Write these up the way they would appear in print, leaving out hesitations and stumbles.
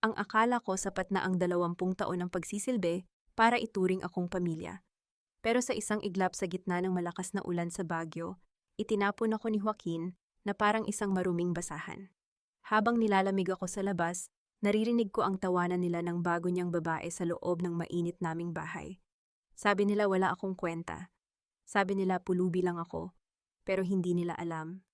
Ang akala ko sapat na ang 20 taon ng pagsisilbi para ituring akong pamilya. Pero sa isang iglap sa gitna ng malakas na ulan sa Baguio, itinapon ako ni Joaquin na parang isang maruming basahan. Habang nilalamig ako sa labas, naririnig ko ang tawanan nila ng bago niyang babae sa loob ng mainit naming bahay. Sabi nila wala akong kwenta. Sabi nila pulubi lang ako, pero hindi nila alam.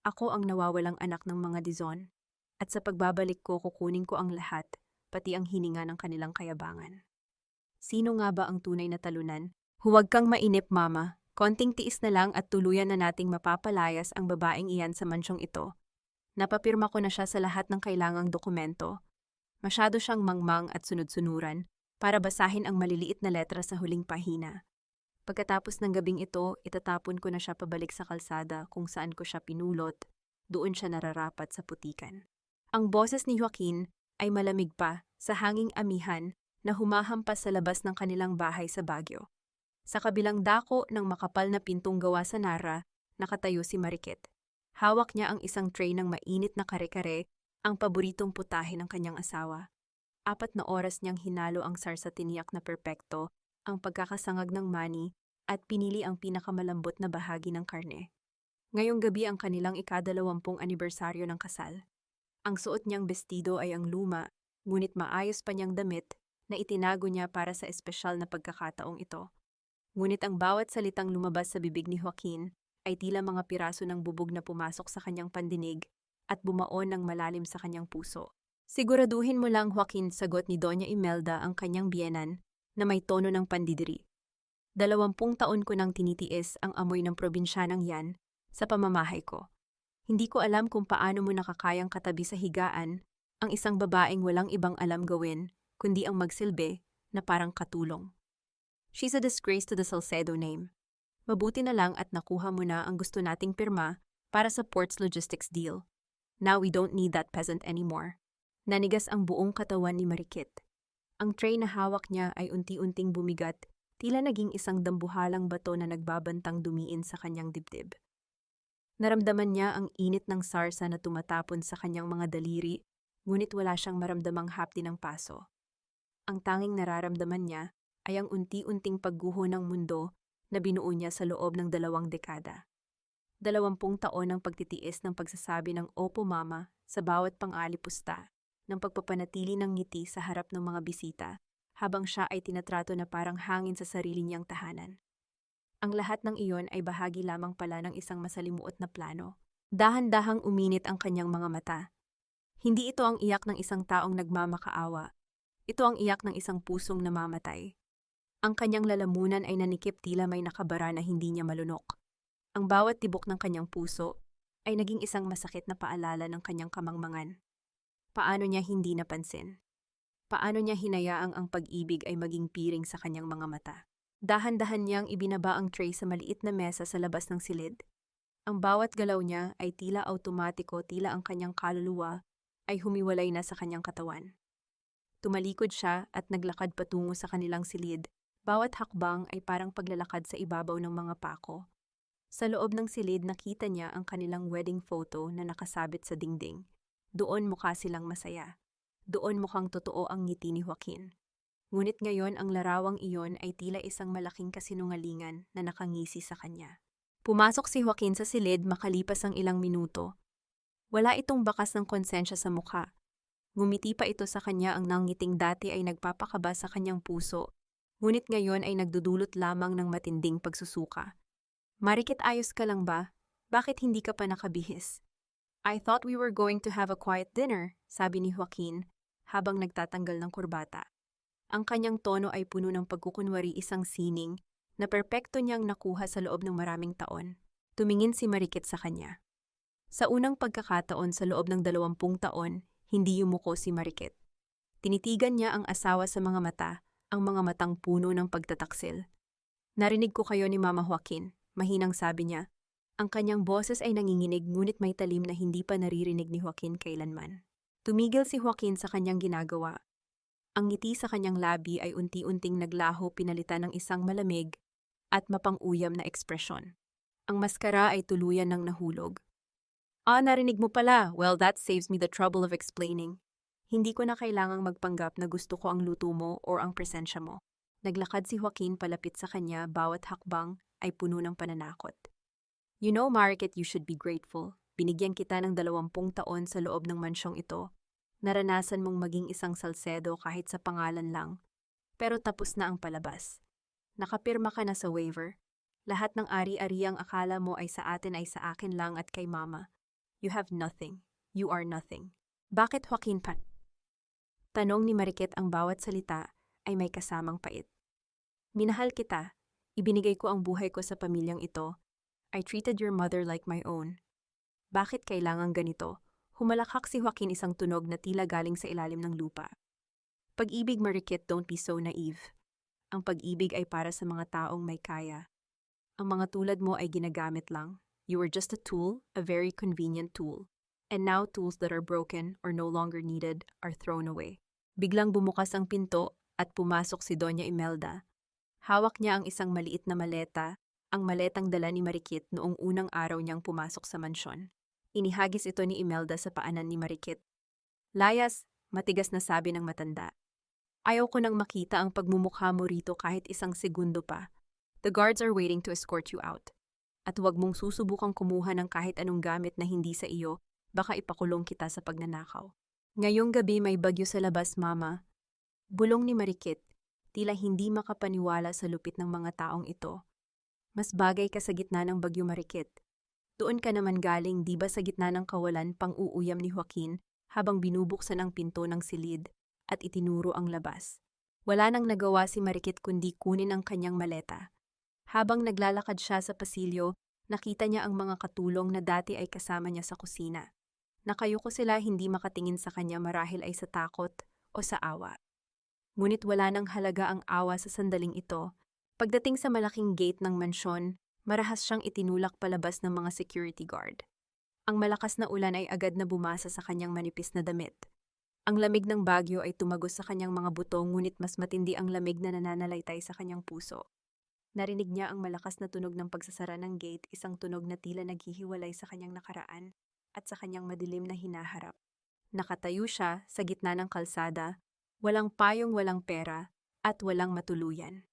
Ako ang nawawalang anak ng mga Dizon, at sa pagbabalik ko kukunin ko ang lahat, pati ang hininga ng kanilang kayabangan. Sino nga ba ang tunay na talunan? Huwag kang mainip, Mama. Konting tiis na lang at tuluyan na nating mapapalayas ang babaeng iyan sa mansyong ito. Napapirma ko na siya sa lahat ng kailangang dokumento. Masyado siyang mangmang at sunod-sunuran para basahin ang maliliit na letra sa huling pahina. Pagkatapos ng gabing ito, itatapon ko na siya pabalik sa kalsada kung saan ko siya pinulot. Doon siya nararapat sa putikan. Ang boses ni Joaquin ay malamig pa sa hanging amihan na humahampas sa labas ng kanilang bahay sa Baguio. Sa kabilang dako ng makapal na pintong gawa sa Nara, nakatayo si Mariket. Hawak niya ang isang tray ng mainit na kare-kare, ang paboritong putahe ng kanyang asawa. 4 na oras niyang hinalo ang sarsatiniyak na perpekto, ang pagkakasangag ng mani, at pinili ang pinakamalambot na bahagi ng karne. Ngayong gabi ang kanilang ika-20 anibersaryo ng kasal. Ang suot niyang bestido ay ang luma, ngunit maayos pa niyang damit na itinago niya para sa espesyal na pagkakataong ito. Ngunit ang bawat salitang lumabas sa bibig ni Joaquin ay tila mga piraso ng bubog na pumasok sa kanyang pandinig at bumaon ng malalim sa kanyang puso. Siguraduhin mo lang, Joaquin, sagot ni Doña Imelda ang kanyang biyenan na may tono ng pandidiri. 20 taon ko nang tinitiis ang amoy ng probinsyanang yan sa pamamahay ko. Hindi ko alam kung paano mo nakakayang katabi sa higaan ang isang babaeng walang ibang alam gawin kundi ang magsilbi na parang katulong. She's a disgrace to the Salcedo name. Mabuti na lang at nakuha mo na ang gusto nating pirma para sa ports logistics deal. Now we don't need that peasant anymore. Nanigas ang buong katawan ni Mariket. Ang tray na hawak niya ay unti-unting bumigat, tila naging isang dambuhalang bato na nagbabantang dumiin sa kanyang dibdib. Naramdaman niya ang init ng sarsa na tumatapon sa kanyang mga daliri, ngunit wala siyang maramdamang hapdi ng paso. Ang tanging nararamdaman niya ay ang unti-unting pagguho ng mundo na binuo niya sa loob ng 2 dekada. 20 taon ng pagtitiis ng pagsasabi ng Opo Mama sa bawat pang-alipusta, ng pagpapanatili ng ngiti sa harap ng mga bisita, habang siya ay tinatrato na parang hangin sa sarili niyang tahanan. Ang lahat ng iyon ay bahagi lamang pala ng isang masalimuot na plano. Dahan-dahang uminit ang kanyang mga mata. Hindi ito ang iyak ng isang taong nagmamakaawa. Ito ang iyak ng isang pusong namamatay. Ang kanyang lalamunan ay nanikip tila may nakabara na hindi niya malunok. Ang bawat tibok ng kanyang puso ay naging isang masakit na paalala ng kanyang kamangmangan. Paano niya hindi napansin? Paano niya hinayaang ang pag-ibig ay maging piring sa kanyang mga mata? Dahan-dahan niyang ibinaba ang tray sa maliit na mesa sa labas ng silid. Ang bawat galaw niya ay tila automatiko, tila ang kanyang kaluluwa ay humiwalay na sa kanyang katawan. Tumalikod siya at naglakad patungo sa kanilang silid. Bawat hakbang ay parang paglalakad sa ibabaw ng mga pako. Sa loob ng silid nakita niya ang kanilang wedding photo na nakasabit sa dingding. Doon mukha silang masaya. Doon mukhang totoo ang ngiti ni Joaquin. Ngunit ngayon ang larawang iyon ay tila isang malaking kasinungalingan na nakangisi sa kanya. Pumasok si Joaquin sa silid makalipas ang ilang minuto. Wala itong bakas ng konsensya sa mukha. Ngumiti pa ito sa kanya, ang nangiting dati ay nagpapakaba sa kanyang puso. Ngunit ngayon ay nagdudulot lamang ng matinding pagsusuka. Mariket, ayos ka lang ba? Bakit hindi ka pa nakabihis? I thought we were going to have a quiet dinner, sabi ni Joaquin habang nagtatanggal ng kurbata. Ang kanyang tono ay puno ng pagkukunwari, isang sining na perpekto niyang nakuha sa loob ng maraming taon. Tumingin si Mariket sa kanya. Sa unang pagkakataon sa loob ng 20 taon, hindi yumuko si Mariket. Tinitigan niya ang asawa sa mga mata, ang mga matang puno ng pagtataksil. Narinig ko kayo ni Mama Joaquin, mahinang sabi niya. Ang kanyang boses ay nanginginig ngunit may talim na hindi pa naririnig ni Joaquin kailanman. Tumigil si Joaquin sa kanyang ginagawa. Ang ngiti sa kanyang labi ay unti-unting naglaho, pinalitan ng isang malamig at mapang-uyam na ekspresyon. Ang maskara ay tuluyan ng nahulog. Narinig mo pala. Well, that saves me the trouble of explaining. Hindi ko na kailangang magpanggap na gusto ko ang luto mo o ang presensya mo. Naglakad si Joaquin palapit sa kanya, bawat hakbang ay puno ng pananakot. You know, Marikit, you should be grateful. Binigyan kita ng 20 taon sa loob ng mansyong ito. Naranasan mong maging isang Salcedo kahit sa pangalan lang. Pero tapos na ang palabas. Nakapirma ka na sa waiver. Lahat ng ari-ariang akala mo ay sa akin lang at kay mama. You have nothing. You are nothing. Bakit, Joaquin pa? Tanong ni Marikit, ang bawat salita ay may kasamang pait. Minahal kita. Ibinigay ko ang buhay ko sa pamilyang ito. I treated your mother like my own. Bakit kailangang ganito? Humalakhak si Joaquin, isang tunog na tila galing sa ilalim ng lupa. Pag-ibig, Marikit, don't be so naive. Ang pag-ibig ay para sa mga taong may kaya. Ang mga tulad mo ay ginagamit lang. You were just a tool, a very convenient tool. And now tools that are broken or no longer needed are thrown away. Biglang bumukas ang pinto at pumasok si Doña Imelda. Hawak niya ang isang maliit na maleta, ang maletang dala ni Marikit noong unang araw niyang pumasok sa mansyon. Inihagis ito ni Imelda sa paanan ni Marikit. Layas, matigas na sabi ng matanda. Ayaw ko nang makita ang pagmumukha mo rito kahit isang segundo pa. The guards are waiting to escort you out. At huwag mong susubukang kumuha ng kahit anong gamit na hindi sa iyo, baka ipakulong kita sa pagnanakaw. Ngayong gabi may bagyo sa labas, Mama. Bulong ni Marikit, tila hindi makapaniwala sa lupit ng mga taong ito. Mas bagay ka sa gitna ng bagyo, Marikit. Doon ka naman galing, di ba, sa gitna ng kawalan, pang-uuyam ni Joaquin habang binubuksan ang pinto ng silid at itinuro ang labas. Wala nang nagawa si Marikit kundi kunin ang kanyang maleta. Habang naglalakad siya sa pasilyo, nakita niya ang mga katulong na dati ay kasama niya sa kusina. Nakayuko sila, hindi makatingin sa kanya, marahil ay sa takot o sa awa. Ngunit wala nang halaga ang awa sa sandaling ito. Pagdating sa malaking gate ng mansyon, marahas siyang itinulak palabas ng mga security guard. Ang malakas na ulan ay agad na bumasa sa kanyang manipis na damit. Ang lamig ng bagyo ay tumagos sa kanyang mga buto, ngunit mas matindi ang lamig na nananalaytay sa kanyang puso. Narinig niya ang malakas na tunog ng pagsasara ng gate, isang tunog na tila naghihiwalay sa kanyang nakaraan at sa kanyang madilim na hinaharap. Nakatayo siya sa gitna ng kalsada, walang payong, walang pera, at walang matuluyan.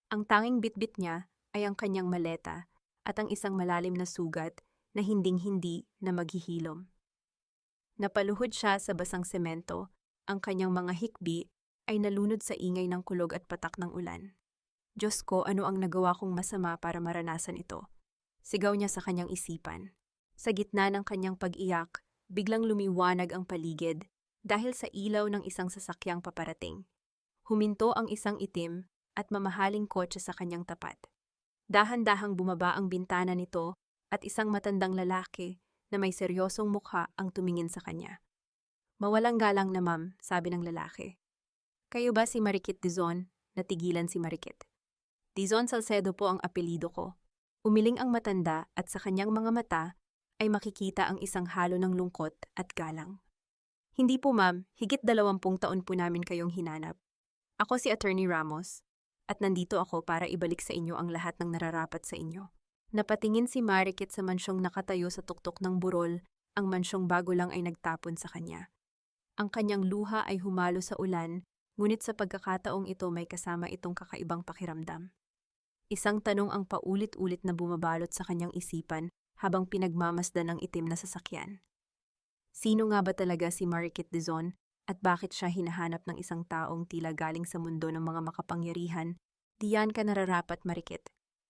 Ang tanging bitbit niya ay ang kanyang maleta at ang isang malalim na sugat na hinding-hindi na maghihilom. Napaluhod siya sa basang semento, ang kanyang mga hikbi ay nalunod sa ingay ng kulog at patak ng ulan. Diyos ko, ano ang nagawa kong masama para maranasan ito? Sigaw niya sa kanyang isipan. Sa gitna ng kanyang pag-iyak, biglang lumiwanag ang paligid dahil sa ilaw ng isang sasakyang paparating. Huminto ang isang itim at mamahaling kotse sa kanyang tapat. Dahan-dahang bumaba ang bintana nito at isang matandang lalaki na may seryosong mukha ang tumingin sa kanya. Mawalang galang na, ma'am, sabi ng lalaki. Kayo ba si Marikit Dizon? Natigilan si Marikit. Dizon Salcedo po ang apelido ko. Umiling ang matanda at sa kanyang mga mata ay makikita ang isang halo ng lungkot at galang. Hindi po, ma'am, higit 20 taon po namin kayong hinanap. Ako si Attorney Ramos at nandito ako para ibalik sa inyo ang lahat ng nararapat sa inyo. Napatingin si Marikit sa mansyong nakatayo sa tuktok ng burol, ang mansyong bago lang ay nagtapon sa kanya. Ang kanyang luha ay humalo sa ulan, ngunit sa pagkakataong ito may kasama itong kakaibang pakiramdam. Isang tanong ang paulit-ulit na bumabalot sa kanyang isipan habang pinagmamasdan ng itim na sasakyan. Sino nga ba talaga si Marikit Dizon at bakit siya hinahanap ng isang taong tila galing sa mundo ng mga makapangyarihan? Diyan ka nararapat, Marikit.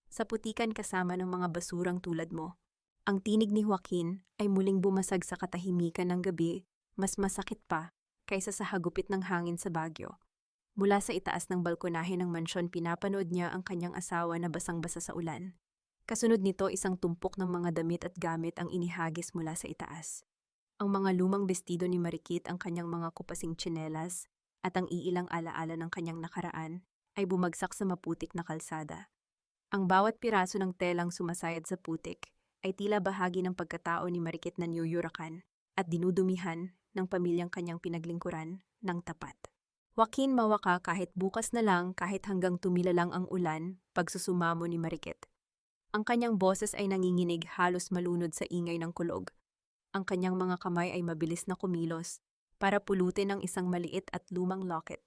Sa putikan kasama ng mga basurang tulad mo. Ang tinig ni Joaquin ay muling bumasag sa katahimikan ng gabi, mas masakit pa kaysa sa hagupit ng hangin sa Baguio. Mula sa itaas ng balkonahe ng mansyon, pinapanood niya ang kanyang asawa na basang-basa sa ulan. Kasunod nito, isang tumpok ng mga damit at gamit ang inihagis mula sa itaas. Ang mga lumang bestido ni Marikit, ang kanyang mga kupasing tsinelas, at ang iilang alaala ng kanyang nakaraan ay bumagsak sa maputik na kalsada. Ang bawat piraso ng telang sumasayad sa putik ay tila bahagi ng pagkatao ni Marikit na niyuyurakan at dinudumihan ng pamilyang kanyang pinaglingkuran ng tapat. Joaquin, mawa ka, kahit bukas na lang, kahit hanggang tumila lang ang ulan, pagsusumamo ni Marikit. Ang kanyang boses ay nanginginig, halos malunod sa ingay ng kulog. Ang kanyang mga kamay ay mabilis na kumilos, para pulutin ang isang maliit at lumang locket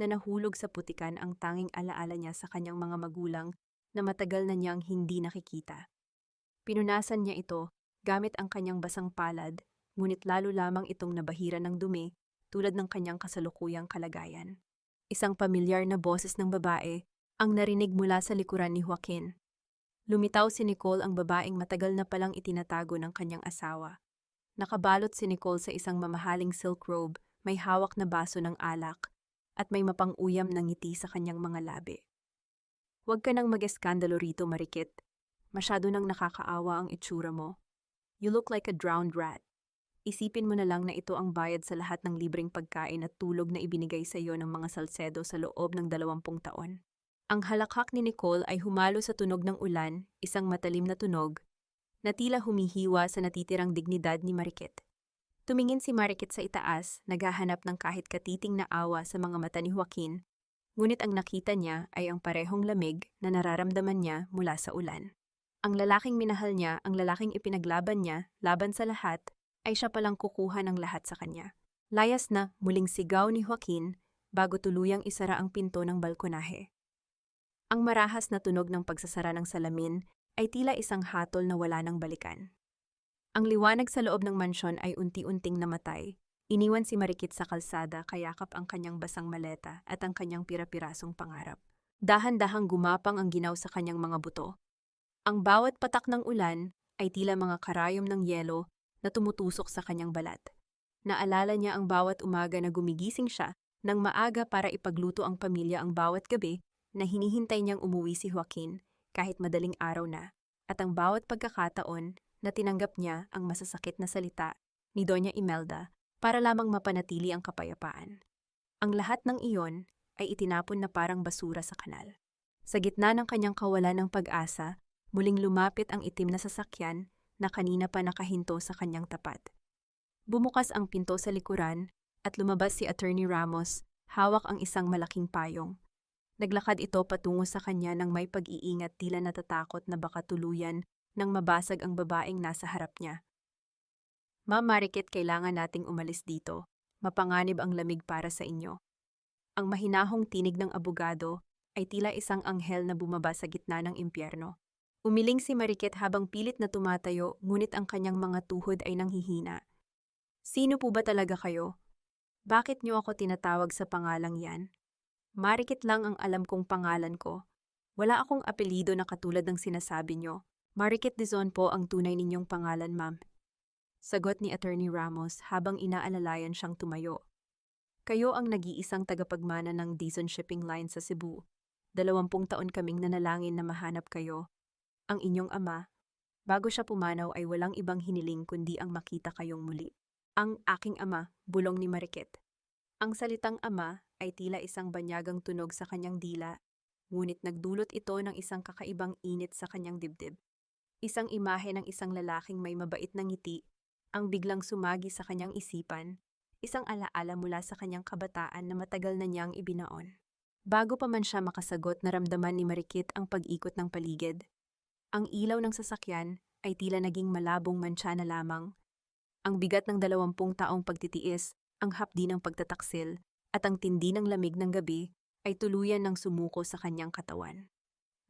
na nahulog sa putikan, ang tanging alaala niya sa kanyang mga magulang na matagal na niyang hindi nakikita. Pinunasan niya ito gamit ang kanyang basang palad, ngunit lalo lamang itong nabahira ng dumi tulad ng kanyang kasalukuyang kalagayan. Isang pamilyar na boses ng babae ang narinig mula sa likuran ni Joaquin. Lumitaw si Nicole, ang babaeng matagal na palang itinatago ng kanyang asawa. Nakabalot si Nicole sa isang mamahaling silk robe, may hawak na baso ng alak, at may mapang-uyam na ngiti sa kanyang mga labi. "Huwag ka nang mag-eskandalo rito, Marikit. Masyado nang nakakaawa ang itsura mo. You look like a drowned rat. Isipin mo na lang na ito ang bayad sa lahat ng libreng pagkain at tulog na ibinigay sa iyo ng mga Salcedo sa loob ng 20 taon. Ang halakhak ni Nicole ay humalo sa tunog ng ulan, isang matalim na tunog, na tila humihiwa sa natitirang dignidad ni Marikit. Tumingin si Marikit sa itaas, naghahanap ng kahit katiting na awa sa mga mata ni Joaquin, ngunit ang nakita niya ay ang parehong lamig na nararamdaman niya mula sa ulan. Ang lalaking minahal niya, ang lalaking ipinaglaban niya, laban sa lahat, ay siya palang kukuha ng lahat sa kanya. Layas na, muling sigaw ni Joaquin bago tuluyang isara ang pinto ng balkonahe. Ang marahas na tunog ng pagsasara ng salamin ay tila isang hatol na wala nang balikan. Ang liwanag sa loob ng mansyon ay unti-unting namatay. Iniwan si Marikit sa kalsada, kayakap ang kanyang basang maleta at ang kanyang pira-pirasong pangarap. Dahan-dahang gumapang ang ginaw sa kanyang mga buto. Ang bawat patak ng ulan ay tila mga karayom ng yelo na tumutusok sa kanyang balat. Naalala niya ang bawat umaga na gumigising siya ng maaga para ipagluto ang pamilya, ang bawat gabi na hinihintay niyang umuwi si Joaquin kahit madaling araw na, at ang bawat pagkakataon na tinanggap niya ang masasakit na salita ni Doña Imelda para lamang mapanatili ang kapayapaan. Ang lahat ng iyon ay itinapon na parang basura sa kanal. Sa gitna ng kanyang kawalan ng pag-asa, muling lumapit ang itim na sasakyan na kanina pa nakahinto sa kanyang tapat. Bumukas ang pinto sa likuran at lumabas si Attorney Ramos, hawak ang isang malaking payong. Naglakad ito patungo sa kanya ng may pag-iingat, tila natatakot na baka tuluyan nang mabasag ang babaeng nasa harap niya. "Ma'am Marikit, kailangan nating umalis dito. Mapanganib ang lamig para sa inyo." Ang mahinahong tinig ng abogado ay tila isang anghel na bumaba sa gitna ng impyerno. Umiling si Marikit habang pilit na tumatayo, ngunit ang kanyang mga tuhod ay nanghihina. "Sino po ba talaga kayo? Bakit niyo ako tinatawag sa pangalang yan?" "Marikit lang ang alam kong pangalan ko. Wala akong apelido na katulad ng sinasabi niyo. Marikit Dizon po ang tunay ninyong pangalan, ma'am." Sagot ni Attorney Ramos habang inaalalayan siyang tumayo. "Kayo ang nag-iisang tagapagmana ng Dizon Shipping Line sa Cebu. 20 taon kaming nanalangin na mahanap kayo. Ang inyong ama, bago siya pumanaw, ay walang ibang hiniling kundi ang makita kayong muli." "Ang aking ama," bulong ni Marikit. Ang salitang ama ay tila isang banyagang tunog sa kanyang dila, ngunit nagdulot ito ng isang kakaibang init sa kanyang dibdib. Isang imahe ng isang lalaking may mabait na ngiti ang biglang sumagi sa kanyang isipan, isang alaala mula sa kanyang kabataan na matagal na niyang ibinaon. Bago pa man siya makasagot, naramdaman ni Marikit ang pag-ikot ng paligid. Ang ilaw ng sasakyan ay tila naging malabong mantsa na lamang. Ang bigat ng 20 taong pagtitiis, ang hapdi ng pagtataksil, at ang tindi ng lamig ng gabi ay tuluyan ng sumuko sa kanyang katawan.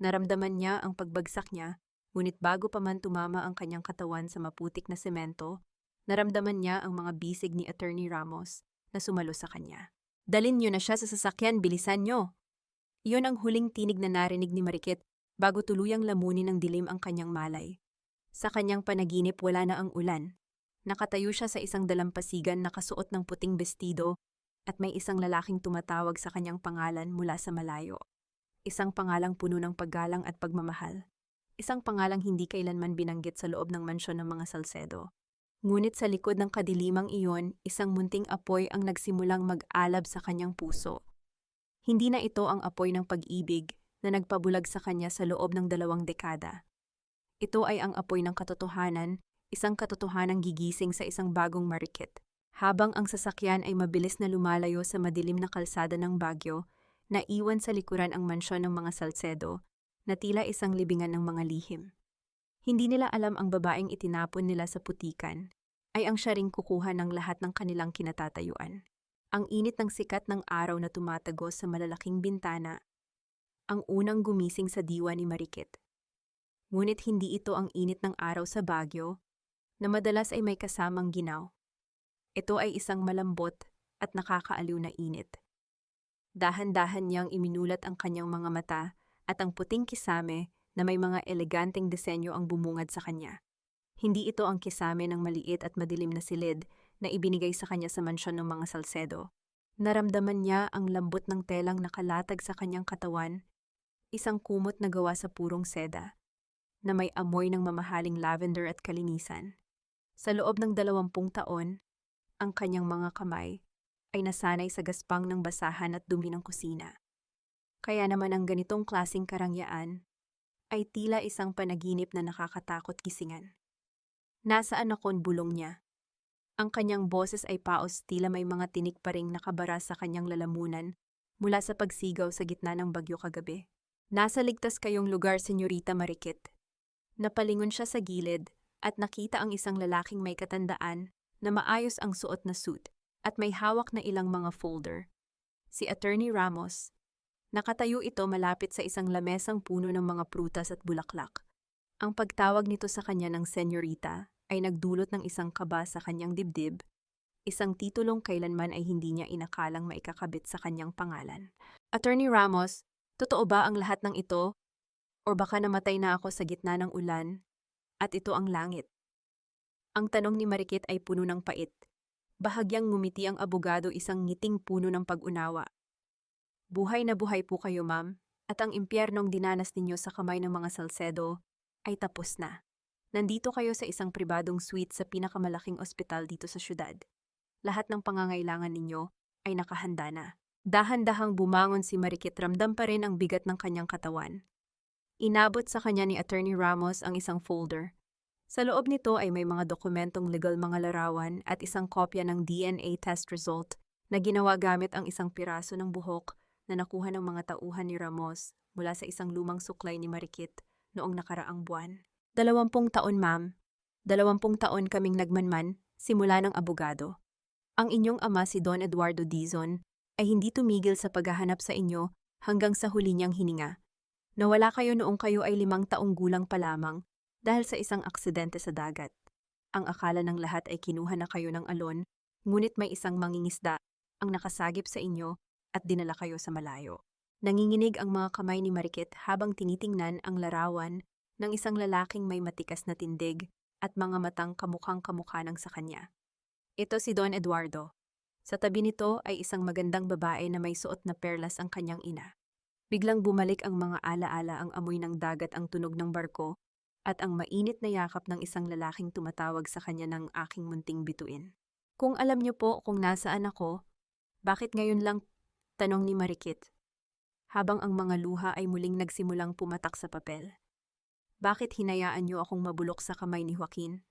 Naramdaman niya ang pagbagsak niya, ngunit bago pa man tumama ang kanyang katawan sa maputik na semento, naramdaman niya ang mga bisig ni Attorney Ramos na sumalo sa kanya. "Dalin niyo na siya sa sasakyan, bilisan niyo!" Iyon ang huling tinig na narinig ni Marikit bago tuluyang lamunin ng dilim ang kanyang malay. Sa kanyang panaginip, wala na ang ulan. Nakatayo siya sa isang dalampasigan, nakasuot ng puting bestido, at may isang lalaking tumatawag sa kanyang pangalan mula sa malayo. Isang pangalang puno ng paggalang at pagmamahal. Isang pangalang hindi kailanman binanggit sa loob ng mansyon ng mga Salcedo. Ngunit sa likod ng kadilimang iyon, isang munting apoy ang nagsimulang mag-alab sa kanyang puso. Hindi na ito ang apoy ng pag-ibig na nagpabulag sa kanya sa loob ng 2 dekada. Ito ay ang apoy ng katotohanan, isang katotohanang gigising sa isang bagong Marikit. Habang ang sasakyan ay mabilis na lumalayo sa madilim na kalsada ng Baguio, naiwan sa likuran ang mansyon ng mga Salcedo na tila isang libingan ng mga lihim. Hindi nila alam ang babaeng itinapon nila sa putikan, ay ang siya ring kukuha ng lahat ng kanilang kinatatayuan. Ang init ng sikat ng araw na tumatagos sa malalaking bintana, ang unang gumising sa diwa ni Marikit. Ngunit hindi ito ang init ng araw sa Baguio, na madalas ay may kasamang ginaw. Ito ay isang malambot at nakakaaliw na init. Dahan-dahan niyang iminulat ang kanyang mga mata at ang puting kisame na may mga eleganteng disenyo ang bumungad sa kanya. Hindi ito ang kisame ng maliit at madilim na silid na ibinigay sa kanya sa mansyon ng mga Salcedo. Naramdaman niya ang lambot ng telang nakalatag sa kanyang katawan, isang kumot na gawa sa purong seda, na may amoy ng mamahaling lavender at kalinisan. Sa loob ng 20 taon, ang kanyang mga kamay ay nasanay sa gaspang ng basahan at dumi ng kusina. Kaya naman ang ganitong klaseng karangyaan ay tila isang panaginip na nakakatakot gisingan. Nasaan ako bulong niya? Ang kanyang boses ay paos, tila may mga tinik pa ring nakabara sa kanyang lalamunan mula sa pagsigaw sa gitna ng bagyo kagabi. Nasa ligtas kayong lugar, Senyorita Marikit. Napalingon siya sa gilid at nakita ang isang lalaking may katandaan na maayos ang suot na suit at may hawak na ilang mga folder. Si Attorney Ramos. Nakatayo ito malapit sa isang lamesang puno ng mga prutas at bulaklak. Ang pagtawag nito sa kanya ng Senyorita ay nagdulot ng isang kaba sa kanyang dibdib, isang titulong kailanman ay hindi niya inakalang maikakabit sa kanyang pangalan. Attorney Ramos, totoo ba ang lahat ng ito? O baka namatay na ako sa gitna ng ulan at ito ang langit? Ang tanong ni Marikit ay puno ng pait. Bahagyang ngumiti ang abogado, isang ngiting puno ng pag-unawa. Buhay na buhay po kayo, ma'am, at ang impyernong dinanas ninyo sa kamay ng mga Salcedo ay tapos na. Nandito kayo sa isang pribadong suite sa pinakamalaking ospital dito sa syudad. Lahat ng pangangailangan ninyo ay nakahanda na. Dahan-dahang bumangon si Marikit, ramdam pa rin ang bigat ng kanyang katawan. Inabot sa kanya ni Attorney Ramos ang isang folder. Sa loob nito ay may mga dokumentong legal, mga larawan at isang kopya ng DNA test result na ginawa gamit ang isang piraso ng buhok na nakuha ng mga tauhan ni Ramos mula sa isang lumang suklay ni Marikit noong nakaraang buwan. 20 taon, ma'am. 20 taon kaming nagmanman simula ng abogado. Ang inyong ama si Don Eduardo Dizon ay hindi tumigil sa paghahanap sa inyo hanggang sa huli niyang hininga. Nawala kayo noong kayo ay 5 taong gulang pa lamang dahil sa isang aksidente sa dagat. Ang akala ng lahat ay kinuha na kayo ng alon, ngunit may isang mangingisda ang nakasagip sa inyo at dinala kayo sa malayo. Nanginginig ang mga kamay ni Marikit habang tinitingnan ang larawan ng isang lalaking may matikas na tindig at mga matang kamukhang-kamukha ng sa kanya. Ito si Don Eduardo. Sa tabi nito ay isang magandang babae na may suot na perlas ang kanyang ina. Biglang bumalik ang mga alaala, ang amoy ng dagat, ang tunog ng barko, at ang mainit na yakap ng isang lalaking tumatawag sa kanya ng aking munting bituin. Kung alam niyo po kung nasaan ako, bakit ngayon lang? Tanong ni Marikit, habang ang mga luha ay muling nagsimulang pumatak sa papel. Bakit hinayaan niyo akong mabulok sa kamay ni Joaquin?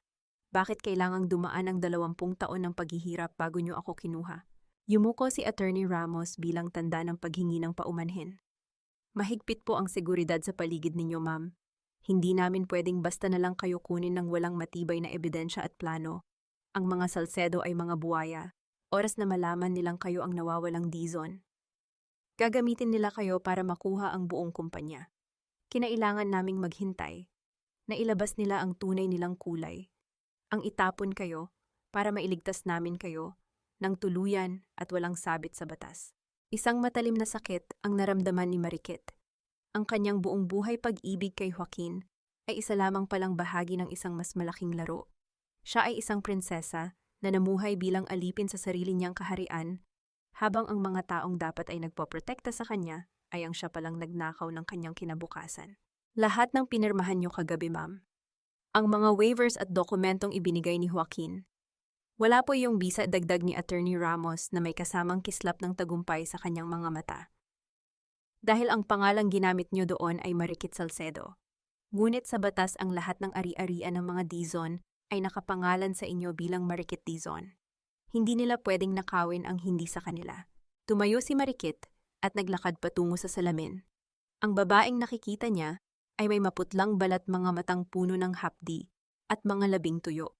Bakit kailangang dumaan ang 20 taon ng paghihirap bago niyo ako kinuha? Yumuko si Attorney Ramos bilang tanda ng paghingi ng paumanhin. Mahigpit po ang seguridad sa paligid ninyo, ma'am. Hindi namin pwedeng basta na lang kayo kunin ng walang matibay na ebidensya at plano. Ang mga Salcedo ay mga buwaya. Oras na malaman nilang kayo ang nawawalang Dizon. Gagamitin nila kayo para makuha ang buong kumpanya. Kinailangan naming maghintay na ilabas nila ang tunay nilang kulay. Ang itapon kayo para mailigtas namin kayo ng tuluyan at walang sabit sa batas. Isang matalim na sakit ang naramdaman ni Marikit. Ang kanyang buong buhay pag-ibig kay Joaquin ay isa lamang palang bahagi ng isang mas malaking laro. Siya ay isang prinsesa na namuhay bilang alipin sa sarili niyang kaharian, habang ang mga taong dapat ay nagpoprotekta sa kanya ay ang siya palang nagnakaw ng kanyang kinabukasan. Lahat ng pinirmahan niyo kagabi, ma'am. Ang mga waivers at dokumentong ibinigay ni Joaquin. Wala po yung bisa, dagdag ni Attorney Ramos na may kasamang kislap ng tagumpay sa kanyang mga mata. Dahil ang pangalang ginamit niyo doon ay Marikit Salcedo. Ngunit sa batas ang lahat ng ari-arian ng mga Dizon ay nakapangalan sa inyo bilang Marikit Dizon. Hindi nila pwedeng nakawin ang hindi sa kanila. Tumayo si Marikit at naglakad patungo sa salamin. Ang babaeng nakikita niya ay may maputlang balat, mga matang puno ng hapdi at mga labing tuyo.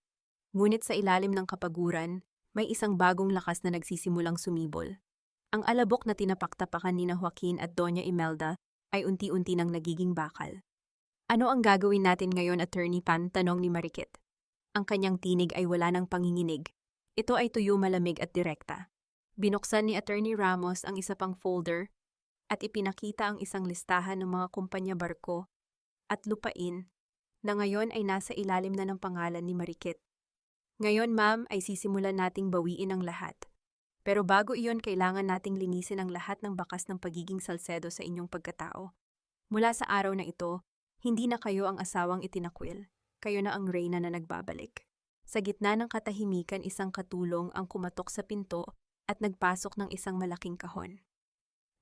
Ngunit sa ilalim ng kapaguran, may isang bagong lakas na nagsisimulang sumibol. Ang alabok na tinapaktapakan ni Joaquin at Doña Imelda ay unti-unti nang nagiging bakal. Ano ang gagawin natin ngayon, Attorney Pan? Tanong ni Marikit. Ang kanyang tinig ay wala ng panginginig. Ito ay tuyo, malamig at direkta. Binuksan ni Attorney Ramos ang isa pang folder at ipinakita ang isang listahan ng mga kumpanya barko at lupain na ngayon ay nasa ilalim na ng pangalan ni Marikit. Ngayon, ma'am, ay sisimulan nating bawiin ang lahat. Pero bago iyon, kailangan nating linisin ang lahat ng bakas ng pagiging Salcedo sa inyong pagkatao. Mula sa araw na ito, hindi na kayo ang asawang itinakwil. Kayo na ang reyna na nagbabalik. Sa gitna ng katahimikan, isang katulong ang kumatok sa pinto at nagpasok ng isang malaking kahon.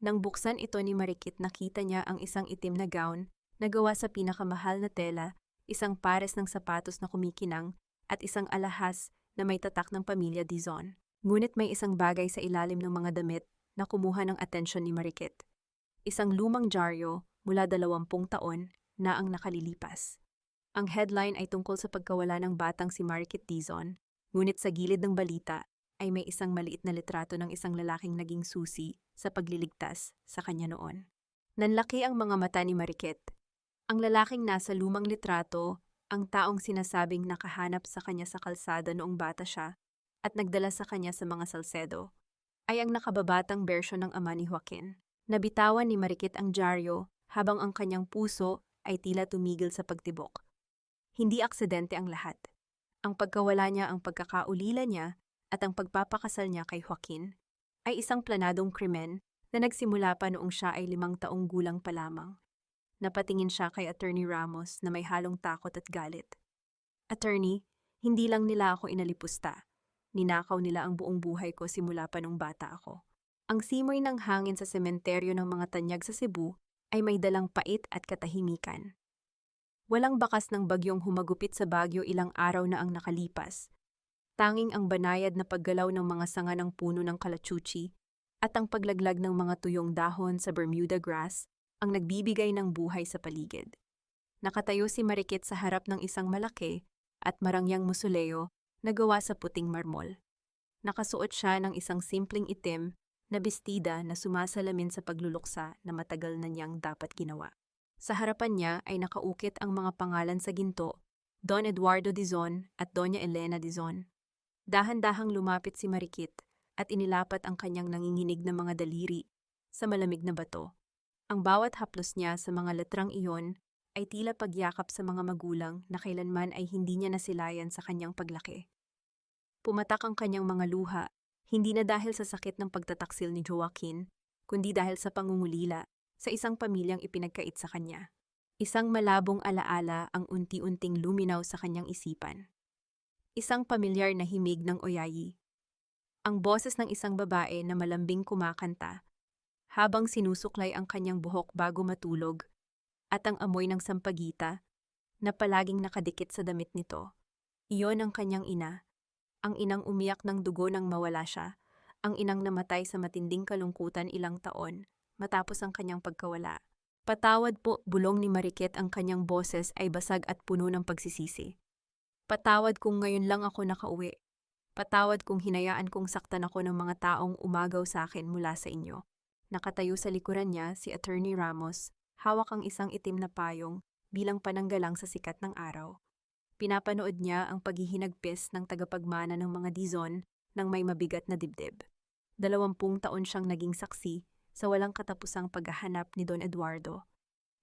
Nang buksan ito ni Marikit, nakita niya ang isang itim na gown na gawa sa pinakamahal na tela, isang pares ng sapatos na kumikinang, at isang alahas na may tatak ng pamilya Dizon. Ngunit may isang bagay sa ilalim ng mga damit na kumuha ng atensyon ni Marikit. Isang lumang dyaryo mula 20 taon na ang nakalilipas. Ang headline ay tungkol sa pagkawala ng batang si Marikit Dizon, ngunit sa gilid ng balita ay may isang maliit na litrato ng isang lalaking naging susi sa pagliligtas sa kanya noon. Nanlaki ang mga mata ni Marikit. Ang lalaking nasa lumang litrato, ang taong sinasabing nakahanap sa kanya sa kalsada noong bata siya at nagdala sa kanya sa mga Salcedo, ay ang nakababatang bersyon ng ama ni Joaquin. Nabitawan ni Marikit ang dyaryo habang ang kanyang puso ay tila tumigil sa pagtibok. Hindi aksidente ang lahat. Ang pagkawala niya, ang pagkakaulila niya, at ang pagpapakasal niya kay Joaquin ay isang planadong krimen na nagsimula pa noong siya ay 5 taong gulang pa lamang. Napatingin siya kay Attorney Ramos na may halong takot at galit. Attorney, hindi lang nila ako inalipusta. Ninakaw nila ang buong buhay ko simula pa nung bata ako. Ang simoy ng hangin sa sementeryo ng mga tanyag sa Cebu ay may dalang pait at katahimikan. Walang bakas ng bagyong humagupit sa Baguio ilang araw na ang nakalipas. Tanging ang banayad na paggalaw ng mga sanga ng puno ng kalachuchi at ang paglaglag ng mga tuyong dahon sa Bermuda grass ang nagbibigay ng buhay sa paligid. Nakatayo si Marikit sa harap ng isang malaki at marangyang musoleo na gawa sa puting marmol. Nakasuot siya ng isang simpleng itim na bestida na sumasalamin sa pagluluksa na matagal na niyang dapat ginawa. Sa harapan niya ay nakaukit ang mga pangalan sa ginto, Don Eduardo Dizon at Doña Elena Dizon. Dahan-dahang lumapit si Marikit at inilapat ang kanyang nanginginig na mga daliri sa malamig na bato. Ang bawat haplos niya sa mga letrang iyon ay tila pagyakap sa mga magulang na kailanman ay hindi niya nasilayan sa kanyang paglaki. Pumatak ang kanyang mga luha, hindi na dahil sa sakit ng pagtataksil ni Joaquin, kundi dahil sa pangungulila sa isang pamilyang ipinagkait sa kanya. Isang malabong alaala ang unti-unting luminaw sa kanyang isipan. Isang pamilyar na himig ng oyayi. Ang boses ng isang babae na malambing kumakanta, habang sinusuklay ang kanyang buhok bago matulog, at ang amoy ng sampagita na palaging nakadikit sa damit nito. Iyon ang kanyang ina, ang inang umiyak ng dugo nang mawala siya, ang inang namatay sa matinding kalungkutan ilang taon matapos ang kanyang pagkawala. Patawad po, bulong ni Marikit, ang kanyang boses ay basag at puno ng pagsisisi. Patawad kung ngayon lang ako nakauwi. Patawad kung hinayaan kong saktan ako ng mga taong umagaw sa akin mula sa inyo. Nakatayo sa likuran niya si Attorney Ramos, hawak ang isang itim na payong bilang pananggalang sa sikat ng araw. Pinapanood niya ang paghihinagpis ng tagapagmana ng mga Dizon ng may mabigat na dibdib. 20 taon siyang naging saksi sa walang katapusang paghahanap ni Don Eduardo.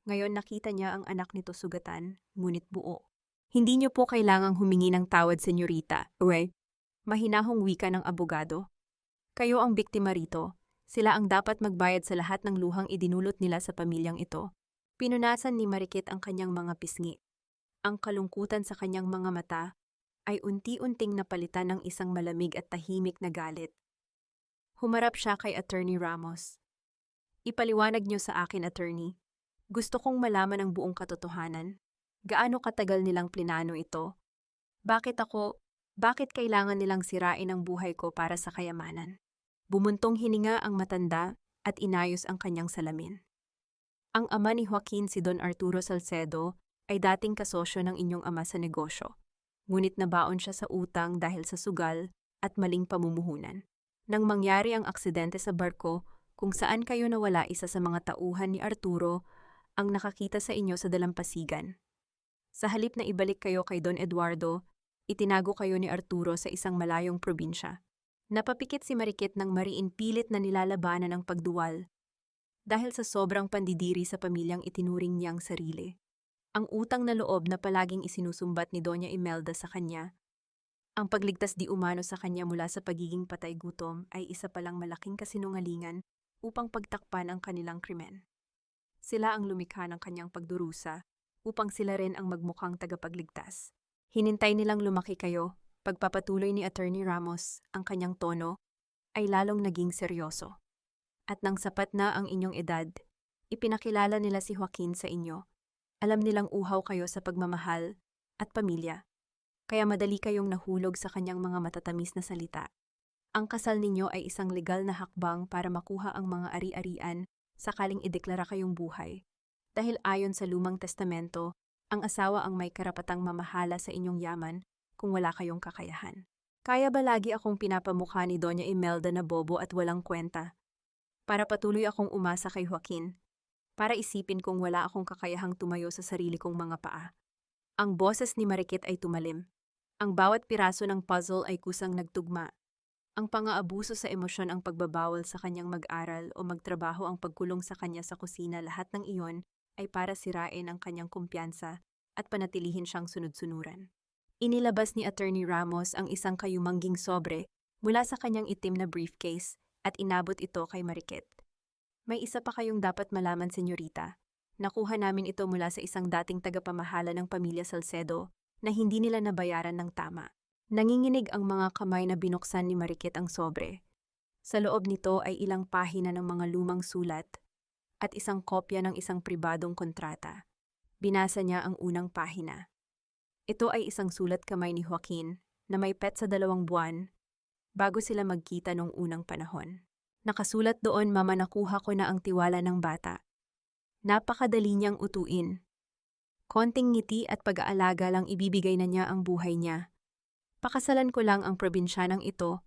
Ngayon nakita niya ang anak nito sugatan, ngunit buo. Hindi niyo po kailangang humingi ng tawad, senyorita. Mahinahong wika ng abogado. Kayo ang biktima rito. Sila ang dapat magbayad sa lahat ng luhang idinulot nila sa pamilyang ito. Pinunasan ni Marikit ang kanyang mga pisngi. Ang kalungkutan sa kanyang mga mata ay unti-unting napalitan ng isang malamig at tahimik na galit. Humarap siya kay Attorney Ramos. Ipaliwanag niyo sa akin, Attorney. Gusto kong malaman ang buong katotohanan. Gaano katagal nilang plinano ito? Bakit kailangan nilang sirain ang buhay ko para sa kayamanan? Bumuntong hininga ang matanda at inayos ang kanyang salamin. Ang ama ni Joaquin, si Don Arturo Salcedo, ay dating kasosyo ng inyong ama sa negosyo. ngunit nabaon siya sa utang dahil sa sugal at maling pamumuhunan. Nang mangyari ang aksidente sa barko, kung saan kayo nawala, isa sa mga tauhan ni Arturo ang nakakita sa inyo sa dalampasigan. Sa halip na ibalik kayo kay Don Eduardo, itinago kayo ni Arturo sa isang malayong probinsya. Napapikit si Marikit ng mariin, pilit na nilalabanan ang pagduwal dahil sa sobrang pandidiri sa pamilyang itinuring niyang sarili. Ang utang na loob na palaging isinusumbat ni Doña Imelda sa kanya, ang pagligtas di umano sa kanya mula sa pagiging patay gutom, ay isa palang malaking kasinungalingan upang pagtakpan ang kanilang krimen. Sila ang lumikha ng kanyang pagdurusa upang sila rin ang magmukhang tagapagligtas. Hinintay nilang lumaki kayo. Pagpapatuloy ni Attorney Ramos, ang kanyang tono ay lalong naging seryoso. At nang sapat na ang inyong edad, ipinakilala nila si Joaquin sa inyo. Alam nilang uhaw kayo sa pagmamahal at pamilya, kaya madali kayong nahulog sa kanyang mga matatamis na salita. Ang kasal ninyo ay isang legal na hakbang para makuha ang mga ari-arian sakaling ideklara kayong buhay. Dahil ayon sa lumang testamento, ang asawa ang may karapatang mamahala sa inyong yaman kung wala kayong kakayahan. Kaya ba lagi akong pinapamukha ni Doña Imelda na bobo at walang kwenta? Para patuloy akong umasa kay Joaquin, para isipin kong wala akong kakayahang tumayo sa sarili kong mga paa. Ang boses ni Marikit ay tumalim. Ang bawat piraso ng puzzle ay kusang nagtugma. Ang pang-aabuso sa emosyon, ang pagbabawal sa kanyang mag-aral o magtrabaho, ang pagkulong sa kanya sa kusina, lahat ng iyon ay para sirain ang kanyang kumpiyansa at panatilihin siyang sunod-sunuran. Inilabas ni Attorney Ramos ang isang kayumangging sobre mula sa kanyang itim na briefcase at inabot ito kay Marikit. May isa pa kayong dapat malaman, senyorita. Nakuha namin ito mula sa isang dating tagapamahala ng pamilya Salcedo na hindi nila nabayaran ng tama. Nanginginig ang mga kamay na binuksan ni Marikit ang sobre. Sa loob nito ay ilang pahina ng mga lumang sulat at isang kopya ng isang pribadong kontrata. Binasa niya ang unang pahina. Ito ay isang sulat kamay ni Joaquin na may petsa 2 buwan bago sila magkita noong unang panahon. Nakasulat doon, "Mama, nakuha ko na ang tiwala ng bata. Napakadali niyang utuin. Konting ngiti at pag-aalaga lang ibibigay na niya ang buhay niya. Pakasalan ko lang ang probinsyanang ito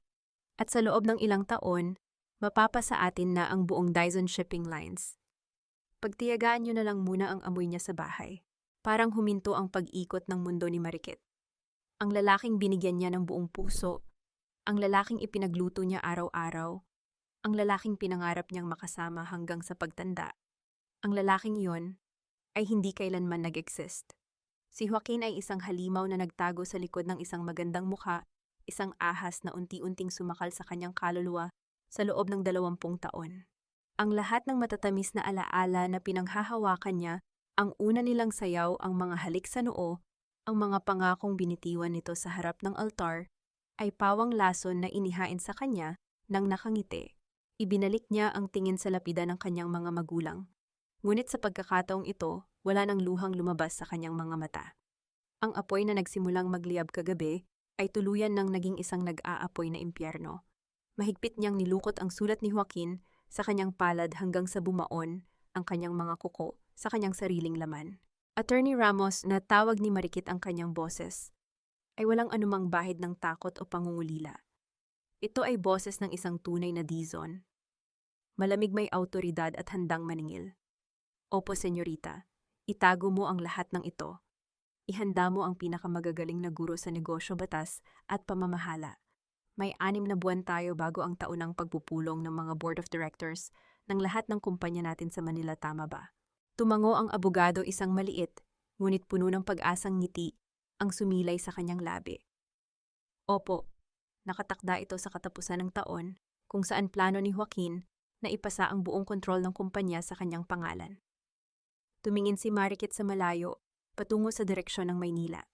at sa loob ng ilang taon, mapapasa atin na ang buong Dizon Shipping Lines. Pagtiyagaan niyo na lang muna ang amoy niya sa bahay." Parang huminto ang pag-ikot ng mundo ni Marikit. Ang lalaking binigyan niya ng buong puso, ang lalaking ipinagluto niya araw-araw, ang lalaking pinangarap niyang makasama hanggang sa pagtanda, ang lalaking iyon ay hindi kailanman nag-exist. Si Joaquin ay isang halimaw na nagtago sa likod ng isang magandang mukha, isang ahas na unti-unting sumakal sa kanyang kaluluwa sa loob ng 20 taon. Ang lahat ng matatamis na alaala na pinanghahawakan niya, ang una nilang sayaw, ang mga halik sa noo, ang mga pangakong binitiwan nito sa harap ng altar, ay pawang lason na inihain sa kanya nang nakangiti. Ibinalik niya ang tingin sa lapida ng kanyang mga magulang. Ngunit sa pagkakataong ito, wala nang luhang lumabas sa kanyang mga mata. Ang apoy na nagsimulang magliyab kagabi ay tuluyan nang naging isang nag-aapoy na impyerno. Mahigpit niyang nilukot ang sulat ni Joaquin sa kanyang palad hanggang sa bumaon ang kanyang mga kuko sa kanyang sariling laman. Attorney Ramos, na tawag ni Marikit ang kanyang boses, ay walang anumang bahid ng takot o pangungulila. Ito ay boses ng isang tunay na Dizon. Malamig, may autoridad at handang maningil. Opo, senyorita. Itago mo ang lahat ng ito. Ihanda mo ang pinakamagagaling na guro sa negosyo, batas at pamamahala. May 6 na buwan tayo bago ang taunang pagpupulong ng mga board of directors ng lahat ng kumpanya natin sa Manila, tama ba? Tumango ang abogado, isang maliit, ngunit puno ng pag-asang ngiti ang sumilay sa kanyang labi. Opo, nakatakda ito sa katapusan ng taon kung saan plano ni Joaquin na ipasa ang buong kontrol ng kumpanya sa kanyang pangalan. Tumingin si Marikit sa malayo, patungo sa direksyon ng Maynila.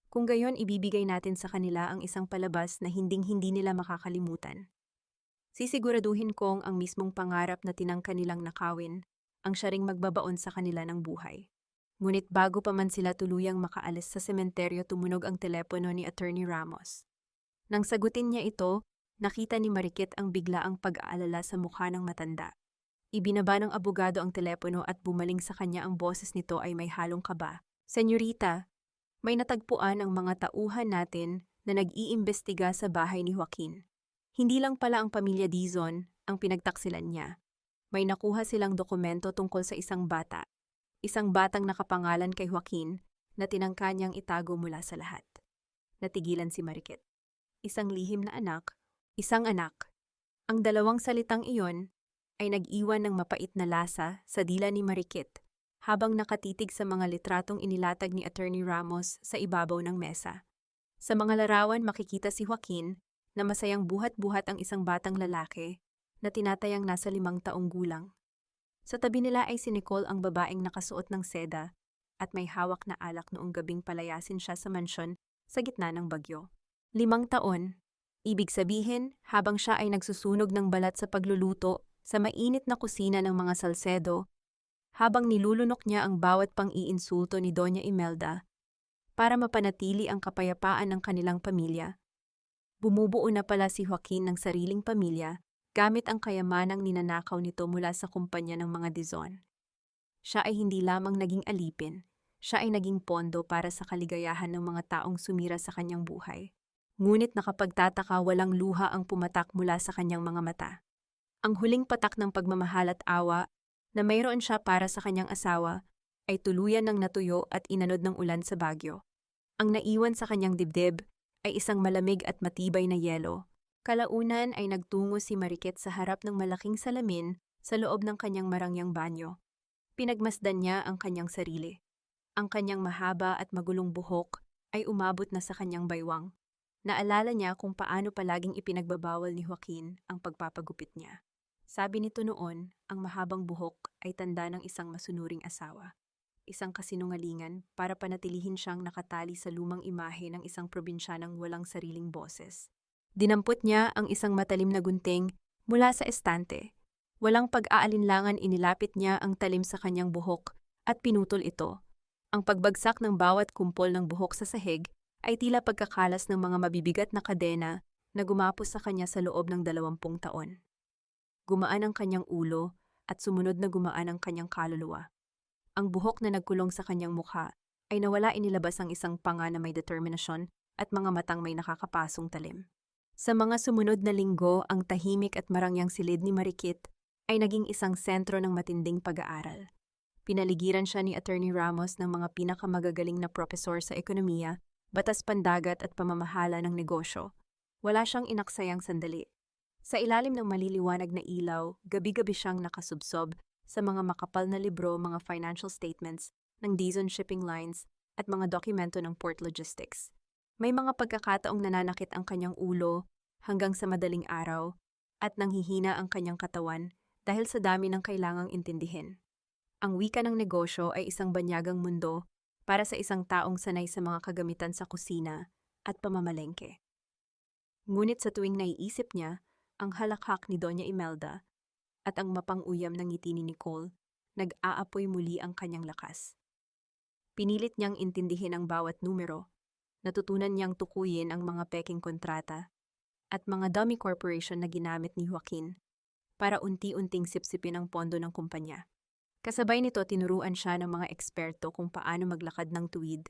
Kung gayon, ibibigay natin sa kanila ang isang palabas na hinding-hindi nila makakalimutan. Sisiguraduhin kong ang mismong pangarap na tinangka nilang nakawin ang siya ring magbabaon sa kanila ng buhay. Ngunit bago pa man sila tuluyang makaalis sa sementeryo, tumunog ang telepono ni Attorney Ramos. Nang sagutin niya ito, nakita ni Marikit ang biglaang pag-aalala sa mukha ng matanda. Ibinaba ng abogado ang telepono at bumaling sa kanya, ang boses nito ay may halong kaba. "Senyorita, May natagpuan ang mga tauhan natin na nag-iimbestiga sa bahay ni Joaquin. Hindi lang pala ang pamilya Dizon ang pinagtaksilan niya. May nakuha silang dokumento tungkol sa isang batang nakapangalan kay Joaquin na tinangka niyang itago mula sa lahat. Natigilan si Mariket. Isang lihim na anak, isang anak. Ang dalawang salitang iyon ay nag-iwan ng mapait na lasa sa dila ni Mariket habang nakatitig sa mga litratong inilatag ni Attorney Ramos sa ibabaw ng mesa. Sa mga larawan makikita si Joaquin na masayang buhat-buhat ang isang batang lalaki na tinatayang nasa 5 taong gulang. Sa tabi nila ay si Nicole, ang babaeng nakasuot ng seda at may hawak na alak noong gabing palayasin siya sa mansyon sa gitna ng bagyo. 5 taon, ibig sabihin habang siya ay nagsusunog ng balat sa pagluluto sa mainit na kusina ng mga Salcedo, habang nilulunok niya ang bawat pang-iinsulto ni Doña Imelda para mapanatili ang kapayapaan ng kanilang pamilya. Bumubuo na pala si Joaquin ng sariling pamilya gamit ang kayamanang ninanakaw nito mula sa kumpanya ng mga Dizon. Siya ay hindi lamang naging alipin, siya ay naging pondo para sa kaligayahan ng mga taong sumira sa kanyang buhay. Ngunit nakapagtataka, walang luha ang pumatak mula sa kanyang mga mata. Ang huling patak ng pagmamahal at awa na mayroon siya para sa kanyang asawa ay tuluyan ng natuyo at inanod ng ulan sa Baguio. Ang naiwan sa kanyang dibdib ay isang malamig at matibay na yelo. Kalaunan ay nagtungo si Mariket sa harap ng malaking salamin sa loob ng kanyang marangyang banyo. Pinagmasdan niya ang kanyang sarili. Ang kanyang mahaba at magulong buhok ay umabot na sa kanyang baywang. Naalala niya kung paano palaging ipinagbabawal ni Joaquin ang pagpapagupit niya. Sabi nito noon, ang mahabang buhok ay tanda ng isang masunuring asawa. Isang kasinungalingan para panatilihin siyang nakatali sa lumang imahe ng isang probinsyanang walang sariling boses. Dinampot niya ang isang matalim na gunting mula sa estante. Walang pag-aalinlangan inilapit niya ang talim sa kanyang buhok at pinutol ito. Ang pagbagsak ng bawat kumpol ng buhok sa sahig ay tila pagkakalas ng mga mabibigat na kadena na gumapos sa kanya sa loob ng 20 taon. Gumaan ang kanyang ulo at sumunod na gumaan ang kanyang kaluluwa. Ang buhok na nagkulong sa kanyang mukha ay nawala, inilabas ang isang panga na may determinasyon at mga matang may nakakapasong talim. Sa mga sumunod na linggo, ang tahimik at marangyang silid ni Mariket ay naging isang sentro ng matinding pag-aaral. Pinaligiran siya ni Attorney Ramos ng mga pinakamagagaling na propesor sa ekonomiya, batas pandagat at pamamahala ng negosyo. Wala siyang inaksayang sandali. Sa ilalim ng maliliwanag na ilaw, gabi-gabi siyang nakasubsob sa mga makapal na libro, mga financial statements ng Dizon Shipping Lines at mga dokumento ng Port Logistics. May mga pagkakataong nananakit ang kanyang ulo hanggang sa madaling araw at nanghihina ang kanyang katawan dahil sa dami ng kailangang intindihin. Ang wika ng negosyo ay isang banyagang mundo para sa isang taong sanay sa mga kagamitan sa kusina at pamamalengke. Ngunit sa tuwing naiisip niya ang halakhak ni Doña Imelda at ang mapang-uyam ng ngiti ni Nicole, nag-aapoy muli ang kanyang lakas. Pinilit niyang intindihin ang bawat numero, natutunan niyang tukuyin ang mga peking kontrata at mga dummy corporation na ginamit ni Joaquin para unti-unting sipsipin ang pondo ng kumpanya. Kasabay nito, tinuruan siya ng mga eksperto kung paano maglakad ng tuwid,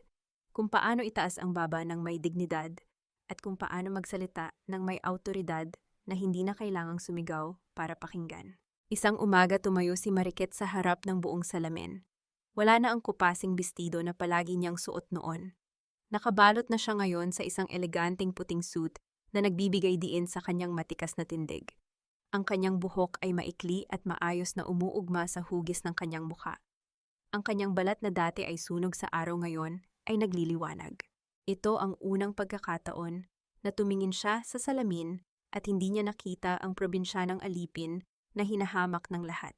kung paano itaas ang baba ng may dignidad, at kung paano magsalita ng may awtoridad na hindi na kailangang sumigaw para pakinggan. Isang umaga tumayo si Mariket sa harap ng buong salamin. Wala na ang kupasing bestido na palagi niyang suot noon. Nakabalot na siya ngayon sa isang eleganteng puting suit na nagbibigay diin sa kanyang matikas na tindig. Ang kanyang buhok ay maikli at maayos na umuugma sa hugis ng kanyang mukha. Ang kanyang balat na dati ay sunog sa araw ngayon ay nagliliwanag. Ito ang unang pagkakataon na tumingin siya sa salamin at hindi niya nakita ang probinsyanang alipin na hinahamak ng lahat.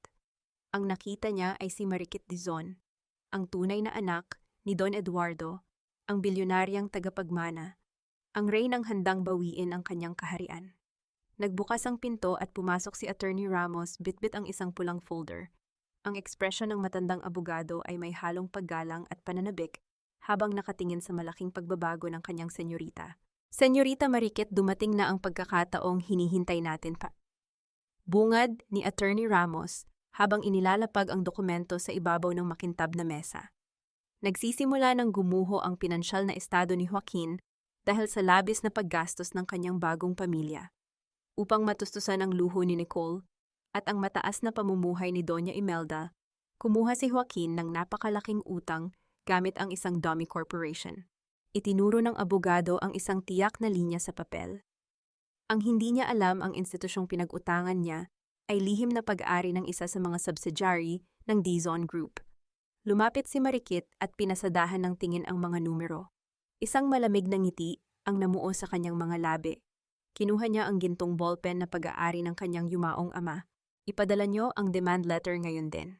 Ang nakita niya ay si Mariket Dizon, ang tunay na anak ni Don Eduardo, ang bilyonaryang tagapagmana, ang reynang handang bawiin ang kanyang kaharian. Nagbukas ang pinto at pumasok si Attorney Ramos, bitbit ang isang pulang folder. Ang ekspresyon ng matandang abogado ay may halong paggalang at pananabik habang nakatingin sa malaking pagbabago ng kanyang senyorita. Senyorita Mariket, dumating na ang pagkakataong hinihintay natin pa. Bungad ni Attorney Ramos habang inilalapag ang dokumento sa ibabaw ng makintab na mesa. Nagsisimula ng gumuho ang pinansyal na estado ni Joaquin dahil sa labis na paggastos ng kanyang bagong pamilya. Upang matustusan ang luho ni Nicole at ang mataas na pamumuhay ni Doña Imelda, kumuha si Joaquin ng napakalaking utang gamit ang isang dummy corporation. Itinuro ng abogado ang isang tiyak na linya sa papel. Ang hindi niya alam ang institusyong pinag-utangan niya ay lihim na pag-ari ng isa sa mga subsidiary ng Dizon Group. Lumapit si Marikit at pinasadahan ng tingin ang mga numero. Isang malamig na ngiti ang namuo sa kanyang mga labi. Kinuha niya ang gintong ballpen na pag-aari ng kanyang yumaong ama. Ipadala niyo ang demand letter ngayon din.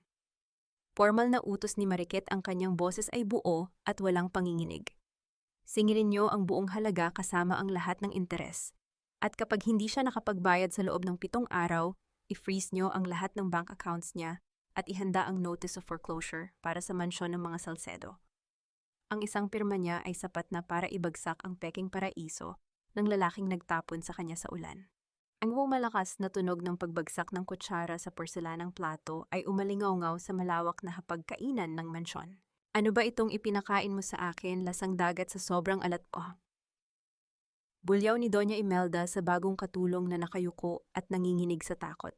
Formal na utos ni Marikit, ang kanyang boses ay buo at walang panginginig. Singilin niyo ang buong halaga kasama ang lahat ng interes. At kapag hindi siya nakapagbayad sa loob ng 7 araw, i-freeze niyo ang lahat ng bank accounts niya at ihanda ang notice of foreclosure para sa mansyon ng mga Salcedo. Ang isang pirma niya ay sapat na para ibagsak ang peking paraiso ng lalaking nagtapon sa kanya sa ulan. Ang malakas na tunog ng pagbagsak ng kutsara sa porselanang plato ay umalingaw-ngaw sa malawak na hapagkainan ng mansyon. Ano ba itong ipinakain mo sa akin, lasang dagat sa sobrang alat ko? Bulyaw ni Doña Imelda sa bagong katulong na nakayuko at nanginginig sa takot.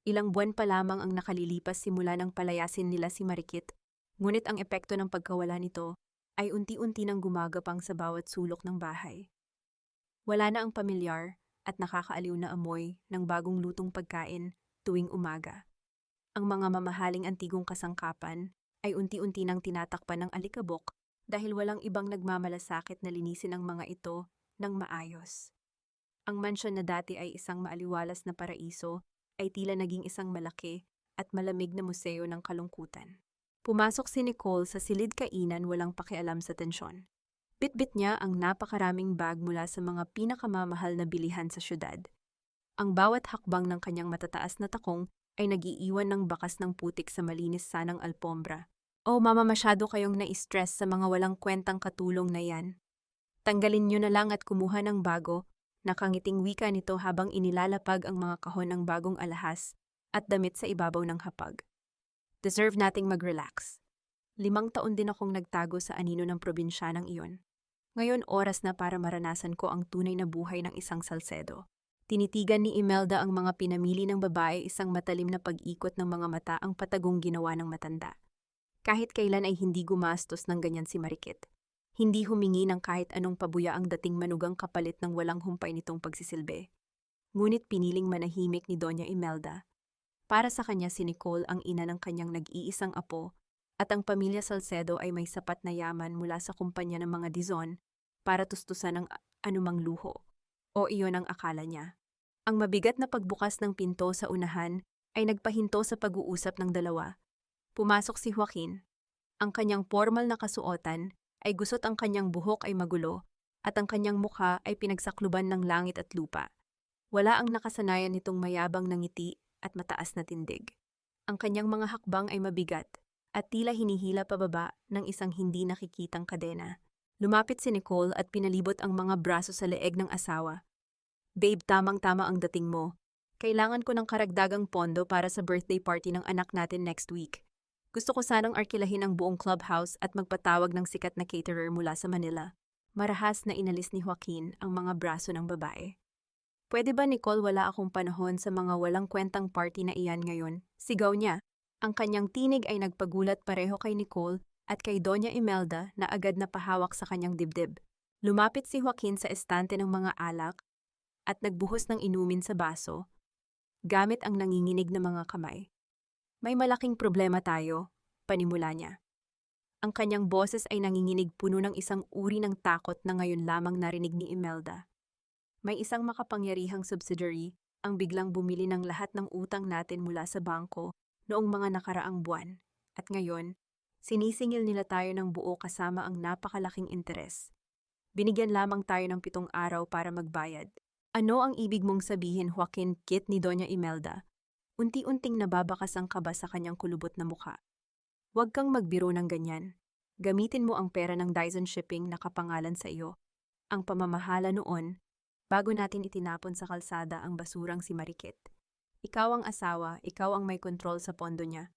Ilang buwan pa lamang ang nakalilipas simula ng palayasin nila si Marikit, ngunit ang epekto ng pagkawala nito ay unti-unti nang gumagapang sa bawat sulok ng bahay. Wala na ang pamilyar at nakakaaliw na amoy ng bagong lutong pagkain tuwing umaga. Ang mga mamahaling antigong kasangkapan ay unti-unti nang tinatakpan ng alikabok dahil walang ibang nagmamalasakit na linisin ang mga ito ng maayos. Ang mansyon na dati ay isang maaliwalas na paraiso ay tila naging isang malaki at malamig na museo ng kalungkutan. Pumasok si Nicole sa silid kainan, walang pakialam sa tensyon. Bitbit niya ang napakaraming bag mula sa mga pinakamamahal na bilihan sa syudad. Ang bawat hakbang ng kanyang matataas na takong ay nag-iiwan ng bakas ng putik sa malinis sanang alpombra. Oh, mama, masyado kayong na-stress sa mga walang kwentang katulong na yan. Tanggalin niyo na lang at kumuha ng bago, nakangiting wika nito habang inilalapag ang mga kahon ng bagong alahas at damit sa ibabaw ng hapag. Deserve nating mag-relax. 5 taon din akong nagtago sa anino ng probinsyanang iyon. Ngayon oras na para maranasan ko ang tunay na buhay ng isang Salcedo. Tinitigan ni Imelda ang mga pinamili ng babae, isang matalim na pag-ikot ng mga mata ang patagong ginawa ng matanda. Kahit kailan ay hindi gumastos ng ganyan si Marikit. Hindi humingi ng kahit anong pabuya ang dating manugang kapalit ng walang humpay nitong pagsisilbi. Ngunit piniling manahimik ni Doña Imelda. Para sa kanya si Nicole ang ina ng kanyang nag-iisang apo at ang pamilya Salcedo ay may sapat na yaman mula sa kumpanya ng mga Dizon para tustusan ang anumang luho. O iyon ang akala niya. Ang mabigat na pagbukas ng pinto sa unahan ay nagpahinto sa pag-uusap ng dalawa. Pumasok si Joaquin. Ang kanyang formal na kasuotan ay gusot, ang kanyang buhok ay magulo at ang kanyang mukha ay pinagsakluban ng langit at lupa. Wala ang nakasanayan nitong mayabang na ngiti at mataas na tindig. Ang kanyang mga hakbang ay mabigat at tila hinihila pababa ng isang hindi nakikitang kadena. Lumapit si Nicole at pinalibot ang mga braso sa leeg ng asawa. Babe, tamang-tama ang dating mo. Kailangan ko ng karagdagang pondo para sa birthday party ng anak natin next week. Gusto ko sanang arkilahin ang buong clubhouse at magpatawag ng sikat na caterer mula sa Manila. Marahas na inalis ni Joaquin ang mga braso ng babae. Pwede ba, Nicole, wala akong panahon sa mga walang kwentang party na iyan ngayon? Sigaw niya. Ang kanyang tinig ay nagpagulat pareho kay Nicole at kay Doña Imelda na agad na pahawak sa kanyang dibdib. Lumapit si Joaquin sa estante ng mga alak at nagbuhos ng inumin sa baso gamit ang nanginginig na mga kamay. May malaking problema tayo, panimula niya. Ang kanyang boses ay nanginginig, puno ng isang uri ng takot na ngayon lamang narinig ni Imelda. May isang makapangyarihang subsidiary ang biglang bumili ng lahat ng utang natin mula sa bangko noong mga nakaraang buwan. At ngayon, sinisingil nila tayo ng buo kasama ang napakalaking interes. Binigyan lamang tayo ng 7 araw para magbayad. Ano ang ibig mong sabihin, Joaquin? Kit ni Doña Imelda. Unti-unting nababakas ang kaba sa kanyang kulubot na mukha. Huwag kang magbiro ng ganyan. Gamitin mo ang pera ng Dizon Shipping na kapangalan sa iyo. Ang pamamahala noon, bago natin itinapon sa kalsada ang basurang si Marikit. Ikaw ang asawa, ikaw ang may kontrol sa pondo niya.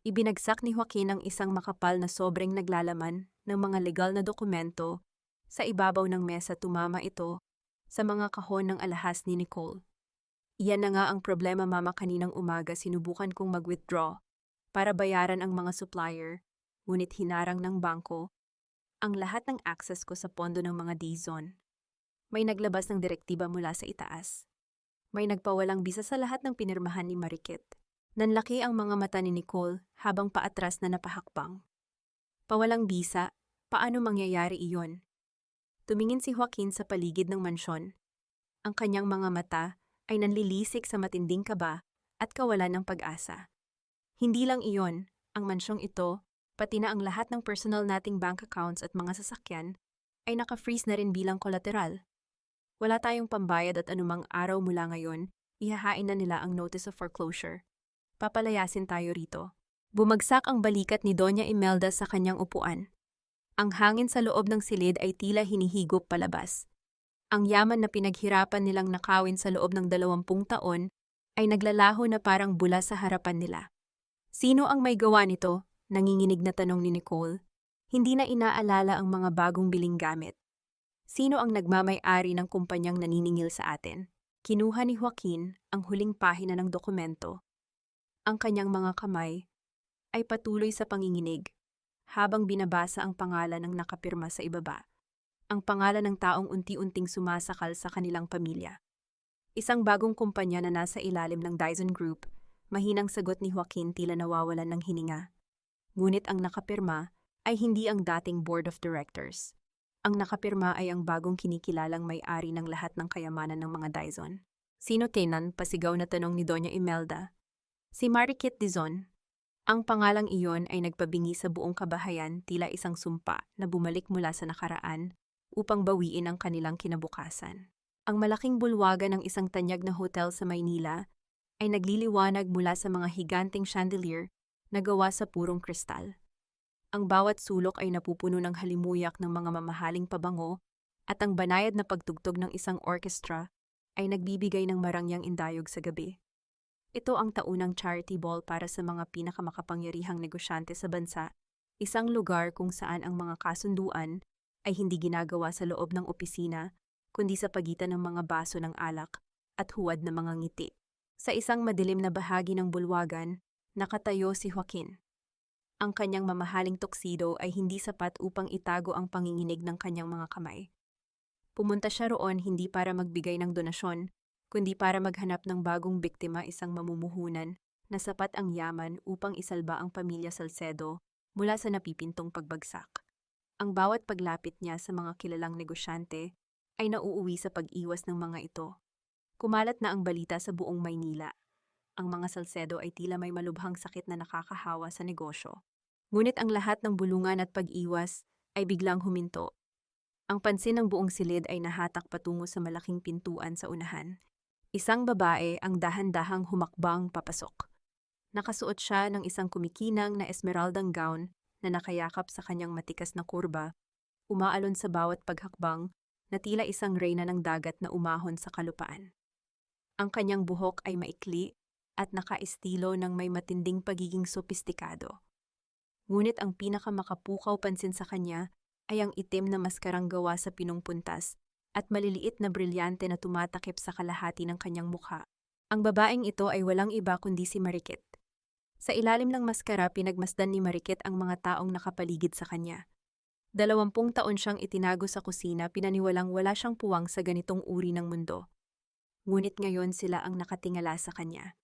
Ibinagsak ni Joaquin ang isang makapal na sobrang naglalaman ng mga legal na dokumento sa ibabaw ng mesa. Tumama ito sa mga kahon ng alahas ni Nicole. Iyan na nga ang problema, mama. Kaninang umaga sinubukan kong mag-withdraw para bayaran ang mga supplier, ngunit hinarang ng bangko ang lahat ng access ko sa pondo ng mga Dizon. May naglabas ng direktiba mula sa itaas. May nagpawalang bisa sa lahat ng pinirmahan ni Mariket. Nanlaki ang mga mata ni Nicole habang paatras na napahakbang. Pawalang bisa, paano mangyayari iyon? Tumingin si Joaquin sa paligid ng mansyon. Ang kanyang mga mata ay nanlilisik sa matinding kaba at kawalan ng pag-asa. Hindi lang iyon, ang mansyong ito, pati na ang lahat ng personal nating bank accounts at mga sasakyan, ay naka-freeze na rin bilang collateral. Wala tayong pambayad at anumang araw mula ngayon, ihahain na nila ang notice of foreclosure. Papalayasin tayo rito. Bumagsak ang balikat ni Doña Imelda sa kanyang upuan. Ang hangin sa loob ng silid ay tila hinihigop palabas. Ang yaman na pinaghirapan nilang nakawin sa loob ng 20 taon ay naglalaho na parang bula sa harapan nila. Sino ang may gawa nito? Nanginginig na tanong ni Nicole. Hindi na inaalala ang mga bagong biling gamit. Sino ang nagmamay-ari ng kumpanyang naniningil sa atin? Kinuha ni Joaquin ang huling pahina ng dokumento. Ang kanyang mga kamay ay patuloy sa panginginig habang binabasa ang pangalan ng nakapirma sa ibaba. Ang pangalan ng taong unti-unting sumasakal sa kanilang pamilya. Isang bagong kumpanya na nasa ilalim ng Dizon Group, mahinang sagot ni Joaquin, tila nawawalan ng hininga. Ngunit ang nakapirma ay hindi ang dating board of directors. Ang nakapirma ay ang bagong kinikilalang may-ari ng lahat ng kayamanan ng mga Dizon. Sino Kenan? Pasigaw na tanong ni Doña Imelda. Si Mariket Dizon. Ang pangalang iyon ay nagpabingi sa buong kabahayan, tila isang sumpa na bumalik mula sa nakaraan upang bawiin ang kanilang kinabukasan. Ang malaking bulwagan ng isang tanyag na hotel sa Maynila ay nagliliwanag mula sa mga higanting chandelier na gawa sa purong kristal. Ang bawat sulok ay napupuno ng halimuyak ng mga mamahaling pabango at ang banayad na pagtugtog ng isang orchestra ay nagbibigay ng marangyang indayog sa gabi. Ito ang taunang charity ball para sa mga pinakamakapangyarihang negosyante sa bansa, isang lugar kung saan ang mga kasunduan ay hindi ginagawa sa loob ng opisina, kundi sa pagitan ng mga baso ng alak at huwad na mga ngiti. Sa isang madilim na bahagi ng bulwagan, nakatayo si Joaquin. Ang kanyang mamahaling tuxedo ay hindi sapat upang itago ang panginginig ng kanyang mga kamay. Pumunta siya roon hindi para magbigay ng donasyon, kundi para maghanap ng bagong biktima, isang mamumuhunan na sapat ang yaman upang isalba ang pamilya Salcedo mula sa napipintong pagbagsak. Ang bawat paglapit niya sa mga kilalang negosyante ay nauuwi sa pag-iwas ng mga ito. Kumalat na ang balita sa buong Maynila. Ang mga Salcedo ay tila may malubhang sakit na nakakahawa sa negosyo. Ngunit ang lahat ng bulungan at pag-iwas ay biglang huminto. Ang pansin ng buong silid ay nahatak patungo sa malaking pintuan sa unahan. Isang babae ang dahan-dahang humakbang papasok. Nakasuot siya ng isang kumikinang na esmeraldang gown na nakayakap sa kanyang matikas na kurba, umaalon sa bawat paghakbang na tila isang reyna ng dagat na umahon sa kalupaan. Ang kanyang buhok ay maikli at nakaestilo ng may matinding pagiging sopistikado. Ngunit ang pinakamakapukaw pansin sa kanya ay ang itim na maskarang gawa sa pinungpuntas at maliliit na brilyante na tumatakip sa kalahati ng kanyang mukha. Ang babaeng ito ay walang iba kundi si Mariket. Sa ilalim ng maskara, pinagmasdan ni Mariket ang mga taong nakapaligid sa kanya. 20 taon siyang itinago sa kusina, pinaniwalang wala siyang puwang sa ganitong uri ng mundo. Ngunit ngayon sila ang nakatingala sa kanya.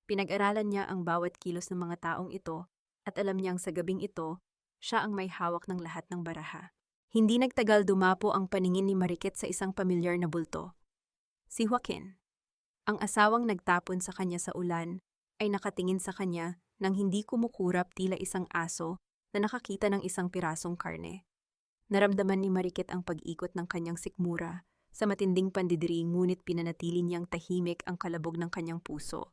Pinag-aralan niya ang bawat kilos ng mga taong ito at alam niyang sa gabing ito, siya ang may hawak ng lahat ng baraha. Hindi nagtagal dumapo ang paningin ni Mariket sa isang pamilyar na bulto. Si Joaquin. Ang asawang nagtapon sa kanya sa ulan ay nakatingin sa kanya nang hindi kumukurap, tila isang aso na nakakita ng isang pirasong karne. Naramdaman ni Mariket ang pag-ikot ng kanyang sikmura sa matinding pandidiri, ngunit pinanatili niyang tahimik ang kalabog ng kanyang puso.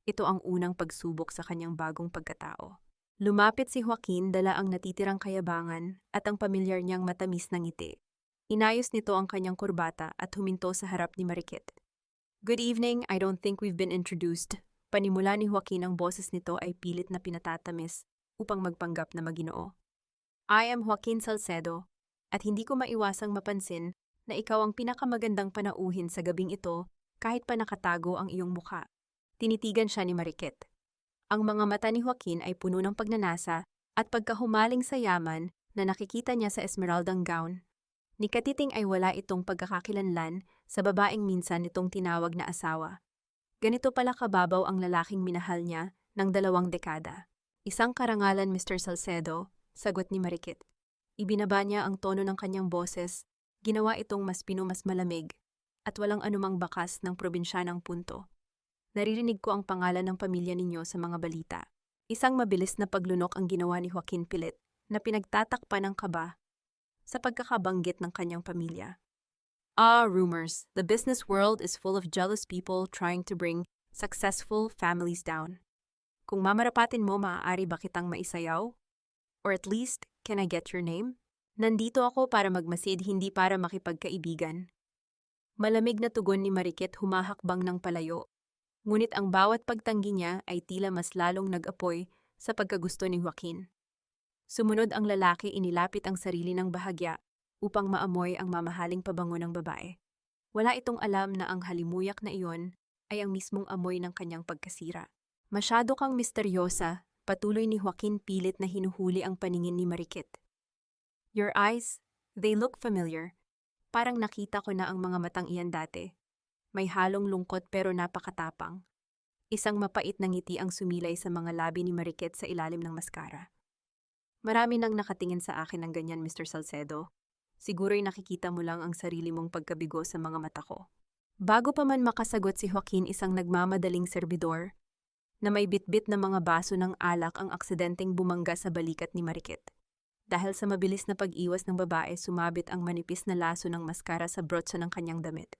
Ito ang unang pagsubok sa kanyang bagong pagkatao. Lumapit si Joaquin, dala ang natitirang kayabangan at ang pamilyar niyang matamis na ngiti. Inayos nito ang kanyang kurbata at huminto sa harap ni Mariket. "Good evening, I don't think we've been introduced," Panimula ni Joaquin ang boses nito ay pilit na pinatatamis upang magpanggap na maginoo. I am Joaquin Salcedo, at hindi ko maiwasang mapansin na ikaw ang pinakamagandang panauhin sa gabing ito kahit pa nakatago ang iyong mukha. Tinitigan siya ni Mariket. Ang mga mata ni Joaquin ay puno ng pagnanasa at pagkahumaling sa yaman na nakikita niya sa esmeraldang gown. Ni Katiting ay wala itong pagkakakilanlan sa babaeng minsan itong tinawag na asawa. Ganito pala kababaw ang lalaking minahal niya ng 2 dekada. Isang karangalan, Mr. Salcedo, sagot ni Mariket. Ibinaba niya ang tono ng kanyang boses, ginawa itong mas malamig, at walang anumang bakas ng probinsyanang punto. Naririnig ko ang pangalan ng pamilya ninyo sa mga balita. Isang mabilis na paglunok ang ginawa ni Joaquin pilit, na pinagtatakpan ng kaba sa pagkakabanggit ng kanyang pamilya. Rumors. The business world is full of jealous people trying to bring successful families down. Kung mamarapatin mo, maaari ba kitang maisayaw? Or at least, can I get your name? Nandito ako para magmasid, hindi para makipagkaibigan. Malamig na tugon ni Mariket humahakbang ng palayo. Ngunit ang bawat pagtanggi niya ay tila mas lalong nag-apoy sa pagkagusto ni Joaquin. Sumunod ang lalaki, inilapit ang sarili ng bahagya upang maamoy ang mamahaling pabango ng babae. Wala itong alam na ang halimuyak na iyon ay ang mismong amoy ng kanyang pagkasira. Masyado kang misteryosa, patuloy ni Joaquin pilit na hinuhuli ang paningin ni Mariket. Your eyes, they look familiar. Parang nakita ko na ang mga matang iyan dati. May halong lungkot pero napakatapang. Isang mapait na ngiti ang sumilay sa mga labi ni Mariket sa ilalim ng maskara. Marami nang nakatingin sa akin ng ganyan, Mr. Salcedo. Siguro'y nakikita mo lang ang sarili mong pagkabigo sa mga mata ko. Bago pa man makasagot si Joaquin, isang nagmamadaling serbidor na may bitbit na mga baso ng alak ang aksidenteng bumangga sa balikat ni Mariket. Dahil sa mabilis na pag-iwas ng babae, sumabit ang manipis na laso ng maskara sa brotso ng kanyang damit.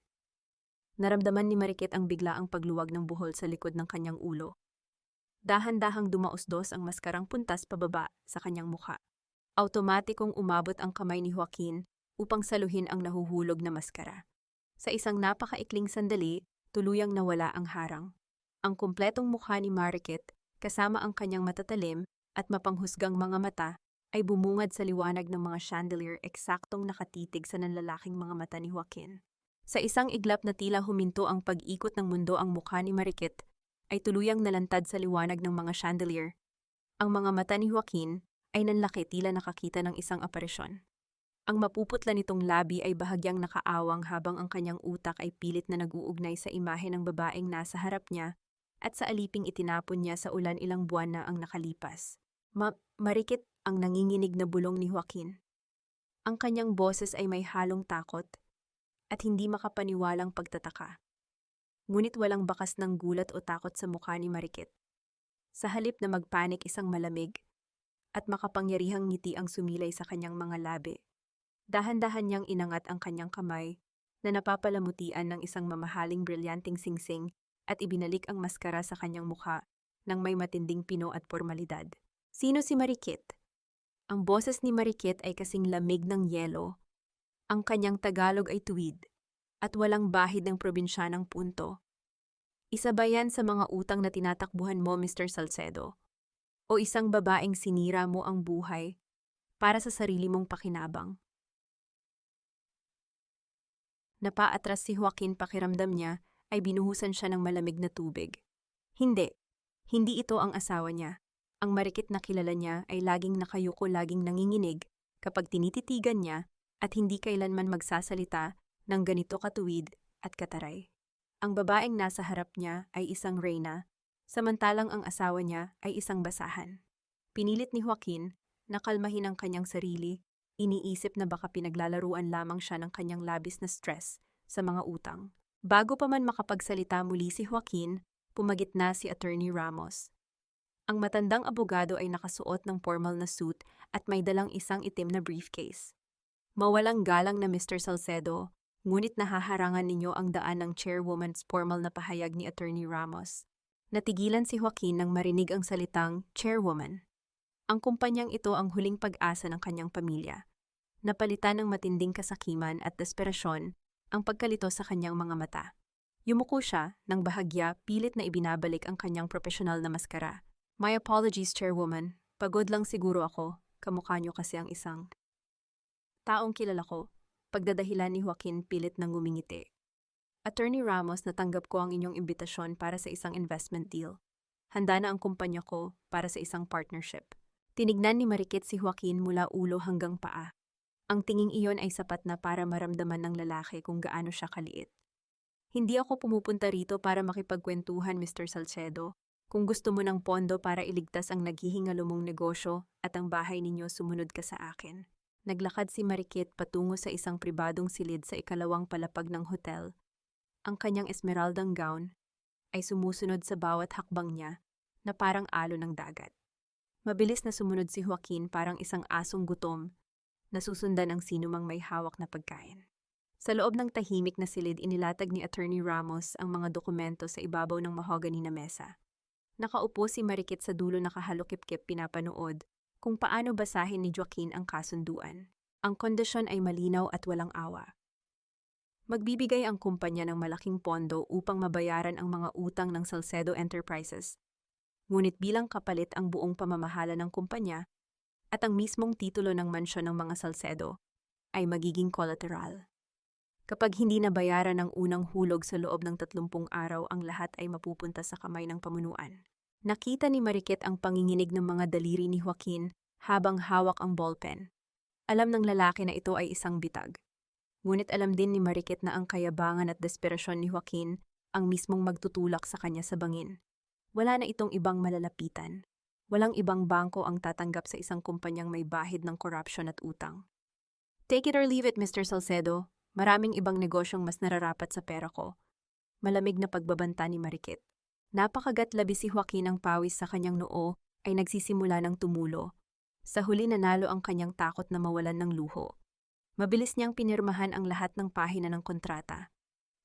Naramdaman ni Mariket ang biglaang pagluwag ng buhol sa likod ng kanyang ulo. Dahan-dahang dumausdos ang maskarang puntas pababa sa kanyang mukha. Automatikong umabot ang kamay ni Joaquin upang saluhin ang nahuhulog na maskara. Sa isang napakaikling sandali, tuluyang nawala ang harang. Ang kumpletong mukha ni Mariket, kasama ang kanyang matatalim at mapanghusgang mga mata, ay bumungad sa liwanag ng mga chandelier, eksaktong nakatitig sa nanlalaking mga mata ni Joaquin. Sa isang iglap na tila huminto ang pag-ikot ng mundo, ang mukha ni Mariket ay tuluyang nalantad sa liwanag ng mga chandelier. Ang mga mata ni Joaquin ay nanlaki, tila nakakita ng isang aparisyon. Ang mapuputla nitong labi ay bahagyang nakaawang habang ang kanyang utak ay pilit na nag-uugnay sa imahe ng babaeng nasa harap niya at sa aliping itinapon niya sa ulan ilang buwan na ang nakalipas. Mariket, ang nanginginig na bulong ni Joaquin. Ang kanyang boses ay may halong takot at hindi makapaniwalang pagtataka. Ngunit walang bakas ng gulat o takot sa mukha ni Mariket. Sa halip na magpanik, isang malamig at makapangyarihang ngiti ang sumilay sa kanyang mga labi. Dahan-dahan niyang inangat ang kanyang kamay na napapalamutian ng isang mamahaling brilyanting singsing at ibinalik ang maskara sa kanyang mukha ng may matinding pino at formalidad. Sino si Mariket? Ang boses ni Mariket ay kasing lamig ng yelo. Ang kanyang Tagalog ay tuwid at walang bahid ng probinsyanang punto. Isa ba yan sa mga utang na tinatakbuhan mo, Mr. Salcedo? O isang babaeng sinira mo ang buhay para sa sarili mong pakinabang? Napaatras si Joaquin, pakiramdam niya ay binuhusan siya ng malamig na tubig. Hindi ito ang asawa niya. Ang Mariket na kilala niya ay laging nakayuko, laging nanginginig kapag tinititigan niya at hindi kailanman magsasalita ng ganito katuwid at kataray. Ang babaeng nasa harap niya ay isang reyna, samantalang ang asawa niya ay isang basahan. Pinilit ni Joaquin na kalmahin ang kanyang sarili, iniisip na baka pinaglalaruan lamang siya ng kanyang labis na stress sa mga utang. Bago pa man makapagsalita muli si Joaquin, pumagitna si Attorney Ramos. Ang matandang abogado ay nakasuot ng formal na suit at may dalang isang itim na briefcase. Mawalang galang na Mr. Salcedo, ngunit nahaharangan ninyo ang daan ng chairwoman's formal na pahayag ni Attorney Ramos. Natigilan si Joaquin nang marinig ang salitang chairwoman. Ang kumpanyang ito ang huling pag-asa ng kanyang pamilya. Napalitan ng matinding kasakiman at desperasyon ang pagkalito sa kanyang mga mata. Yumuko siya nang bahagya pilit na ibinabalik ang kanyang profesional na maskara. My apologies, Chairwoman. Pagod lang siguro ako. Kamukha niyo kasi ang isang taong kilala ko. Pagdadahilan ni Joaquin pilit nang ngumingiti. Attorney Ramos, natanggap ko ang inyong imbitasyon para sa isang investment deal. Handa na ang kumpanya ko para sa isang partnership. Tinignan ni Marikit si Joaquin mula ulo hanggang paa. Ang tinging iyon ay sapat na para maramdaman ng lalaki kung gaano siya kaliit. Hindi ako pumupunta rito para makipagkwentuhan, Mr. Salcedo. Kung gusto mo ng pondo para iligtas ang naghihingalo mong negosyo at ang bahay ninyo, sumunod ka sa akin. Naglakad si Marikit patungo sa isang pribadong silid sa ikalawang palapag ng hotel. Ang kanyang esmeraldang gown ay sumusunod sa bawat hakbang niya na parang alo ng dagat. Mabilis na sumunod si Joaquin parang isang asong gutom na susundan ang sinumang may hawak na pagkain. Sa loob ng tahimik na silid, inilatag ni Attorney Ramos ang mga dokumento sa ibabaw ng mahogany na mesa. Nakaupo si Marikit sa dulo, nakahalukip-kip pinapanood kung paano basahin ni Joaquin ang kasunduan. Ang kondisyon ay malinaw at walang awa. Magbibigay ang kumpanya ng malaking pondo upang mabayaran ang mga utang ng Salcedo Enterprises. Ngunit bilang kapalit, ang buong pamamahala ng kumpanya at ang mismong titulo ng mansyon ng mga Salcedo ay magiging collateral. Kapag hindi nabayaran ang unang hulog sa loob ng 30 araw, ang lahat ay mapupunta sa kamay ng pamunuan. Nakita ni Marikit ang panginginig ng mga daliri ni Joaquin habang hawak ang ballpen. Alam ng lalaki na ito ay isang bitag. Ngunit alam din ni Marikit na ang kayabangan at desperasyon ni Joaquin ang mismong magtutulak sa kanya sa bangin. Wala na itong ibang malalapitan. Walang ibang bangko ang tatanggap sa isang kumpanyang may bahid ng corruption at utang. Take it or leave it, Mr. Salcedo. Maraming ibang negosyong mas nararapat sa pera ko. Malamig na pagbabanta ni Marikit. Napakagat-labi si Joaquin, ang pawis sa kanyang noo ay nagsisimula ng tumulo. Sa huli, nanalo ang kanyang takot na mawalan ng luho. Mabilis niyang pinirmahan ang lahat ng pahina ng kontrata.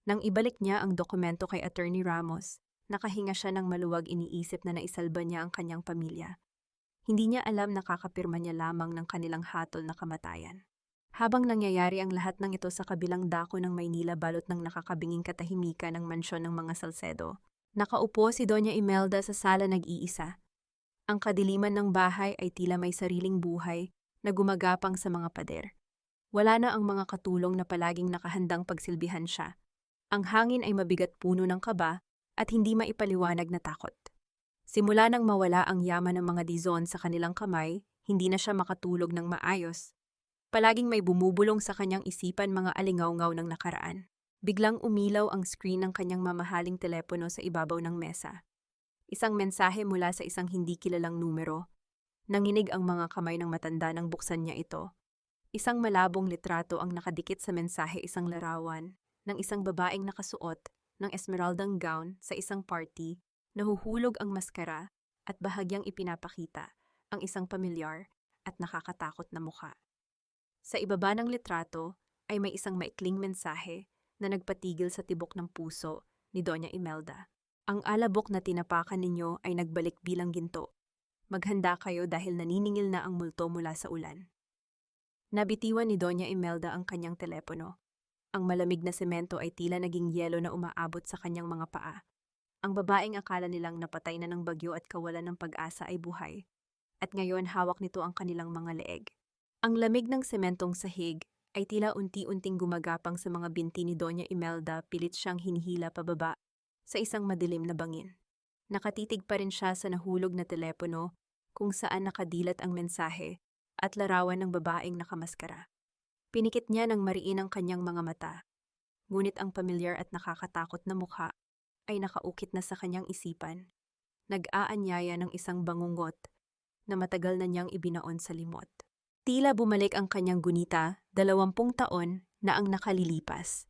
Nang ibalik niya ang dokumento kay Attorney Ramos, nakahinga siya ng maluwag, iniisip na naisalba niya ang kanyang pamilya. Hindi niya alam na kakapirma niya lamang ng kanilang hatol na kamatayan. Habang nangyayari ang lahat ng ito sa kabilang dako ng Maynila, balot ng nakakabinging katahimikan ng mansyon ng mga Salcedo, nakaupo si Doña Imelda sa sala nag-iisa. Ang kadiliman ng bahay ay tila may sariling buhay na gumagapang sa mga pader. Wala na ang mga katulong na palaging nakahandang pagsilbihan siya. Ang hangin ay mabigat, puno ng kaba at hindi maipaliwanag na takot. Simula nang mawala ang yaman ng mga Dizon sa kanilang kamay, hindi na siya makatulog ng maayos. Palaging may bumubulong sa kanyang isipan mga alingaw-ngaw ng nakaraan. Biglang umilaw ang screen ng kanyang mamahaling telepono sa ibabaw ng mesa. Isang mensahe mula sa isang hindi kilalang numero. Nanginig ang mga kamay ng matanda nang buksan niya ito. Isang malabong litrato ang nakadikit sa mensahe, isang larawan ng isang babaeng nakasuot ng esmeraldang gown sa isang party, nahuhulog ang maskara at bahagyang ipinapakita ang isang pamilyar at nakakatakot na mukha. Sa ibaba ng litrato ay may isang maikling mensahe na nagpatigil sa tibok ng puso ni Doña Imelda. Ang alabok na tinapakan ninyo ay nagbalik bilang ginto. Maghanda kayo dahil naniningil na ang multo mula sa ulan. Nabitiwan ni Doña Imelda ang kanyang telepono. Ang malamig na semento ay tila naging yelo na umaabot sa kanyang mga paa. Ang babaeng akala nilang napatay na ng bagyo at kawalan ng pag-asa ay buhay. At ngayon hawak nito ang kanilang mga leeg. Ang lamig ng sementong sahig ay tila unti-unting gumagapang sa mga binti ni Doña Imelda, pilit siyang hinihila pababa sa isang madilim na bangin. Nakatitig pa rin siya sa nahulog na telepono kung saan nakadilat ang mensahe at larawan ng babaeng nakamaskara. Pinikit niya ng mariin ang kanyang mga mata, ngunit ang pamilyar at nakakatakot na mukha ay nakaukit na sa kanyang isipan. Nag-aanyaya ng isang bangungot na matagal na niyang ibinaon sa limot. Tila bumalik ang kanyang gunita, 20 taon na ang nakalilipas.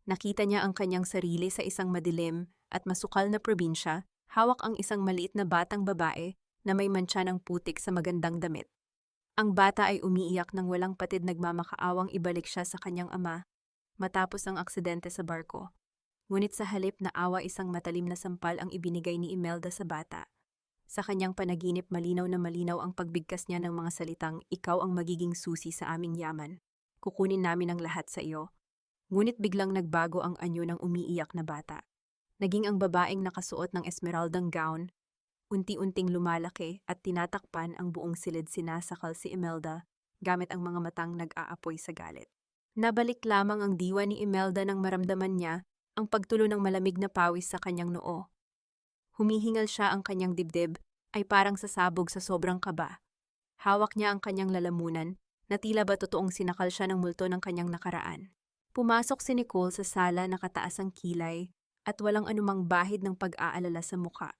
Nakita niya ang kanyang sarili sa isang madilim at masukal na probinsya, hawak ang isang maliit na batang babae na may mantsa ng putik sa magandang damit. Ang bata ay umiiyak ng walang patid, nagmamakaawang ibalik siya sa kanyang ama matapos ang aksidente sa barko. Ngunit sa halip na awa, isang matalim na sampal ang ibinigay ni Imelda sa bata. Sa kanyang panaginip, malinaw na malinaw ang pagbigkas niya ng mga salitang, "Ikaw ang magiging susi sa aming yaman. Kukunin namin ang lahat sa iyo." Ngunit biglang nagbago ang anyo ng umiiyak na bata. Naging ang babaeng nakasuot ng esmeraldang gown, unti-unting lumalaki at tinatakpan ang buong silid sinasakal si Imelda gamit ang mga matang nag-aapoy sa galit. Nabalik lamang ang diwa ni Imelda nang maramdaman niya ang pagtulo ng malamig na pawis sa kanyang noo. Humihingal siya, ang kanyang dibdib ay parang sasabog sa sobrang kaba. Hawak niya ang kanyang lalamunan na tila ba totoong sinakal siya ng multo ng kanyang nakaraan. Pumasok si Nicole sa sala, nakataas ang kilay at walang anumang bahid ng pag-aalala sa mukha.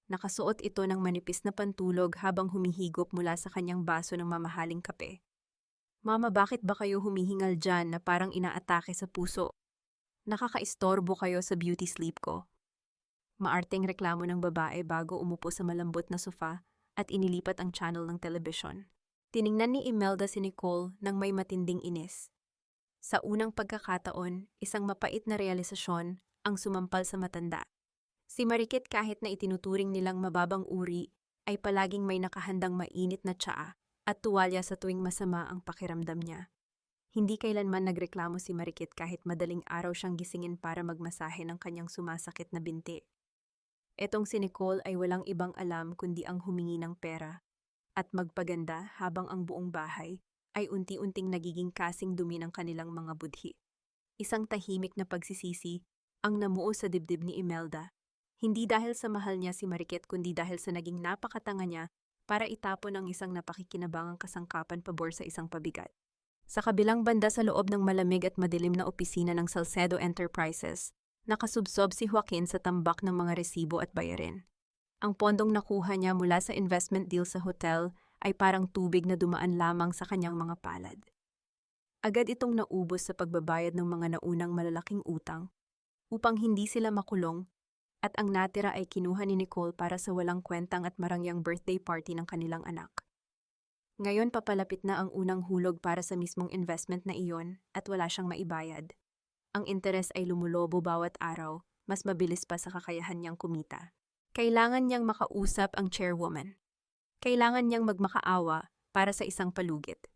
Nakasuot ito ng manipis na pantulog habang humihigop mula sa kanyang baso ng mamahaling kape. "Mama, bakit ba kayo humihingal dyan na parang inaatake sa puso? Nakakaistorbo kayo sa beauty sleep ko." Maarteng reklamo ng babae bago umupo sa malambot na sofa at inilipat ang channel ng telebisyon. Tiningnan ni Imelda si Nicole nang may matinding inis. Sa unang pagkakataon, isang mapait na realisasyon ang sumampal sa matanda. Si Marikit, kahit na itinuturing nilang mababang uri, ay palaging may nakahandang mainit na tsaa at tuwalya sa tuwing masama ang pakiramdam niya. Hindi kailanman nagreklamo si Marikit kahit madaling araw siyang gisingin para magmasahe ng kanyang sumasakit na binti. Etong si Nicole ay walang ibang alam kundi ang humingi ng pera at magpaganda habang ang buong bahay ay unti-unting nagiging kasing dumi ng kanilang mga budhi. Isang tahimik na pagsisisi ang namuo sa dibdib ni Imelda. Hindi dahil sa mahal niya si Marikit kundi dahil sa naging napakatanga niya para itapon ang isang napakikinabangang kasangkapan pabor sa isang pabigat. Sa kabilang banda sa loob ng malamig at madilim na opisina ng Salcedo Enterprises, nakasubsob si Joaquin sa tambak ng mga resibo at bayarin. Ang pondong nakuha niya mula sa investment deal sa hotel ay parang tubig na dumaan lamang sa kanyang mga palad. Agad itong naubos sa pagbabayad ng mga naunang malalaking utang upang hindi sila makulong, at ang natira ay kinuha ni Nicole para sa walang kwentang at marangyang birthday party ng kanilang anak. Ngayon papalapit na ang unang hulog para sa mismong investment na iyon at wala siyang maibayad. Ang interes ay lumulobo bawat araw, mas mabilis pa sa kakayahan niyang kumita. Kailangan niyang makausap ang chairwoman. Kailangan niyang magmakaawa para sa isang palugit.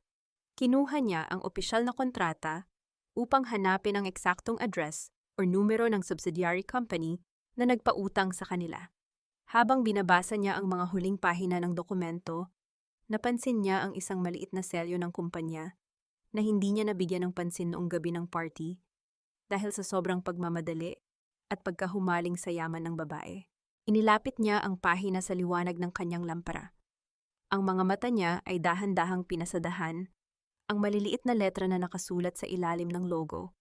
Kinuha niya ang opisyal na kontrata upang hanapin ang eksaktong address o numero ng subsidiary company na nagpautang sa kanila. Habang binabasa niya ang mga huling pahina ng dokumento, napansin niya ang isang maliit na selyo ng kumpanya na hindi niya nabigyan ng pansin noong gabi ng party dahil sa sobrang pagmamadali at pagkahumaling sa yaman ng babae. Inilapit niya ang pahina sa liwanag ng kanyang lampara. Ang mga mata niya ay dahan-dahang pinasadahan ang maliliit na letra na nakasulat sa ilalim ng logo.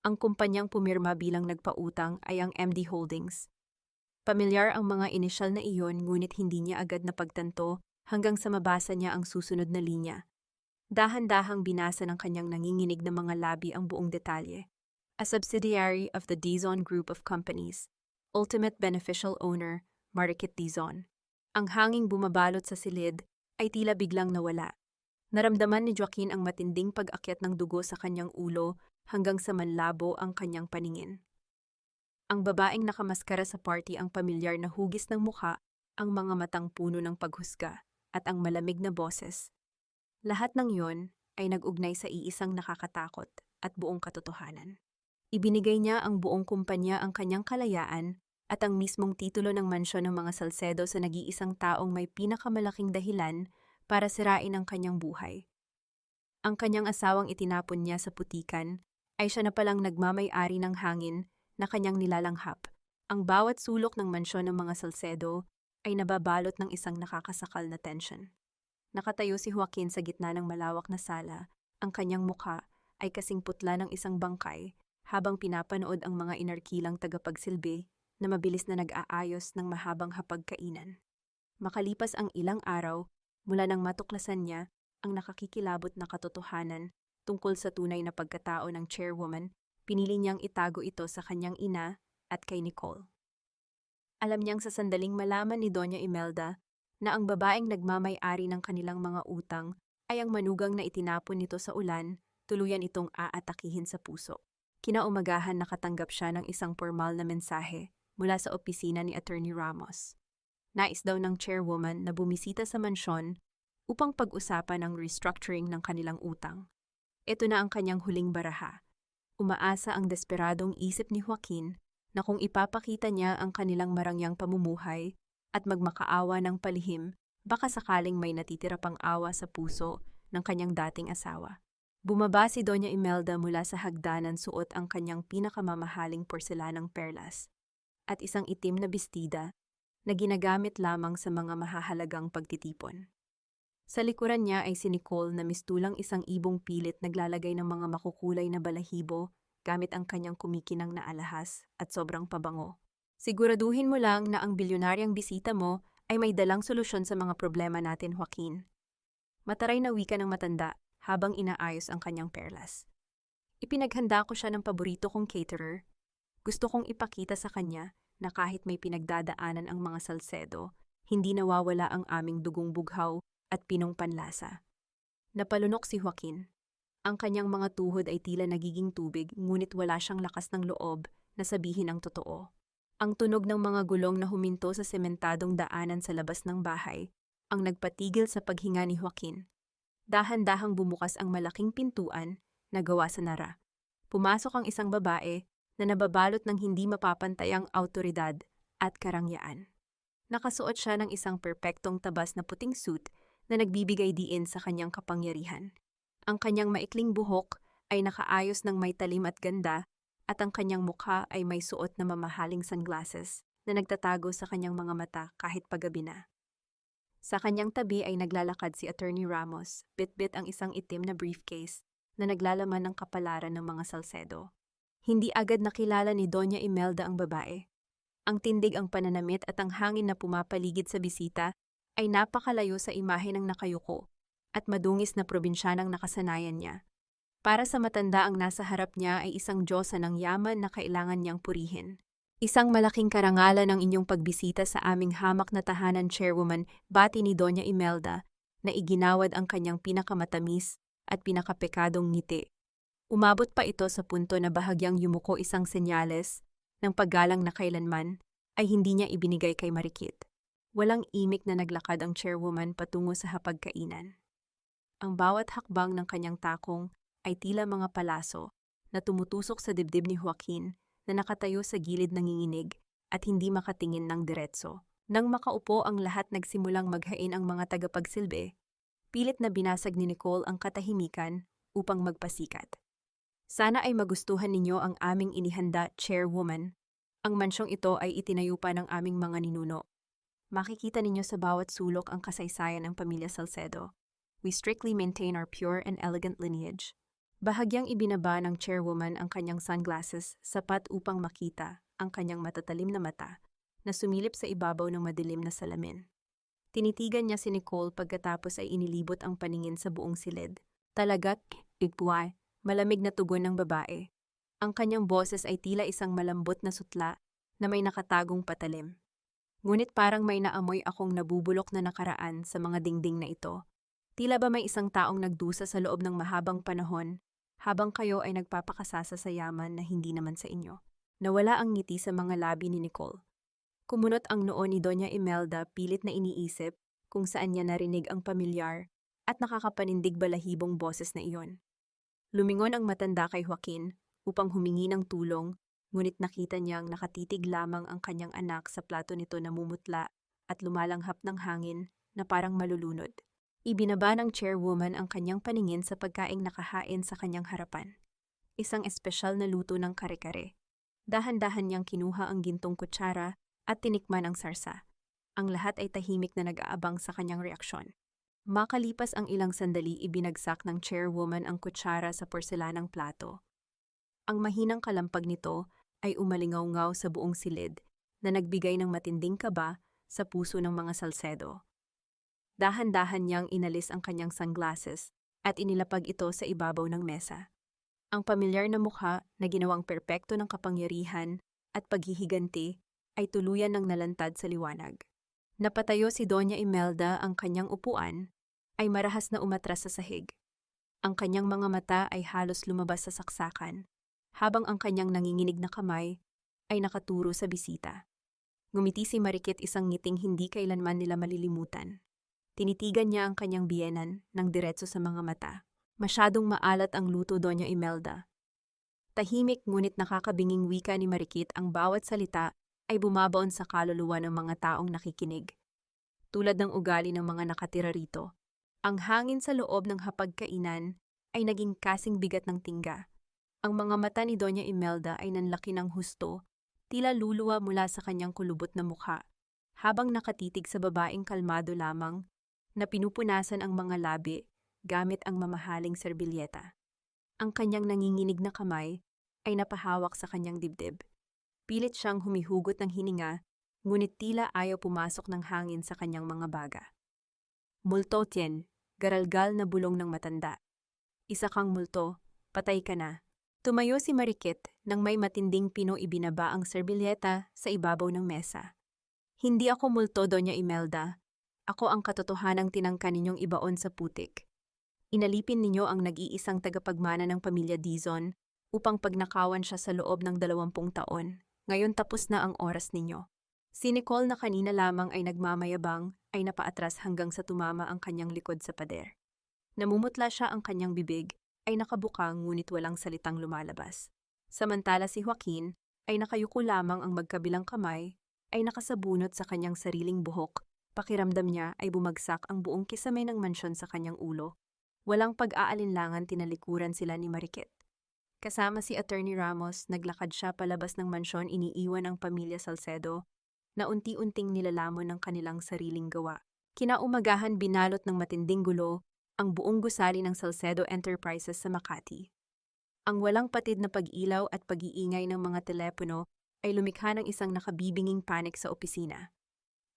Ang kumpanyang pumirma bilang nagpautang ay ang MD Holdings. Pamilyar ang mga inisyal na iyon, ngunit hindi niya agad napagtanto hanggang sa mabasa niya ang susunod na linya. Dahan-dahang binasa ng kanyang nanginginig na mga labi ang buong detalye. A subsidiary of the Dizon Group of Companies. Ultimate Beneficial Owner, Marikit Dizon. Ang hanging bumabalot sa silid ay tila biglang nawala. Naramdaman ni Joaquin ang matinding pag-akyat ng dugo sa kanyang ulo hanggang sa manlabo ang kanyang paningin. Ang babaeng nakamaskara sa party, ang pamilyar na hugis ng mukha, ang mga matang puno ng paghusga, at ang malamig na boses. Lahat ng yon ay nag-ugnay sa iisang nakakatakot at buong katotohanan. Ibinigay niya ang buong kumpanya, ang kanyang kalayaan, at ang mismong titulo ng mansyon ng mga Salcedo sa nag-iisang taong may pinakamalaking dahilan para sirain ang kanyang buhay. Ang kanyang asawang itinapon niya sa putikan ay siya na palang nagmamay-ari ng hangin na kanyang nilalanghap. Ang bawat sulok ng mansyon ng mga Salcedo ay nababalot ng isang nakakasakal na tensyon. Nakatayo si Joaquin sa gitna ng malawak na sala, ang kanyang mukha ay kasing putla ng isang bangkay habang pinapanood ang mga inarkilang tagapagsilbi na mabilis na nag-aayos ng mahabang hapagkainan. Makalipas ang ilang araw, mula nang matuklasan niya ang nakakikilabot na katotohanan tungkol sa tunay na pagkatao ng chairwoman, pinili niyang itago ito sa kanyang ina at kay Nicole. Alam niyang sa sandaling malaman ni Doña Imelda na ang babaeng nagmamay-ari ng kanilang mga utang ay ang manugang na itinapon nito sa ulan, tuluyan itong aatakihin sa puso. Kinaumagahan nakatanggap siya ng isang formal na mensahe mula sa opisina ni Attorney Ramos. Nais daw ng chairwoman na bumisita sa mansyon upang pag-usapan ang restructuring ng kanilang utang. Ito na ang kanyang huling baraha. Umaasa ang desperadong isip ni Joaquin na kung ipapakita niya ang kanilang marangyang pamumuhay at magmakaawa ng palihim, baka sakaling may natitira pang awa sa puso ng kanyang dating asawa. Bumaba si Doña Imelda mula sa hagdanan, suot ang kanyang pinakamamahaling porselanang perlas at isang itim na bestida na ginagamit lamang sa mga mahahalagang pagtitipon. Sa likuran niya ay si Nicole na mistulang isang ibong pilit naglalagay ng mga makukulay na balahibo gamit ang kanyang kumikinang na alahas at sobrang pabango. Siguraduhin mo lang na ang bilyonaryang bisita mo ay may dalang solusyon sa mga problema natin, Joaquin. Mataray na wika ng matanda habang inaayos ang kanyang perlas. Ipinaghanda ko siya ng paborito kong caterer. Gusto kong ipakita sa kanya na kahit may pinagdadaanan ang mga Salcedo, hindi nawawala ang aming dugong bughaw at pinong panlasa. Napalunok si Joaquin. Ang kanyang mga tuhod ay tila nagiging tubig, ngunit wala siyang lakas ng loob na sabihin ang totoo. Ang tunog ng mga gulong na huminto sa sementadong daanan sa labas ng bahay ang nagpatigil sa paghinga ni Joaquin. Dahan-dahang bumukas ang malaking pintuan na gawa sa nara. Pumasok ang isang babae na nababalot ng hindi mapapantayang awtoridad at karangyaan. Nakasuot siya ng isang perpektong tabas na puting suit na nagbibigay diin sa kanyang kapangyarihan. Ang kanyang maikling buhok ay nakaayos ng may talim at ganda, at ang kanyang mukha ay may suot na mamahaling sunglasses na nagtatago sa kanyang mga mata kahit paggabi na. Sa kanyang tabi ay naglalakad si Attorney Ramos, bit-bit ang isang itim na briefcase na naglalaman ng kapalaran ng mga Salcedo. Hindi agad nakilala ni Doña Imelda ang babae. Ang tindig, ang pananamit at ang hangin na pumapaligid sa bisita ay napakalayo sa imahe ng nakayuko at madungis na probinsyanang nakasanayan niya. Para sa matanda, ang nasa harap niya ay isang diyosa ng yaman na kailangan niyang purihin. Isang malaking karangalan ng inyong pagbisita sa aming hamak na tahanan, Chairwoman, bati ni Doña Imelda na iginawad ang kanyang pinakamatamis at pinakapekadong ngiti. Umabot pa ito sa punto na bahagyang yumuko, isang senyales ng paggalang na kailanman ay hindi niya ibinigay kay Marikit. Walang imik na naglakad ang chairwoman patungo sa hapagkainan. Ang bawat hakbang ng kanyang takong ay tila mga palaso na tumutusok sa dibdib ni Joaquin na nakatayo sa gilid nanginginig at hindi makatingin ng diretso. Nang makaupo ang lahat, nagsimulang maghain ang mga tagapagsilbi. Pilit na binasag ni Nicole ang katahimikan upang magpasikat. Sana ay magustuhan ninyo ang aming inihanda, Chairwoman. Ang mansyong ito ay itinayo pa ng aming mga ninuno. Makikita ninyo sa bawat sulok ang kasaysayan ng pamilya Salcedo. We strictly maintain our pure and elegant lineage. Bahagyang ibinaba ng Chairwoman ang kanyang sunglasses, sapat upang makita ang kanyang matatalim na mata na sumilip sa ibabaw ng madilim na salamin. Tinitigan niya si Nicole pagkatapos ay inilibot ang paningin sa buong silid. Talagat, igbuay. Malamig na tugon ng babae. Ang kanyang boses ay tila isang malambot na sutla na may nakatagong patalim. Ngunit parang may naamoy akong nabubulok na nakaraan sa mga dingding na ito. Tila ba may isang taong nagdusa sa loob ng mahabang panahon habang kayo ay nagpapakasasa sa yaman na hindi naman sa inyo. Nawala ang ngiti sa mga labi ni Nicole. Kumunot ang noo ni Doña Imelda, pilit na iniisip kung saan niya narinig ang pamilyar at nakakapanindig balahibong boses na iyon. Lumingon ang matanda kay Joaquin upang humingi ng tulong, ngunit nakita niyang nakatitig lamang ang kanyang anak sa plato nito, namumutla at lumalanghap ng hangin na parang malulunod. Ibinaba ng chairwoman ang kanyang paningin sa pagkaing nakahain sa kanyang harapan. Isang espesyal na luto ng kare-kare. Dahan-dahan niyang kinuha ang gintong kutsara at tinikman ang sarsa. Ang lahat ay tahimik na nag-aabang sa kanyang reaksyon. Makalipas ang ilang sandali, ibinagsak ng chairwoman ang kutsara sa porselanang plato. Ang mahinang kalampag nito ay umalingaw-ngaw sa buong silid na nagbigay ng matinding kaba sa puso ng mga Salcedo. Dahan-dahan niyang inalis ang kanyang sunglasses at inilapag ito sa ibabaw ng mesa. Ang pamilyar na mukha na ginawang perpekto ng kapangyarihan at paghihiganti ay tuluyan ng nalantad sa liwanag. Napatayo si Doña Imelda, ang kanyang upuan ay marahas na umatras sa sahig. Ang kanyang mga mata ay halos lumabas sa saksakan, habang ang kanyang nanginginig na kamay ay nakaturo sa bisita. Ngumiti si Marikit, isang ngiting hindi kailanman nila malilimutan. Tinitigan niya ang kanyang biyenan ng diretso sa mga mata. Masyadong maalat ang luto, Doña Imelda. Tahimik ngunit nakakabinging wika ni Marikit, ang bawat salita ay bumabaon sa kaluluwa ng mga taong nakikinig. Tulad ng ugali ng mga nakatira rito, ang hangin sa loob ng hapagkainan ay naging kasing bigat ng tingga. Ang mga mata ni Doña Imelda ay nanlaki ng husto, tila luluwa mula sa kanyang kulubot na mukha, habang nakatitig sa babaeng kalmado lamang na pinupunasan ang mga labi gamit ang mamahaling serbilyeta. Ang kanyang nanginginig na kamay ay napahawak sa kanyang dibdib. Pilit siyang humihugot ng hininga, ngunit tila ayaw pumasok ng hangin sa kanyang mga baga. Multo tien, garalgal na bulong ng matanda. Isa kang multo, patay ka na. Tumayo si Marikit nang may matinding pino ibinaba ang serbilyeta sa ibabaw ng mesa. Hindi ako multo, Doña Imelda. Ako ang katotohanang tinangka ninyong ibaon sa putik. Inalipin ninyo ang nag-iisang tagapagmana ng pamilya Dizon upang pagnakawan siya sa loob ng 20 taon. Ngayon tapos na ang oras ninyo. Si Nicole na kanina lamang ay nagmamayabang ay napaatras hanggang sa tumama ang kanyang likod sa pader. Namumutla siya, ang kanyang bibig ay nakabukang ngunit walang salitang lumalabas. Samantala si Joaquin ay nakayuko lamang, ang magkabilang kamay ay nakasabunot sa kanyang sariling buhok. Pakiramdam niya ay bumagsak ang buong kisame ng mansyon sa kanyang ulo. Walang pag-aalinlangan tinalikuran sila ni Marikit. Kasama si Attorney Ramos, naglakad siya palabas ng mansyon, iniiwan ang pamilya Salcedo na unti-unting nilalamon ng kanilang sariling gawa. Kinaumagahan, binalot ng matinding gulo ang buong gusali ng Salcedo Enterprises sa Makati. Ang walang patid na pag-ilaw at pag-iingay ng mga telepono ay lumikha ng isang nakabibinging panik sa opisina.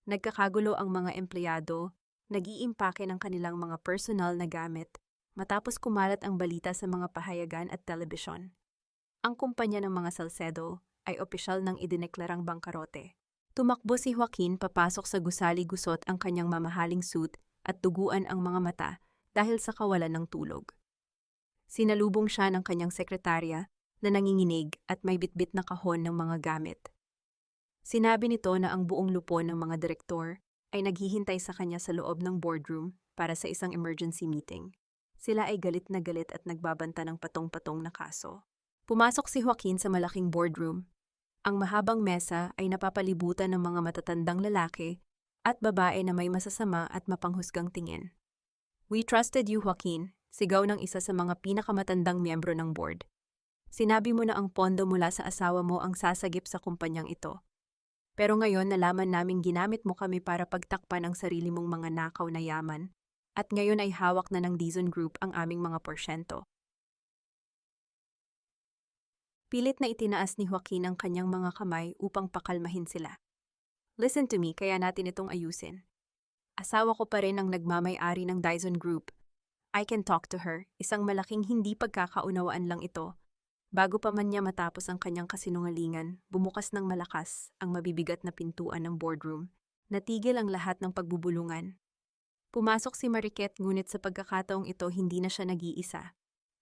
Nagkakagulo ang mga empleyado, nag-iimpake ng kanilang mga personal na gamit matapos kumalat ang balita sa mga pahayagan at telebisyon. Ang kumpanya ng mga Salcedo ay opisyal ng idineklarang bangkarote. Tumakbo si Joaquin papasok sa gusali, gusot ang kanyang mamahaling suit at duguan ang mga mata dahil sa kawalan ng tulog. Sinalubong siya ng kanyang sekretarya na nanginginig at may bitbit na kahon ng mga gamit. Sinabi nito na ang buong lupon ng mga direktor ay naghihintay sa kanya sa loob ng boardroom para sa isang emergency meeting. Sila ay galit na galit at nagbabanta ng patong-patong na kaso. Pumasok si Joaquin sa malaking boardroom. Ang mahabang mesa ay napapalibutan ng mga matatandang lalaki at babae na may masasama at mapanghusgang tingin. "We trusted you, Joaquin," sigaw ng isa sa mga pinakamatandang miyembro ng board. "Sinabi mo na ang pondo mula sa asawa mo ang sasagip sa kumpanyang ito. Pero ngayon nalaman naming ginamit mo kami para pagtakpan ang sarili mong mga nakaw na yaman, at ngayon ay hawak na ng Dizon Group ang aming mga porsyento." Pilit na itinaas ni Joaquin ang kanyang mga kamay upang pakalmahin sila. "Listen to me, kaya natin itong ayusin. Asawa ko pa rin ang nagmamay-ari ng Dizon Group. I can talk to her." Isang malaking hindi pagkakaunawaan lang ito. Bago pa man niya matapos ang kanyang kasinungalingan, bumukas ng malakas ang mabibigat na pintuan ng boardroom. Natigil ang lahat ng pagbubulungan. Pumasok si Marikit, ngunit sa pagkakataong ito hindi na siya nag-iisa.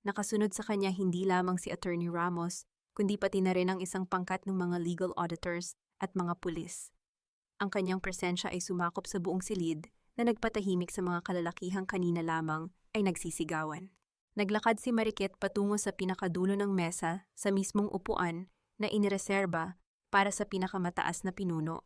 Nakasunod sa kanya hindi lamang si Attorney Ramos, kundi pati na rin ang isang pangkat ng mga legal auditors at mga pulis. Ang kanyang presensya ay sumakop sa buong silid na nagpatahimik sa mga kalalakihang kanina lamang ay nagsisigawan. Naglakad si Marikit patungo sa pinakadulo ng mesa sa mismong upuan na inireserba para sa pinakamataas na pinuno.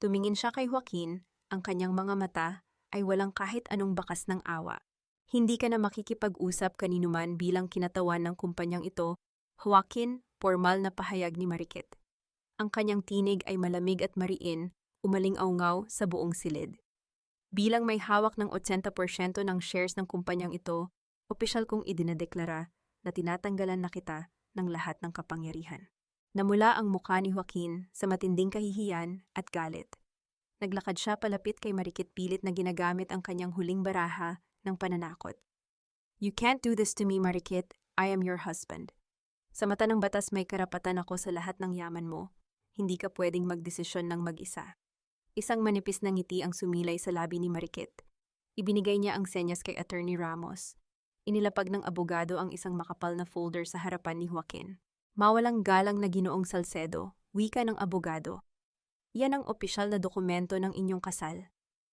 Tumingin siya kay Joaquin, ang kanyang mga mata ay walang kahit anong bakas ng awa. "Hindi ka na makikipag-usap kaninuman bilang kinatawan ng kumpanyang ito, Joaquin," formal na pahayag ni Marikit. Ang kanyang tinig ay malamig at mariin, umaling-aungaw sa buong silid. "Bilang may hawak ng 80% ng shares ng kumpanyang ito, opisyal kong idinedeklara na tinatanggalan na kita ng lahat ng kapangyarihan." Namula ang mukha ni Joaquin sa matinding kahihiyan at galit. Naglakad siya palapit kay Marikit, pilit na ginagamit ang kanyang huling baraha ng pananakot. "You can't do this to me, Marikit. I am your husband. Sa mata ng batas may karapatan ako sa lahat ng yaman mo. Hindi ka pwedeng magdesisyon ng mag-isa." Isang manipis na ngiti ang sumilay sa labi ni Marikit. Ibinigay niya ang senyas kay Attorney Ramos. Inilapag ng abogado ang isang makapal na folder sa harapan ni Joaquin. "Mawalang galang na Ginoong Salcedo," wika ng abogado. "Yan ang opisyal na dokumento ng inyong kasal.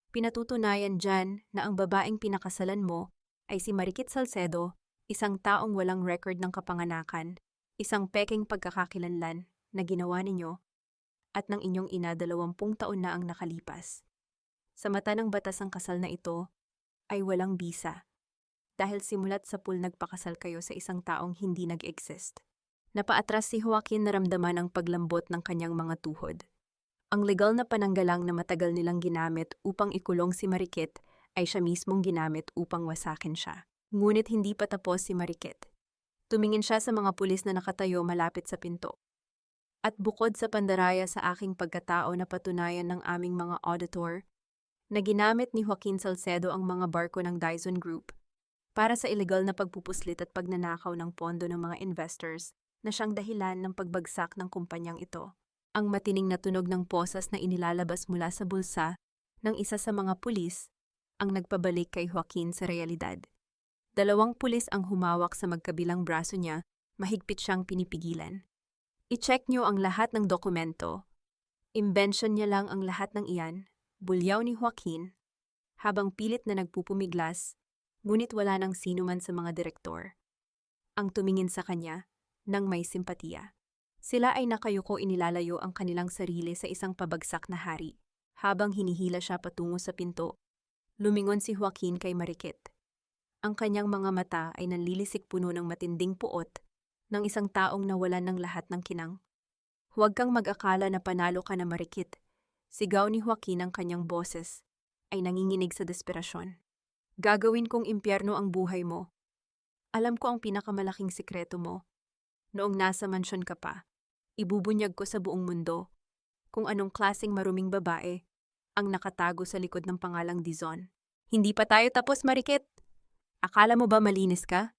Pinatutunayan dyan na ang babaeng pinakasalan mo ay si Marikit Salcedo, isang taong walang record ng kapanganakan, Isang peking pagkakakilanlan na ginawa ninyo at ng inyong ina 20 taon na ang nakalipas. Sa mata ng batas ang kasal na ito ay walang bisa dahil simulat sa pool nagpakasal kayo sa isang taong hindi nag-exist. Napaatras si Joaquin naramdaman ang paglambot ng kanyang mga tuhod. Ang legal na pananggalang na matagal nilang ginamit upang ikulong si Mariket ay siya mismong ginamit upang wasakin siya. Ngunit hindi pa tapos si Mariket. Tumingin siya sa mga pulis na nakatayo malapit sa pinto. At bukod sa pandaraya sa aking pagkatao na patunayan ng aming mga auditor, na ginamit ni Joaquin Salcedo ang mga barko ng Dyson Group para sa illegal na pagpupuslit at pagnanakaw ng pondo ng mga investors na siyang dahilan ng pagbagsak ng kumpanyang ito. Ang matining na tunog ng posas na inilalabas mula sa bulsa ng isa sa mga pulis ang nagpabalik kay Joaquin sa realidad. 2 pulis ang humawak sa magkabilang braso niya, mahigpit siyang pinipigilan. I-check niyo ang lahat ng dokumento. Invention niya lang ang lahat ng iyan, bulyaw ni Joaquin, habang pilit na nagpupumiglas, ngunit wala nang sino man sa mga direktor ang tumingin sa kanya nang may simpatiya. Sila ay nakayuko inilalayo ang kanilang sarili sa isang pabagsak na hari. Habang hinihila siya patungo sa pinto, lumingon si Joaquin kay Mariket. Ang kanyang mga mata ay nanlilisik puno ng matinding puot ng isang taong nawalan ng lahat ng kinang. Huwag kang mag-akala na panalo ka na, Mariket. Sigaw ni Joaquin ang kanyang boses ay nanginginig sa desperasyon. Gagawin kong impyerno ang buhay mo. Alam ko ang pinakamalaking sikreto mo. Noong nasa mansyon ka pa, ibubunyag ko sa buong mundo kung anong klaseng maruming babae ang nakatago sa likod ng pangalang Dizon. Hindi pa tayo tapos, Mariket. Akala mo ba malinis ka?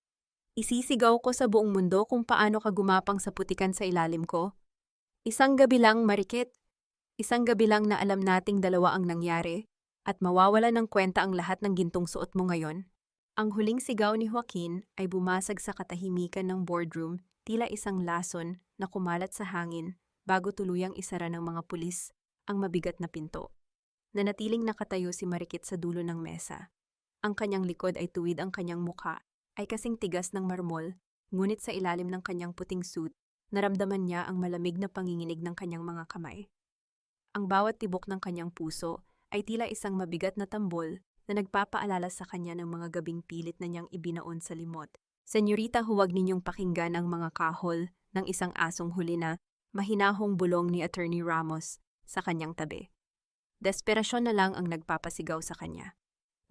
Isisigaw ko sa buong mundo kung paano ka gumapang sa putikan sa ilalim ko. Isang gabi lang, Mariket. Isang gabi lang na alam nating dalawa ang nangyari at mawawala ng kwenta ang lahat ng gintong suot mo ngayon. Ang huling sigaw ni Joaquin ay bumasag sa katahimikan ng boardroom, tila isang lason na kumalat sa hangin bago tuluyang isara ng mga pulis ang mabigat na pinto. Nanatiling nakatayo si Mariket sa dulo ng mesa. Ang kanyang likod ay tuwid, ang kanyang mukha ay kasing tigas ng marmol, ngunit sa ilalim ng kanyang puting suit, naramdaman niya ang malamig na panginginig ng kanyang mga kamay. Ang bawat tibok ng kanyang puso ay tila isang mabigat na tambol na nagpapaalala sa kanya ng mga gabing pilit na niyang ibinaon sa limot. Senyorita, huwag ninyong pakinggan ang mga kahol ng isang asong huli na mahinahong bulong ni Attorney Ramos sa kanyang tabi. Desperasyon na lang ang nagpapasigaw sa kanya.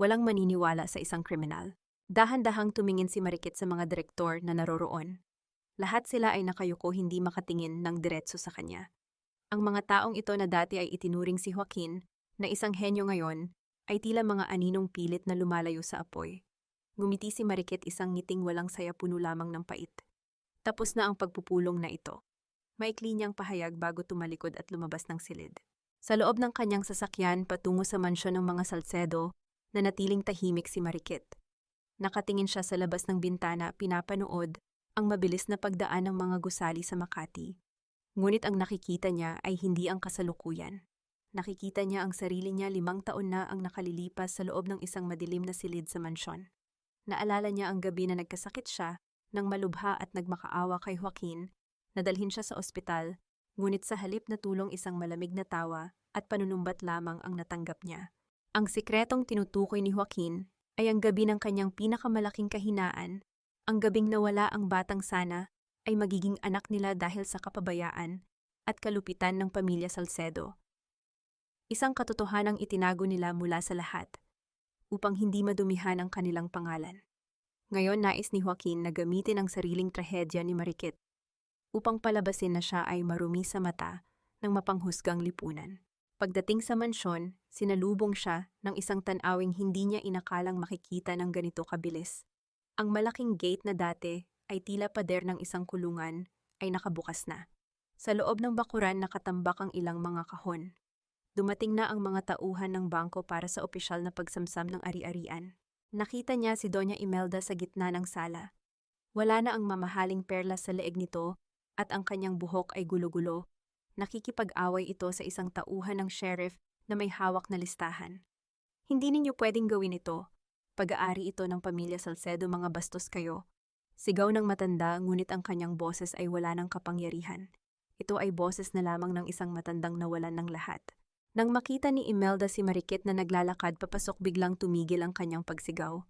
Walang maniniwala sa isang kriminal. Dahan-dahang tumingin si Mariket sa mga direktor na naroroon. Lahat sila ay nakayuko, hindi makatingin ng diretso sa kanya. Ang mga taong ito na dati ay itinuring si Joaquin na isang henyo ngayon ay tila mga aninong pilit na lumalayo sa apoy. Ngumiti si Mariket, isang ngiting walang saya, puno lamang ng pait. Tapos na ang pagpupulong na ito. Maikli niyang pahayag bago tumalikod at lumabas ng silid. Sa loob ng kanyang sasakyan patungo sa mansyon ng mga Salcedo, nanatiling tahimik si Mariket. Nakatingin siya sa labas ng bintana, pinapanood ang mabilis na pagdaan ng mga gusali sa Makati. Ngunit ang nakikita niya ay hindi ang kasalukuyan. Nakikita niya ang sarili niya 5 taon na ang nakalilipas sa loob ng isang madilim na silid sa mansyon. Naalala niya ang gabi na nagkasakit siya nang malubha at nagmakaawa kay Joaquin, nadalhin siya sa ospital, ngunit sa halip na tulong isang malamig na tawa at panunumbat lamang ang natanggap niya. Ang sikretong tinutukoy ni Joaquin ay ang gabi ng kanyang pinakamalaking kahinaan, ang gabing nawala ang batang sana ay magiging anak nila dahil sa kapabayaan at kalupitan ng pamilya Salcedo. Isang katotohanang itinago nila mula sa lahat upang hindi madumihan ang kanilang pangalan. Ngayon nais ni Joaquin na gamitin ang sariling trahedya ni Mariket upang palabasin na siya ay marumi sa mata ng mapanghusgang lipunan. Pagdating sa mansyon, sinalubong siya ng isang tanawing hindi niya inakalang makikita ng ganito kabilis. Ang malaking gate na dati ay tila pader ng isang kulungan ay nakabukas na. Sa loob ng bakuran nakatambak ang ilang mga kahon. Dumating na ang mga tauhan ng bangko para sa opisyal na pagsamsam ng ari-arian. Nakita niya si Doña Imelda sa gitna ng sala. Wala na ang mamahaling perlas sa leeg nito at ang kanyang buhok ay gulo-gulo. Nakikipag-away ito sa isang tauhan ng sheriff na may hawak na listahan. Hindi ninyo pwedeng gawin ito. Pag-aari ito ng pamilya Salcedo, mga bastos kayo. Sigaw ng matanda, ngunit ang kanyang boses ay wala ng kapangyarihan. Ito ay boses na lamang ng isang matandang nawalan ng lahat. Nang makita ni Imelda si Marikit na naglalakad papasok, biglang tumigil ang kanyang pagsigaw.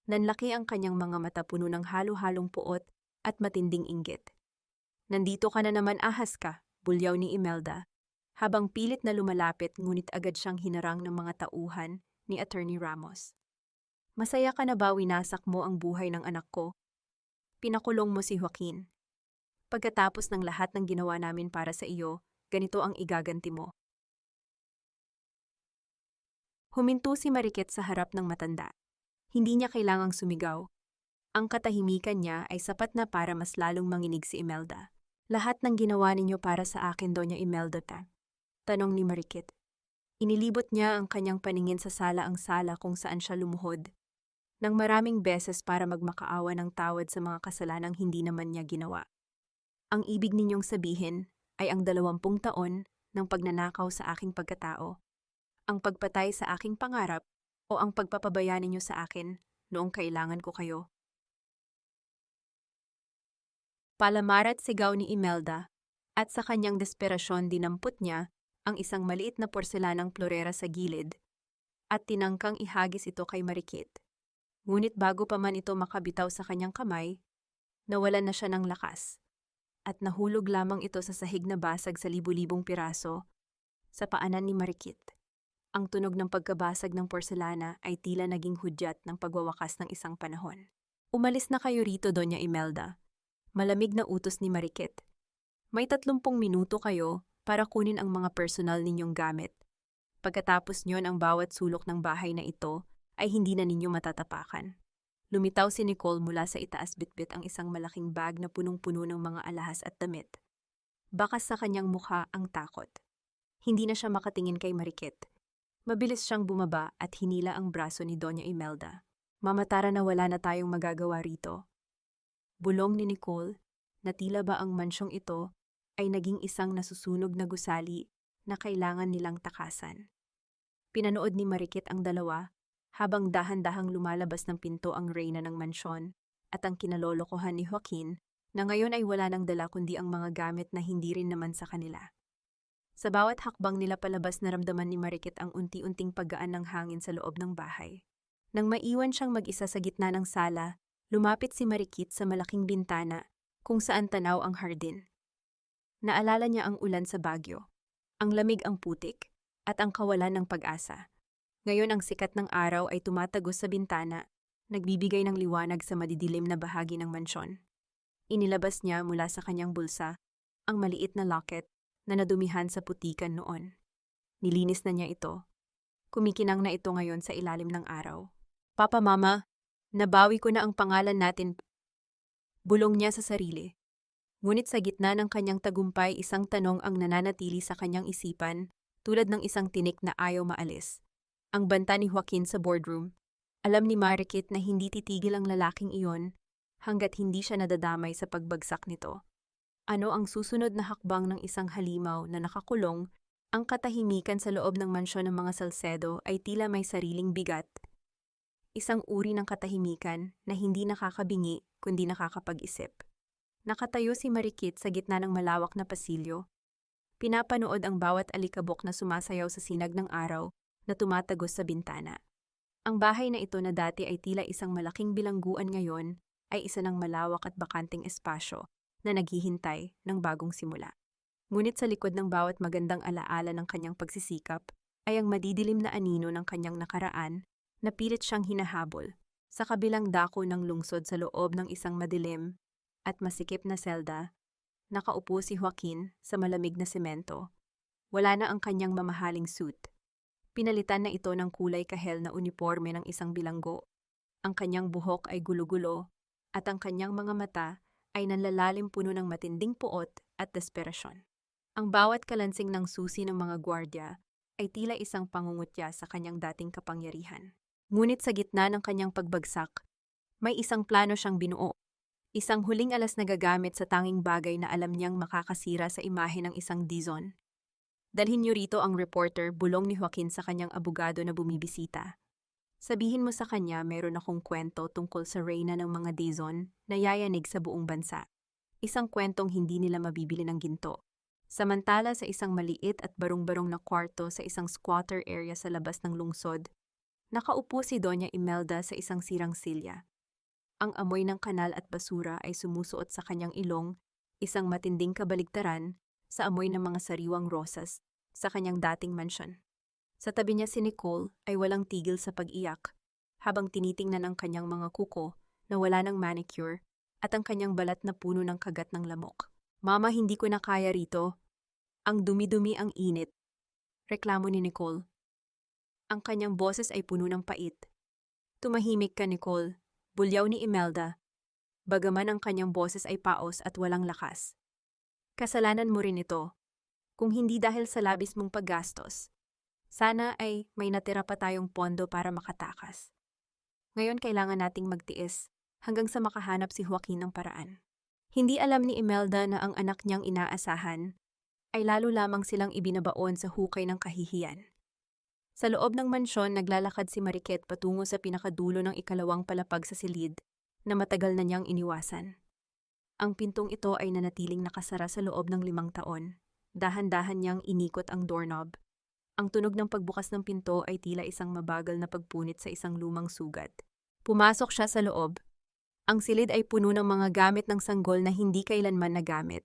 Nanlaki ang kanyang mga mata, puno ng halo-halong puot at matinding inggit. "Nandito ka na naman, ahas ka," bulyaw ni Imelda, habang pilit na lumalapit, ngunit agad siyang hinarang ng mga tauhan ni Attorney Ramos. "Masaya ka na ba, winasak mo ang buhay ng anak ko? Pinakulong mo si Joaquin. Pagkatapos ng lahat ng ginawa namin para sa iyo, ganito ang igaganti mo." Huminto si Marikit sa harap ng matanda. Hindi niya kailangang sumigaw. Ang katahimikan niya ay sapat na para mas lalong manginig si Imelda. "Lahat ng ginawa ninyo para sa akin, Doña Imelda, tanong ni Marikit. Inilibot niya ang kanyang paningin sa sala kung saan siya lumuhod ng maraming beses para magmakaawa ng tawad sa mga kasalanang hindi naman niya ginawa. "Ang ibig ninyong sabihin ay ang 20 taon ng pagnanakaw sa aking pagkatao, ang pagpatay sa aking pangarap, o ang pagpapabaya ninyo sa akin noong kailangan ko kayo?" Palamarat sigaw ni Imelda, at sa kanyang desperasyon dinampot niya ang isang maliit na porselanang plorera sa gilid at tinangkang ihagis ito kay Marikit. Ngunit bago pa man ito makabitaw sa kanyang kamay, nawalan na siya ng lakas at nahulog lamang ito sa sahig na basag sa libu-libong piraso sa paanan ni Marikit. Ang tunog ng pagkabasag ng porselana ay tila naging hudyat ng pagwawakas ng isang panahon. "Umalis na kayo rito, Doña Imelda," malamig na utos ni Marikit. "May 30 minuto kayo para kunin ang mga personal ninyong gamit. Pagkatapos nyon, ang bawat sulok ng bahay na ito ay hindi na ninyo matatapakan." Lumitaw si Nicole mula sa itaas, bitbit ang isang malaking bag na punong-puno ng mga alahas at damit. Bakas sa kanyang mukha ang takot. Hindi na siya makatingin kay Marikit. Mabilis siyang bumaba at hinila ang braso ni Doña Imelda. "Mamatara na, wala na tayong magagawa rito." Bulong ni Nicole na tila ba ang mansyong ito ay naging isang nasusunog na gusali na kailangan nilang takasan. Pinanood ni Marikit ang dalawa habang dahan-dahang lumalabas ng pinto ang reyna ng mansyon at ang kinalolokohan ni Joaquin, na ngayon ay wala nang dala kundi ang mga gamit na hindi rin naman sa kanila. Sa bawat hakbang nila palabas, naramdaman ni Marikit ang unti-unting paggaan ng hangin sa loob ng bahay. Nang maiwan siyang mag-isa sa gitna ng sala, lumapit si Marikit sa malaking bintana kung saan tanaw ang hardin. Naalala niya ang ulan sa Baguio, ang lamig, ang putik, at ang kawalan ng pag-asa. Ngayon ang sikat ng araw ay tumatagos sa bintana, nagbibigay ng liwanag sa madidilim na bahagi ng mansyon. Inilabas niya mula sa kanyang bulsa ang maliit na locket na nadumihan sa putikan noon. Nilinis na niya ito. Kumikinang na ito ngayon sa ilalim ng araw. "Papa, Mama, nabawi ko na ang pangalan natin," bulong niya sa sarili. Ngunit sa gitna ng kanyang tagumpay, isang tanong ang nananatili sa kanyang isipan, tulad ng isang tinik na ayaw maalis. Ang banta ni Joaquin sa boardroom. Alam ni Marikit na hindi titigil ang lalaking iyon hanggat hindi siya nadadamay sa pagbagsak nito. Ano ang susunod na hakbang ng isang halimaw na nakakulong? Ang katahimikan sa loob ng mansyon ng mga Salcedo ay tila may sariling bigat. Isang uri ng katahimikan na hindi nakakabingi kundi nakakapag-isip. Nakatayo si Marikit sa gitna ng malawak na pasilyo. Pinapanood ang bawat alikabok na sumasayaw sa sinag ng araw na tumatagos sa bintana. Ang bahay na ito na dati ay tila isang malaking bilangguan, ngayon ay isa ng malawak at bakanting espasyo na naghihintay ng bagong simula. Ngunit sa likod ng bawat magandang alaala ng kanyang pagsisikap ay ang madidilim na anino ng kanyang nakaraan na pilit siyang hinahabol. Sa kabilang dako ng lungsod, sa loob ng isang madilim at masikip na selda, nakaupo si Joaquin sa malamig na semento. Wala na ang kanyang mamahaling suit. Pinalitan na ito ng kulay kahel na uniforme ng isang bilanggo. Ang kanyang buhok ay gulo-gulo at ang kanyang mga mata ay nanlalalim, puno ng matinding puot at desperasyon. Ang bawat kalansing ng susi ng mga gwardya ay tila isang pangungutya sa kanyang dating kapangyarihan. Ngunit sa gitna ng kanyang pagbagsak, may isang plano siyang binuo. Isang huling alas na gagamit sa tanging bagay na alam niyang makakasira sa imahe ng isang Dizon. "Dalhin niyo rito ang reporter," bulong ni Joaquin sa kanyang abogado na bumibisita. Sabihin mo sa kanya meron akong kwento tungkol sa reyna ng mga Dizon na yayanig sa buong bansa. Isang kwentong hindi nila mabibili ng ginto. Samantala sa isang maliit at barong-barong na kwarto sa isang squatter area sa labas ng lungsod, nakaupo si Doña Imelda sa isang sirang silya. Ang amoy ng kanal at basura ay sumusuot sa kanyang ilong, isang matinding kabaligtaran sa amoy ng mga sariwang rosas sa kanyang dating mansyon. Sa tabi niya si Nicole ay walang tigil sa pag-iyak, habang tinitingnan ang kanyang mga kuko na wala ng manicure at ang kanyang balat na puno ng kagat ng lamok. Mama, hindi ko na kaya rito. Ang dumi-dumi, ang init. Reklamo ni Nicole. Ang kanyang boses ay puno ng pait. Tumahimik ka, Nicole. Bulyaw ni Imelda. Bagaman ang kanyang boses ay paos at walang lakas. Kasalanan mo rin ito. Kung hindi dahil sa labis mong paggastos. Sana ay may natira pa tayong pondo para makatakas. Ngayon kailangan nating magtiis hanggang sa makahanap si Joaquin ng paraan. Hindi alam ni Imelda na ang anak niyang inaasahan ay lalo lamang silang ibinabaon sa hukay ng kahihiyan. Sa loob ng mansyon, naglalakad si Mariket patungo sa pinakadulo ng ikalawang palapag sa silid na matagal na niyang iniwasan. Ang pintong ito ay nanatiling nakasara sa loob ng 5 taon. Dahan-dahan niyang inikot ang doorknob. Ang tunog ng pagbukas ng pinto ay tila isang mabagal na pagpunit sa isang lumang sugat. Pumasok siya sa loob. Ang silid ay puno ng mga gamit ng sanggol na hindi kailanman nagamit.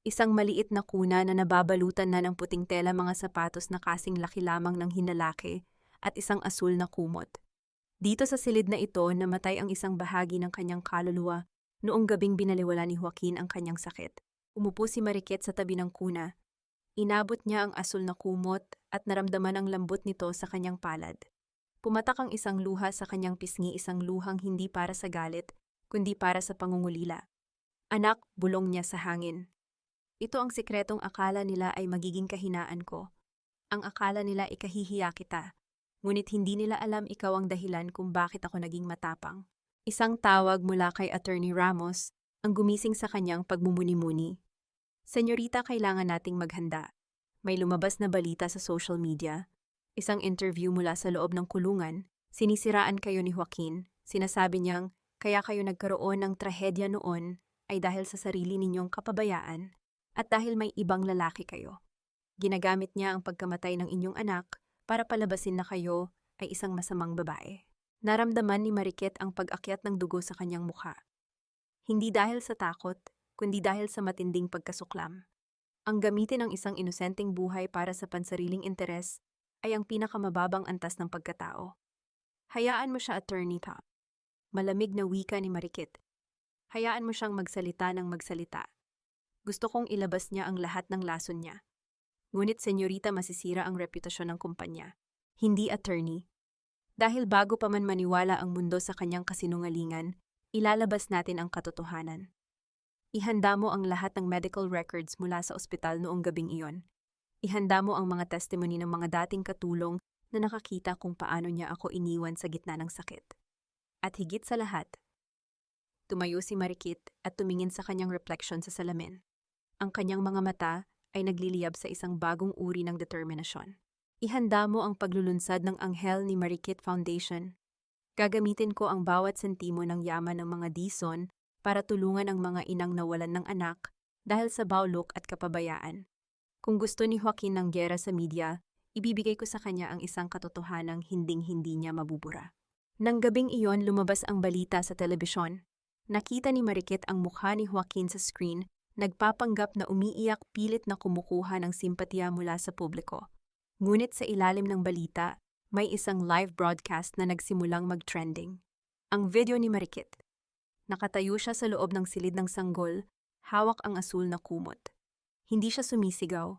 Isang maliit na kuna na nababalutan na ng puting tela, mga sapatos na kasing laki lamang ng hinalaki, at isang asul na kumot. Dito sa silid na ito, namatay ang isang bahagi ng kanyang kaluluwa noong gabing binaliwala ni Joaquin ang kanyang sakit. Umupo si Mariket sa tabi ng kuna. Inabot niya ang asul na kumot at naramdaman ang lambot nito sa kanyang palad. Pumatak ang isang luha sa kanyang pisngi, isang luhang hindi para sa galit, kundi para sa pangungulila. Anak, bulong niya sa hangin. Ito ang sikretong akala nila ay magiging kahinaan ko. Ang akala nila ikahihiya kita. Ngunit hindi nila alam ikaw ang dahilan kung bakit ako naging matapang. Isang tawag mula kay Attorney Ramos ang gumising sa kanyang pagmumuni-muni. Senyorita, kailangan nating maghanda. May lumabas na balita sa social media. Isang interview mula sa loob ng kulungan. Sinisiraan kayo ni Joaquin. Sinasabi niyang kaya kayo nagkaroon ng trahedya noon ay dahil sa sarili ninyong kapabayaan at dahil may ibang lalaki kayo. Ginagamit niya ang pagkamatay ng inyong anak para palabasin na kayo ay isang masamang babae. Naramdaman ni Mariket ang pag-akyat ng dugo sa kanyang mukha. Hindi dahil sa takot, kundi dahil sa matinding pagkasuklam. Ang gamitin ng isang inosenteng buhay para sa pansariling interes ay ang pinakamababang antas ng pagkatao. Hayaan mo siya, Attorney Top. Malamig na wika ni Mariket. Hayaan mo siyang magsalita ng magsalita. Gusto kong ilabas niya ang lahat ng lason niya. Ngunit, senyorita, masisira ang reputasyon ng kumpanya. Hindi, attorney. Dahil bago pa man maniwala ang mundo sa kanyang kasinungalingan, ilalabas natin ang katotohanan. Ihanda mo ang lahat ng medical records mula sa ospital noong gabing iyon. Ihanda mo ang mga testimony ng mga dating katulong na nakakita kung paano niya ako iniwan sa gitna ng sakit. At higit sa lahat, tumayo si Mariket at tumingin sa kanyang reflection sa salamin. Ang kanyang mga mata ay nagliliyab sa isang bagong uri ng determinasyon. Ihanda mo ang paglulunsad ng Anghel ni Mariket Foundation. Gagamitin ko ang bawat sentimo ng yaman ng mga Dizon para tulungan ang mga inang nawalan ng anak dahil sa bawlok at kapabayaan. Kung gusto ni Joaquin ng giyera sa media, ibibigay ko sa kanya ang isang katotohanang hinding-hindi niya mabubura. Nang gabing iyon, lumabas ang balita sa telebisyon. Nakita ni Mariket ang mukha ni Joaquin sa screen, nagpapanggap na umiiyak, pilit na kumukuha ng simpatiya mula sa publiko. Ngunit sa ilalim ng balita, may isang live broadcast na nagsimulang mag-trending. Ang video ni Mariket. Nakatayo siya sa loob ng silid ng sanggol, hawak ang asul na kumot. Hindi siya sumisigaw,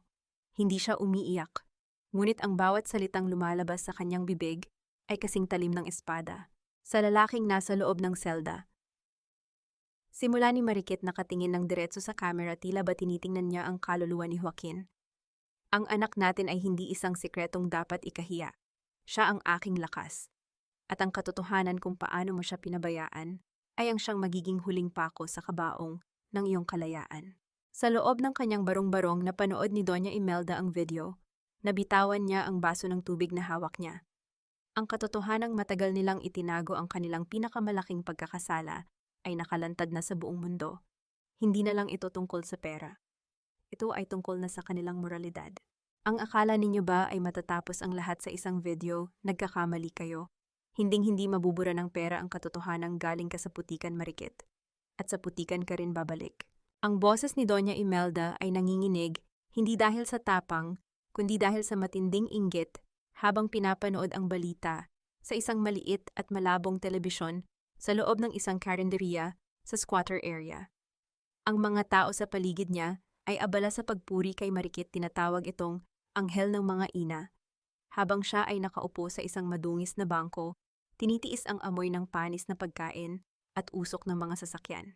hindi siya umiiyak, ngunit ang bawat salitang lumalabas sa kanyang bibig ay kasing talim ng espada. Sa lalaking nasa loob ng selda. Simula ni Mariket nakatingin ng diretso sa camera, tila ba tinitingnan niya ang kaluluwa ni Joaquin. Ang anak natin ay hindi isang sikretong dapat ikahiya. Siya ang aking lakas. At ang katotohanan kung paano mo siya pinabayaan ay ang siyang magiging huling pako sa kabaong ng iyong kalayaan. Sa loob ng kanyang barong-barong, napanood ni Doña Imelda ang video. Nabitawan niya ang baso ng tubig na hawak niya. Ang katotohanang matagal nilang itinago ang kanilang pinakamalaking pagkakasala ay nakalantad na sa buong mundo. Hindi na lang ito tungkol sa pera. Ito ay tungkol na sa kanilang moralidad. Ang akala ninyo ba ay matatapos ang lahat sa isang video, nagkakamali kayo? Hinding-hindi mabubura ng pera ang katotohanang galing ka sa putikan, marikit. At sa putikan ka rin babalik. Ang boses ni Doña Imelda ay nanginginig, hindi dahil sa tapang, kundi dahil sa matinding inggit habang pinapanood ang balita sa isang maliit at malabong telebisyon sa loob ng isang karenderiya sa squatter area. Ang mga tao sa paligid niya ay abala sa pagpuri kay Marikit, tinatawag itong anghel ng mga ina. Habang siya ay nakaupo sa isang madungis na bangko, tinitiis ang amoy ng panis na pagkain at usok ng mga sasakyan.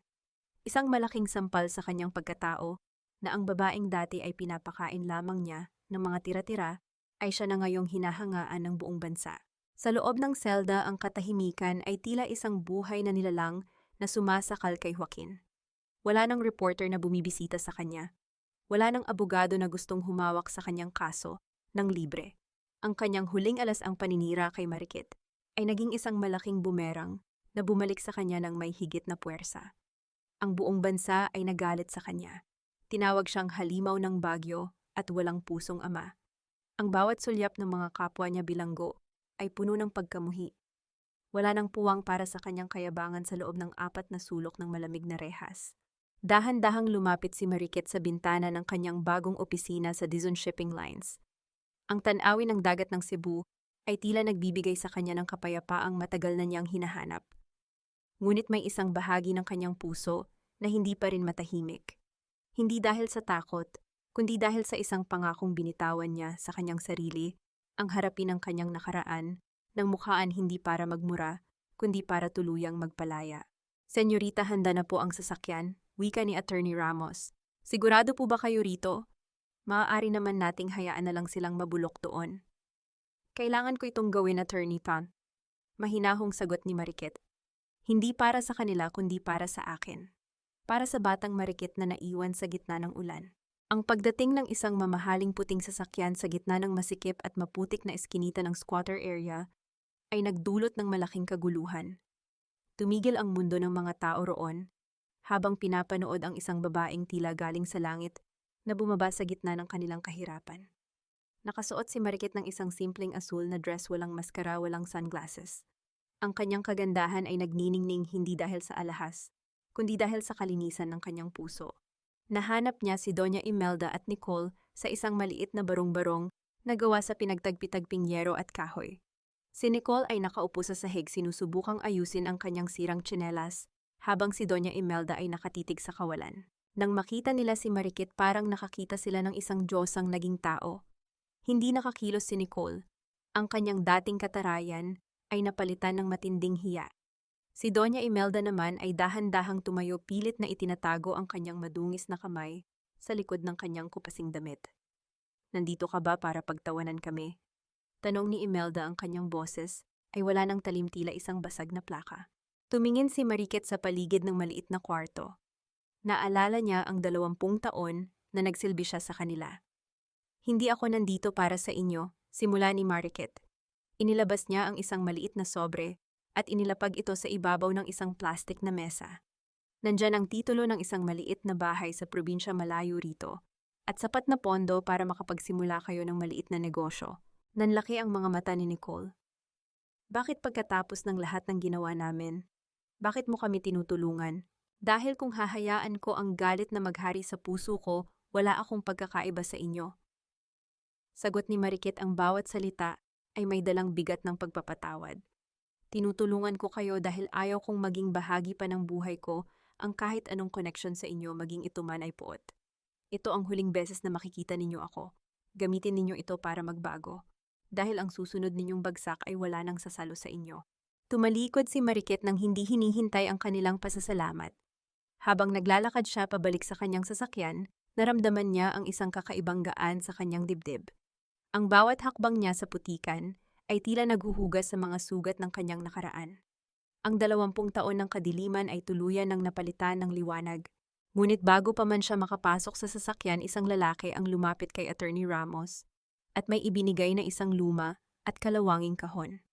Isang malaking sampal sa kanyang pagkatao na ang babaeng dati ay pinapakain lamang niya ng mga tira-tira ay siya na ngayong hinahangaan ng buong bansa. Sa loob ng selda, ang katahimikan ay tila isang buhay na nilalang na sumasakal kay Joaquin. Wala nang reporter na bumibisita sa kanya. Wala nang abogado na gustong humawak sa kanyang kaso ng libre. Ang kanyang huling alas, ang paninira kay Marikit, ay naging isang malaking bumerang na bumalik sa kanya ng may higit na puwersa. Ang buong bansa ay nagalit sa kanya. Tinawag siyang halimaw ng bagyo at walang pusong ama. Ang bawat sulyap ng mga kapwa niya bilanggo ay puno ng pagkamuhi. Wala nang puwang para sa kanyang kayabangan sa loob ng 4 na sulok ng malamig na rehas. Dahan-dahang lumapit si Marikit sa bintana ng kanyang bagong opisina sa Dizon Shipping Lines. Ang tanawin ng dagat ng Cebu ay tila nagbibigay sa kanya ng kapayapaang matagal na niyang hinahanap. Ngunit may isang bahagi ng kanyang puso na hindi pa rin matahimik. Hindi dahil sa takot, kundi dahil sa isang pangakong binitawan niya sa kanyang sarili, ang harapin ang kanyang nakaraan, ng mukhaan hindi para magmura, kundi para tuluyang magpalaya. Senyorita, handa na po ang sasakyan, wika ni Attorney Ramos. Sigurado po ba kayo rito? Maaari naman nating hayaan na lang silang mabulok doon. Kailangan ko itong gawin, Attorney Tan. Mahinahong sagot ni Marikit. Hindi para sa kanila kundi para sa akin. Para sa batang Marikit na naiwan sa gitna ng ulan. Ang pagdating ng isang mamahaling puting sasakyan sa gitna ng masikip at maputik na eskinita ng squatter area ay nagdulot ng malaking kaguluhan. Tumigil ang mundo ng mga tao roon habang pinapanood ang isang babaeng tila galing sa langit na bumaba sa gitna ng kanilang kahirapan. Nakasuot si Marikit ng isang simpleng asul na dress, walang maskara, walang sunglasses. Ang kanyang kagandahan ay nagniningning hindi dahil sa alahas, kundi dahil sa kalinisan ng kanyang puso. Nahanap niya si Doña Imelda at Nicole sa isang maliit na barong-barong na gawa sa pinagtagpi-tagping yero at kahoy. Si Nicole ay nakaupo sa sahig, sinusubukang ayusin ang kanyang sirang tsinelas, habang si Doña Imelda ay nakatitig sa kawalan. Nang makita nila si Marikit, parang nakakita sila ng isang Diyosang naging tao. Hindi nakakilos si Nicole. Ang kanyang dating katarayan ay napalitan ng matinding hiya. Si Doña Imelda naman ay dahan-dahang tumayo, pilit na itinatago ang kanyang madungis na kamay sa likod ng kanyang kupasing damit. Nandito ka ba para pagtawanan kami? Tanong ni Imelda, ang kanyang boses ay wala ng talim, tila isang basag na plaka. Tumingin si Marikit sa paligid ng maliit na kwarto. Naalala niya ang 20 taon na nagsilbi siya sa kanila. Hindi ako nandito para sa inyo, simula ni Marikit. Inilabas niya ang isang maliit na sobre at inilapag ito sa ibabaw ng isang plastik na mesa. Nandyan ang titulo ng isang maliit na bahay sa probinsya malayo rito at sapat na pondo para makapagsimula kayo ng maliit na negosyo. Nanlaki ang mga mata ni Nicole. Bakit pagkatapos ng lahat ng ginawa namin? Bakit mo kami tinutulungan? Dahil kung hahayaan ko ang galit na maghari sa puso ko, wala akong pagkakaiba sa inyo. Sagot ni Marikit, ang bawat salita ay may dalang bigat ng pagpapatawad. Tinutulungan ko kayo dahil ayaw kong maging bahagi pa ng buhay ko ang kahit anong connection sa inyo, maging ito man ay puot. Ito ang huling beses na makikita ninyo ako. Gamitin ninyo ito para magbago. Dahil ang susunod ninyong bagsak ay wala nang sasalo sa inyo. Tumalikod si Marikit nang hindi hinihintay ang kanilang pasasalamat. Habang naglalakad siya pabalik sa kanyang sasakyan, naramdaman niya ang isang kakaibang gaan sa kanyang dibdib. Ang bawat hakbang niya sa putikan ay tila naghuhugas sa mga sugat ng kanyang nakaraan. Ang 20 taon ng kadiliman ay tuluyan ng napalitan ng liwanag. Ngunit bago pa man siya makapasok sa sasakyan, isang lalaki ang lumapit kay Attorney Ramos at may ibinigay na isang luma at kalawanging kahon.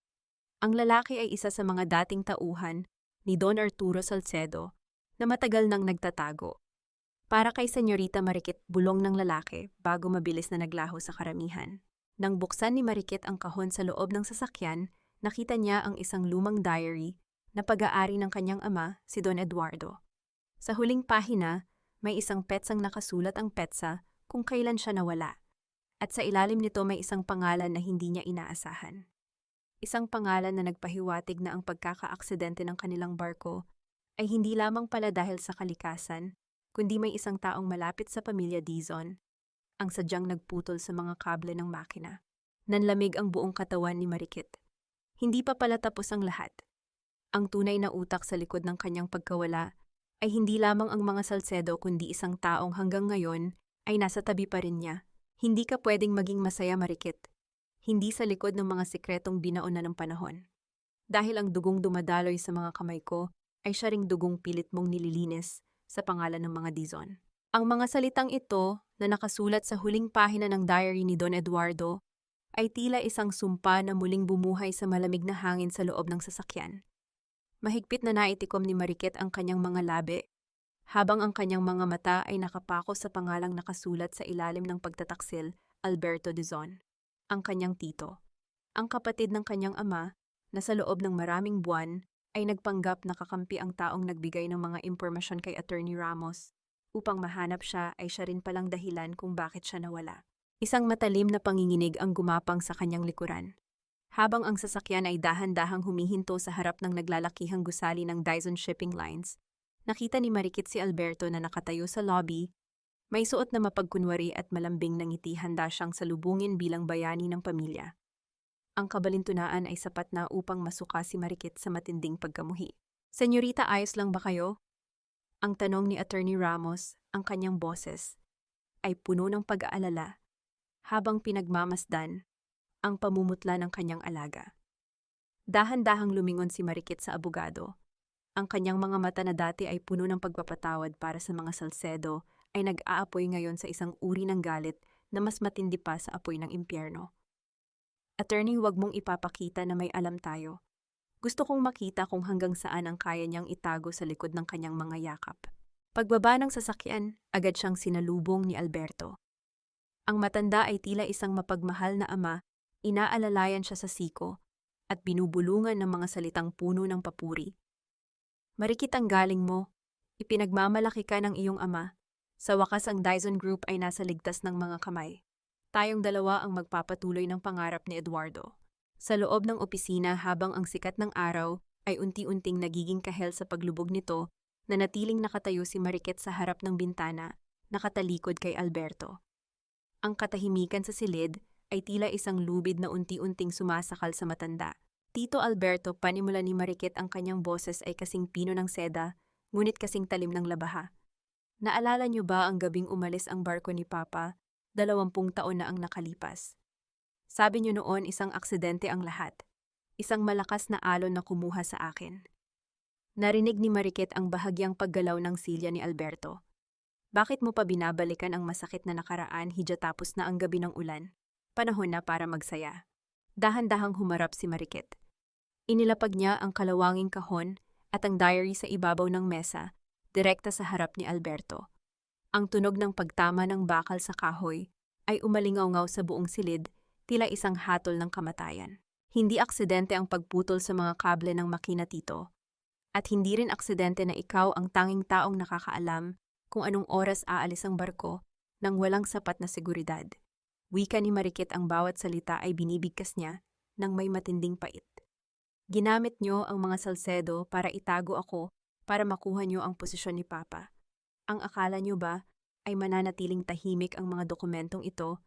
Ang lalaki ay isa sa mga dating tauhan ni Don Arturo Salcedo na matagal nang nagtatago. Para kay Senyorita Marikit, bulong ng lalaki bago mabilis na naglaho sa karamihan. Nang buksan ni Marikit ang kahon sa loob ng sasakyan, nakita niya ang isang lumang diary na pag-aari ng kanyang ama, si Don Eduardo. Sa huling pahina, may isang petsang nakasulat ang petsa kung kailan siya nawala. At sa ilalim nito may isang pangalan na hindi niya inaasahan. Isang pangalan na nagpahiwatig na ang pagkakaaksidente ng kanilang barko ay hindi lamang pala dahil sa kalikasan, kundi may isang taong malapit sa pamilya Dizon ang sadyang nagputol sa mga kable ng makina. Nanlamig ang buong katawan ni Marikit. Hindi pa pala tapos ang lahat. Ang tunay na utak sa likod ng kanyang pagkawala ay hindi lamang ang mga Salcedo kundi isang taong hanggang ngayon ay nasa tabi pa rin niya. Hindi ka pwedeng maging masaya, Marikit. Hindi sa likod ng mga sikretong binaon na ng panahon. Dahil ang dugong dumadaloy sa mga kamay ko ay siya ring dugong pilit mong nililinis sa pangalan ng mga Dizon. Ang mga salitang ito na nakasulat sa huling pahina ng diary ni Don Eduardo ay tila isang sumpa na muling bumuhay sa malamig na hangin sa loob ng sasakyan. Mahigpit na naitikom ni Marikit ang kanyang mga labi, habang ang kanyang mga mata ay nakapako sa pangalang nakasulat sa ilalim ng pagtataksil, Alberto Dizon, ang kanyang tito. Ang kapatid ng kanyang ama, na sa loob ng maraming buwan, ay nagpanggap na kakampi ang taong nagbigay ng mga impormasyon kay Attorney Ramos. Upang mahanap siya ay siya rin palang dahilan kung bakit siya nawala. Isang matalim na panginginig ang gumapang sa kanyang likuran. Habang ang sasakyan ay dahan-dahang humihinto sa harap ng naglalakihang gusali ng Dizon Shipping Lines, nakita ni Marikit si Alberto na nakatayo sa lobby, may suot na mapagkunwari at malambing na ngiti, handa siyang salubungin bilang bayani ng pamilya. Ang kabalintunaan ay sapat na upang masuka si Marikit sa matinding pagkamuhi. "Senyorita, ayos lang ba kayo?" Ang tanong ni Attorney Ramos, ang kanyang boses, ay puno ng pag-aalala, habang pinagmamasdan ang pamumutla ng kanyang alaga. Dahan-dahang lumingon si Marikit sa abogado. Ang kanyang mga mata na dati ay puno ng pagpapatawad para sa mga Salcedo ay nag-aapoy ngayon sa isang uri ng galit na mas matindi pa sa apoy ng impyerno. "Attorney, huwag mong ipapakita na may alam tayo. Gusto kong makita kung hanggang saan ang kaya niyang itago sa likod ng kanyang mga yakap." Pagbaba ng sasakyan, agad siyang sinalubong ni Alberto. Ang matanda ay tila isang mapagmahal na ama, inaalalayan siya sa siko at binubulungan ng mga salitang puno ng papuri. "Marikit, ang galing mo. Ipinagmamalaki ka ng iyong ama. Sa wakas ang Dizon Group ay nasa ligtas ng mga kamay. Tayong dalawa ang magpapatuloy ng pangarap ni Eduardo." Sa loob ng opisina, habang ang sikat ng araw ay unti-unting nagiging kahel sa paglubog nito, nanatiling nakatayo si Marikit sa harap ng bintana, nakatalikod kay Alberto. Ang katahimikan sa silid ay tila isang lubid na unti-unting sumasakal sa matanda. "Tito Alberto," panimula ni Marikit, ang kanyang boses ay kasing pino ng seda, ngunit kasing talim ng labaha. "Naalala niyo ba ang gabing umalis ang barko ni Papa? 20 taon na ang nakalipas. Sabi niyo noon isang aksidente ang lahat. Isang malakas na alon na kumuha sa akin." Narinig ni Marikit ang bahagyang paggalaw ng silya ni Alberto. "Bakit mo pa binabalikan ang masakit na nakaraan, hidya tapos na ang gabi ng ulan? Panahon na para magsaya." Dahan-dahang humarap si Marikit. Inilapag niya ang kalawanging kahon at ang diary sa ibabaw ng mesa, direkta sa harap ni Alberto. Ang tunog ng pagtama ng bakal sa kahoy ay umalingaw-ngaw sa buong silid, tila isang hatol ng kamatayan. Hindi aksidente ang pagputol sa mga kable ng makina, tito. At hindi rin aksidente na ikaw ang tanging taong nakakaalam kung anong oras aalis ang barko nang walang sapat na seguridad. Wika ni Marikit, ang bawat salita ay binibigkas niya ng may matinding pait. "Ginamit niyo ang mga Salcedo para itago ako, para makuha niyo ang posisyon ni Papa. Ang akala niyo ba ay mananatiling tahimik ang mga dokumentong ito?"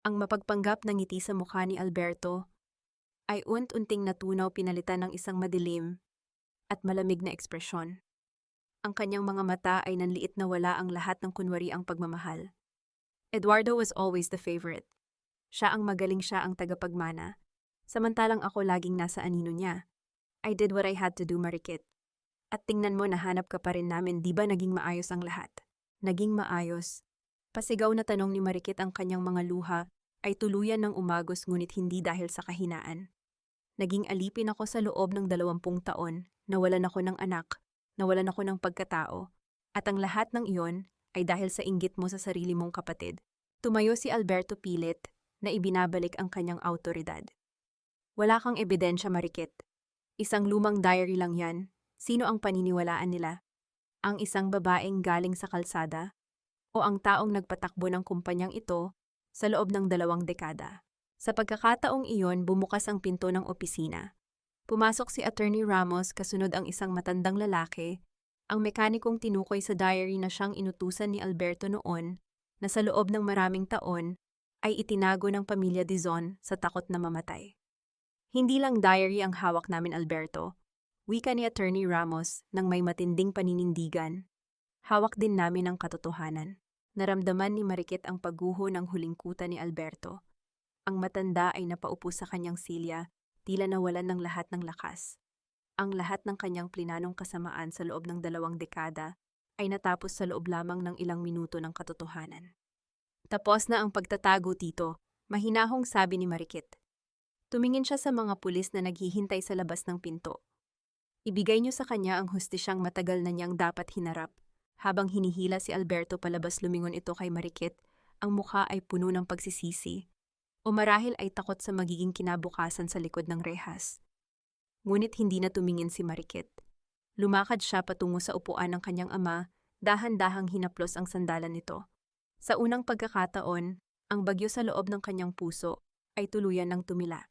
Ang mapagpanggap na ngiti sa mukha ni Alberto ay unti-unting natunaw, pinalitan ng isang madilim at malamig na ekspresyon. Ang kanyang mga mata ay nanliit na wala ang lahat ng kunwariang pagmamahal. "Eduardo was always the favorite. Siya ang magaling, siya ang tagapagmana. Samantalang ako laging nasa anino niya. I did what I had to do, Marikit. At tingnan mo, nahanap ka pa rin namin, di ba naging maayos ang lahat?" "Naging maayos?" Pasigaw na tanong ni Marikit, ang kanyang mga luha ay tuluyan ng umagos ngunit hindi dahil sa kahinaan. Naging alipin ako sa loob ng 20 taon, nawalan ako ng anak, nawalan ako ng pagkatao, at ang lahat ng iyon ay dahil sa inggit mo sa sarili mong kapatid. Tumayo si Alberto pilit na ibinabalik ang kanyang awtoridad. Wala kang ebidensya, Marikit. Isang lumang diary lang yan. Sino ang paniniwalaan nila? Ang isang babaeng galing sa kalsada? O ang taong nagpatakbo ng kumpanyang ito sa loob ng 2 dekada? Sa pagkakataong iyon, bumukas ang pinto ng opisina. Pumasok si Attorney Ramos kasunod ang isang matandang lalaki, ang mekanikong tinukoy sa diary na siyang inutusan ni Alberto noon na sa loob ng maraming taon ay itinago ng pamilya Dizon sa takot na mamatay. Hindi lang diary ang hawak namin, Alberto. Wika ni Attorney Ramos nang may matinding paninindigan. Hawak din namin ang katotohanan. Naramdaman ni Marikit ang pagguho ng huling kuta ni Alberto. Ang matanda ay napaupo sa kanyang silya, tila nawalan ng lahat ng lakas. Ang lahat ng kanyang plinanong kasamaan sa loob ng 2 dekada ay natapos sa loob lamang ng ilang minuto ng katotohanan. Tapos na ang pagtatago, Tito, mahinahong sabi ni Marikit. Tumingin siya sa mga pulis na naghihintay sa labas ng pinto. Ibigay niyo sa kanya ang hustisyang matagal na niyang dapat hinarap. Habang hinihila si Alberto palabas, lumingon ito kay Marikit, ang mukha ay puno ng pagsisisi. O marahil ay takot sa magiging kinabukasan sa likod ng rehas. Ngunit hindi na tumingin si Marikit. Lumakad siya patungo sa upuan ng kanyang ama, dahan-dahang hinaplos ang sandalan nito. Sa unang pagkakataon, ang bagyo sa loob ng kanyang puso ay tuluyan ng tumila.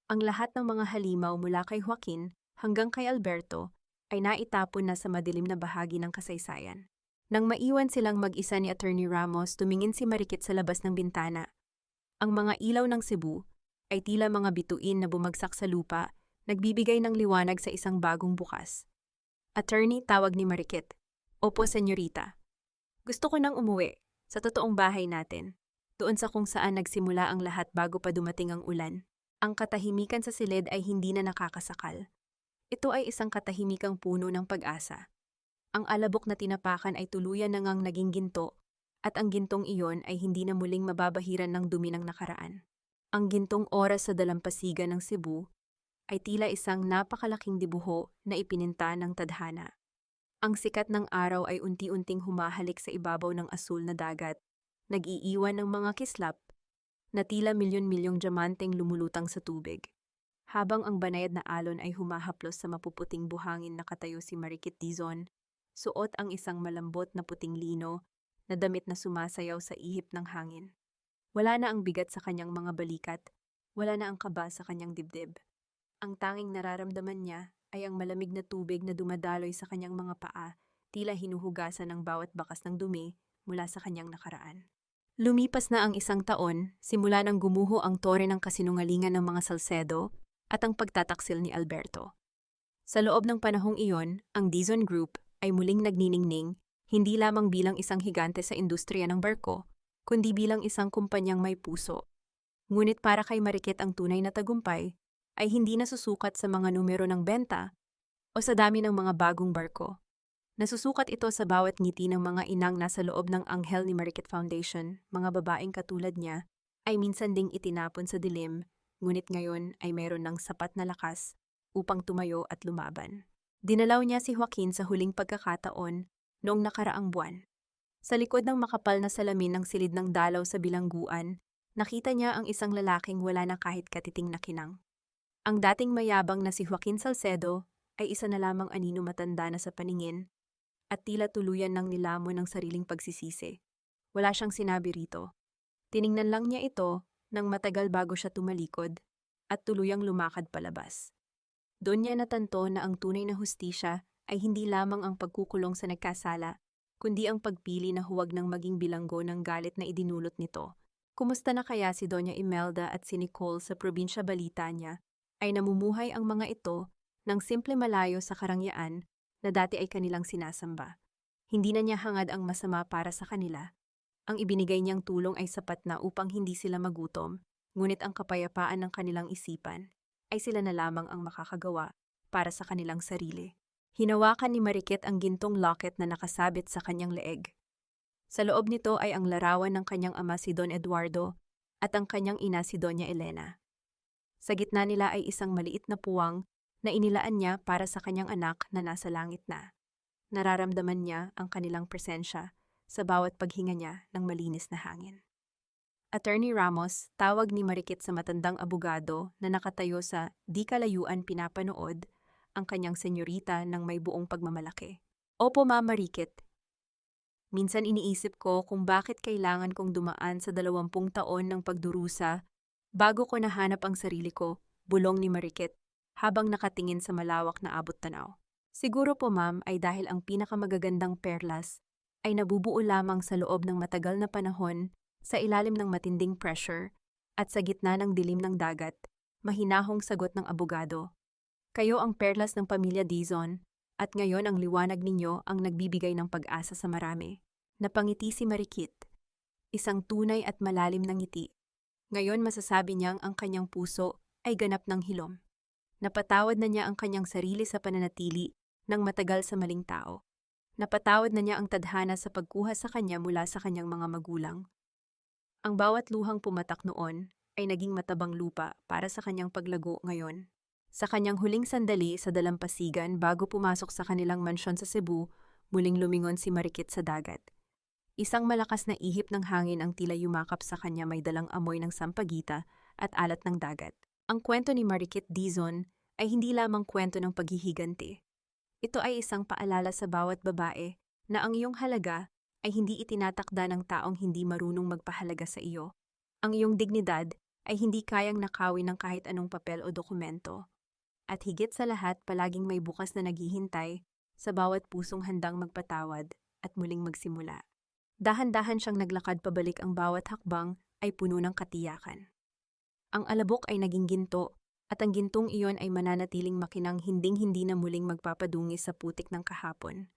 Ang lahat ng mga halimaw mula kay Joaquin hanggang kay Alberto ay naitapon na sa madilim na bahagi ng kasaysayan. Nang maiwan silang mag-isa ni Attorney Ramos, tumingin si Marikit sa labas ng bintana. Ang mga ilaw ng Cebu ay tila mga bituin na bumagsak sa lupa, nagbibigay ng liwanag sa isang bagong bukas. Attorney, tawag ni Marikit. Opo, senyorita. Gusto ko nang umuwi, sa totoong bahay natin. Doon sa kung saan nagsimula ang lahat bago pa dumating ang ulan. Ang katahimikan sa silid ay hindi na nakakasakal. Ito ay isang katahimikang puno ng pag-asa. Ang alabok na tinapakan ay tuluyan na ngang naging ginto, at ang gintong iyon ay hindi na muling mababahiran ng dumi ng nakaraan. Ang gintong oras sa dalampasigan ng Cebu ay tila isang napakalaking dibuho na ipininta ng tadhana. Ang sikat ng araw ay unti-unting humahalik sa ibabaw ng asul na dagat, nag-iiwan ng mga kislap na tila milyon-milyong diamanteng lumulutang sa tubig. Habang ang banayad na alon ay humahaplos sa mapuputing buhangin, nakatayo si Marikit Dizon, suot ang isang malambot na puting lino na damit na sumasayaw sa ihip ng hangin. Wala na ang bigat sa kanyang mga balikat, wala na ang kaba sa kanyang dibdib. Ang tanging nararamdaman niya ay ang malamig na tubig na dumadaloy sa kanyang mga paa, tila hinuhugasan ng bawat bakas ng dumi mula sa kanyang nakaraan. Lumipas na ang 1 taon, simula nang gumuho ang tore ng kasinungalingan ng mga Salcedo at ang pagtataksil ni Alberto. Sa loob ng panahong iyon, ang Dizon Group ay muling nagniningning, hindi lamang bilang isang higante sa industriya ng barko, kundi bilang isang kumpanyang may puso. Ngunit para kay Marikit, ang tunay na tagumpay ay hindi nasusukat sa mga numero ng benta o sa dami ng mga bagong barko. Nasusukat ito sa bawat ngiti ng mga inang nasa loob ng Anghel ni Marikit Foundation. Mga babaeng katulad niya ay minsan ding itinapon sa dilim, ngunit ngayon ay mayroon ng sapat na lakas upang tumayo at lumaban. Dinalaw niya si Joaquin sa huling pagkakataon noong nakaraang buwan. Sa likod ng makapal na salamin ng silid ng dalaw sa bilangguan, nakita niya ang isang lalaking wala na kahit katiting na kinang. Ang dating mayabang na si Joaquin Salcedo ay isa na lamang anino matanda na sa paningin at tila tuluyan ng nilamon ng sariling pagsisisi. Wala siyang sinabi rito. Tiningnan lang niya ito nang matagal bago siya tumalikod at tuluyang lumakad palabas. Doon niya natanto na ang tunay na hustisya ay hindi lamang ang pagkukulong sa nagkasala, kundi ang pagpili na huwag nang maging bilanggo ng galit na idinulot nito. Kumusta na kaya si Doña Imelda at si Nicole sa probinsya? Balita niya ay namumuhay ang mga ito ng simple malayo sa karangyaan na dati ay kanilang sinasamba. Hindi na niya hangad ang masama para sa kanila. Ang ibinigay niyang tulong ay sapat na upang hindi sila magutom, ngunit ang kapayapaan ng kanilang isipan ay sila na lamang ang makakagawa para sa kanilang sarili. Hinawakan ni Marikit ang gintong locket na nakasabit sa kanyang leeg. Sa loob nito ay ang larawan ng kanyang ama, si Don Eduardo, at ang kanyang ina si Doña Elena. Sa gitna nila ay isang maliit na puwang na inilaan niya para sa kanyang anak na nasa langit na. Nararamdaman niya ang kanilang presensya sa bawat paghinga niya ng malinis na hangin. Attorney Ramos, tawag ni Marikit sa matandang abogado na nakatayo sa di kalayuan pinapanood ang kanyang senyorita ng may buong pagmamalaki. Opo, Ma'am Marikit. Minsan iniisip ko kung bakit kailangan kong dumaan sa 20 taon ng pagdurusa bago ko nahanap ang sarili ko, bulong ni Marikit, habang nakatingin sa malawak na abot-tanaw. Siguro po, Ma'am, ay dahil ang pinakamagagandang perlas ay nabubuo lamang sa loob ng matagal na panahon sa ilalim ng matinding pressure at sa gitna ng dilim ng dagat, mahinahong sagot ng abogado. Kayo ang perlas ng pamilya Dizon at ngayon ang liwanag ninyo ang nagbibigay ng pag-asa sa marami. Napangiti si Marikit, isang tunay at malalim na ngiti. Ngayon masasabi niyang ang kanyang puso ay ganap ng hilom. Napatawad na niya ang kanyang sarili sa pananatili ng matagal sa maling tao. Napatawad na niya ang tadhana sa pagkuha sa kanya mula sa kanyang mga magulang. Ang bawat luhang pumatak noon ay naging matabang lupa para sa kanyang paglago ngayon. Sa kanyang huling sandali sa dalampasigan bago pumasok sa kanilang mansyon sa Cebu, muling lumingon si Marikit sa dagat. Isang malakas na ihip ng hangin ang tila yumakap sa kanya, may dalang amoy ng sampagita at alat ng dagat. Ang kwento ni Marikit Dizon ay hindi lamang kwento ng paghihiganti. Ito ay isang paalala sa bawat babae na ang iyong halaga ay hindi itinatakda ng taong hindi marunong magpahalaga sa iyo. Ang iyong dignidad ay hindi kayang nakawin ng kahit anong papel o dokumento. At higit sa lahat, palaging may bukas na naghihintay sa bawat pusong handang magpatawad at muling magsimula. Dahan-dahan siyang naglakad pabalik, ang bawat hakbang ay puno ng katiyakan. Ang alabok ay naging ginto at ang gintong iyon ay mananatiling makinang, hinding-hindi na muling magpapadungi sa putik ng kahapon.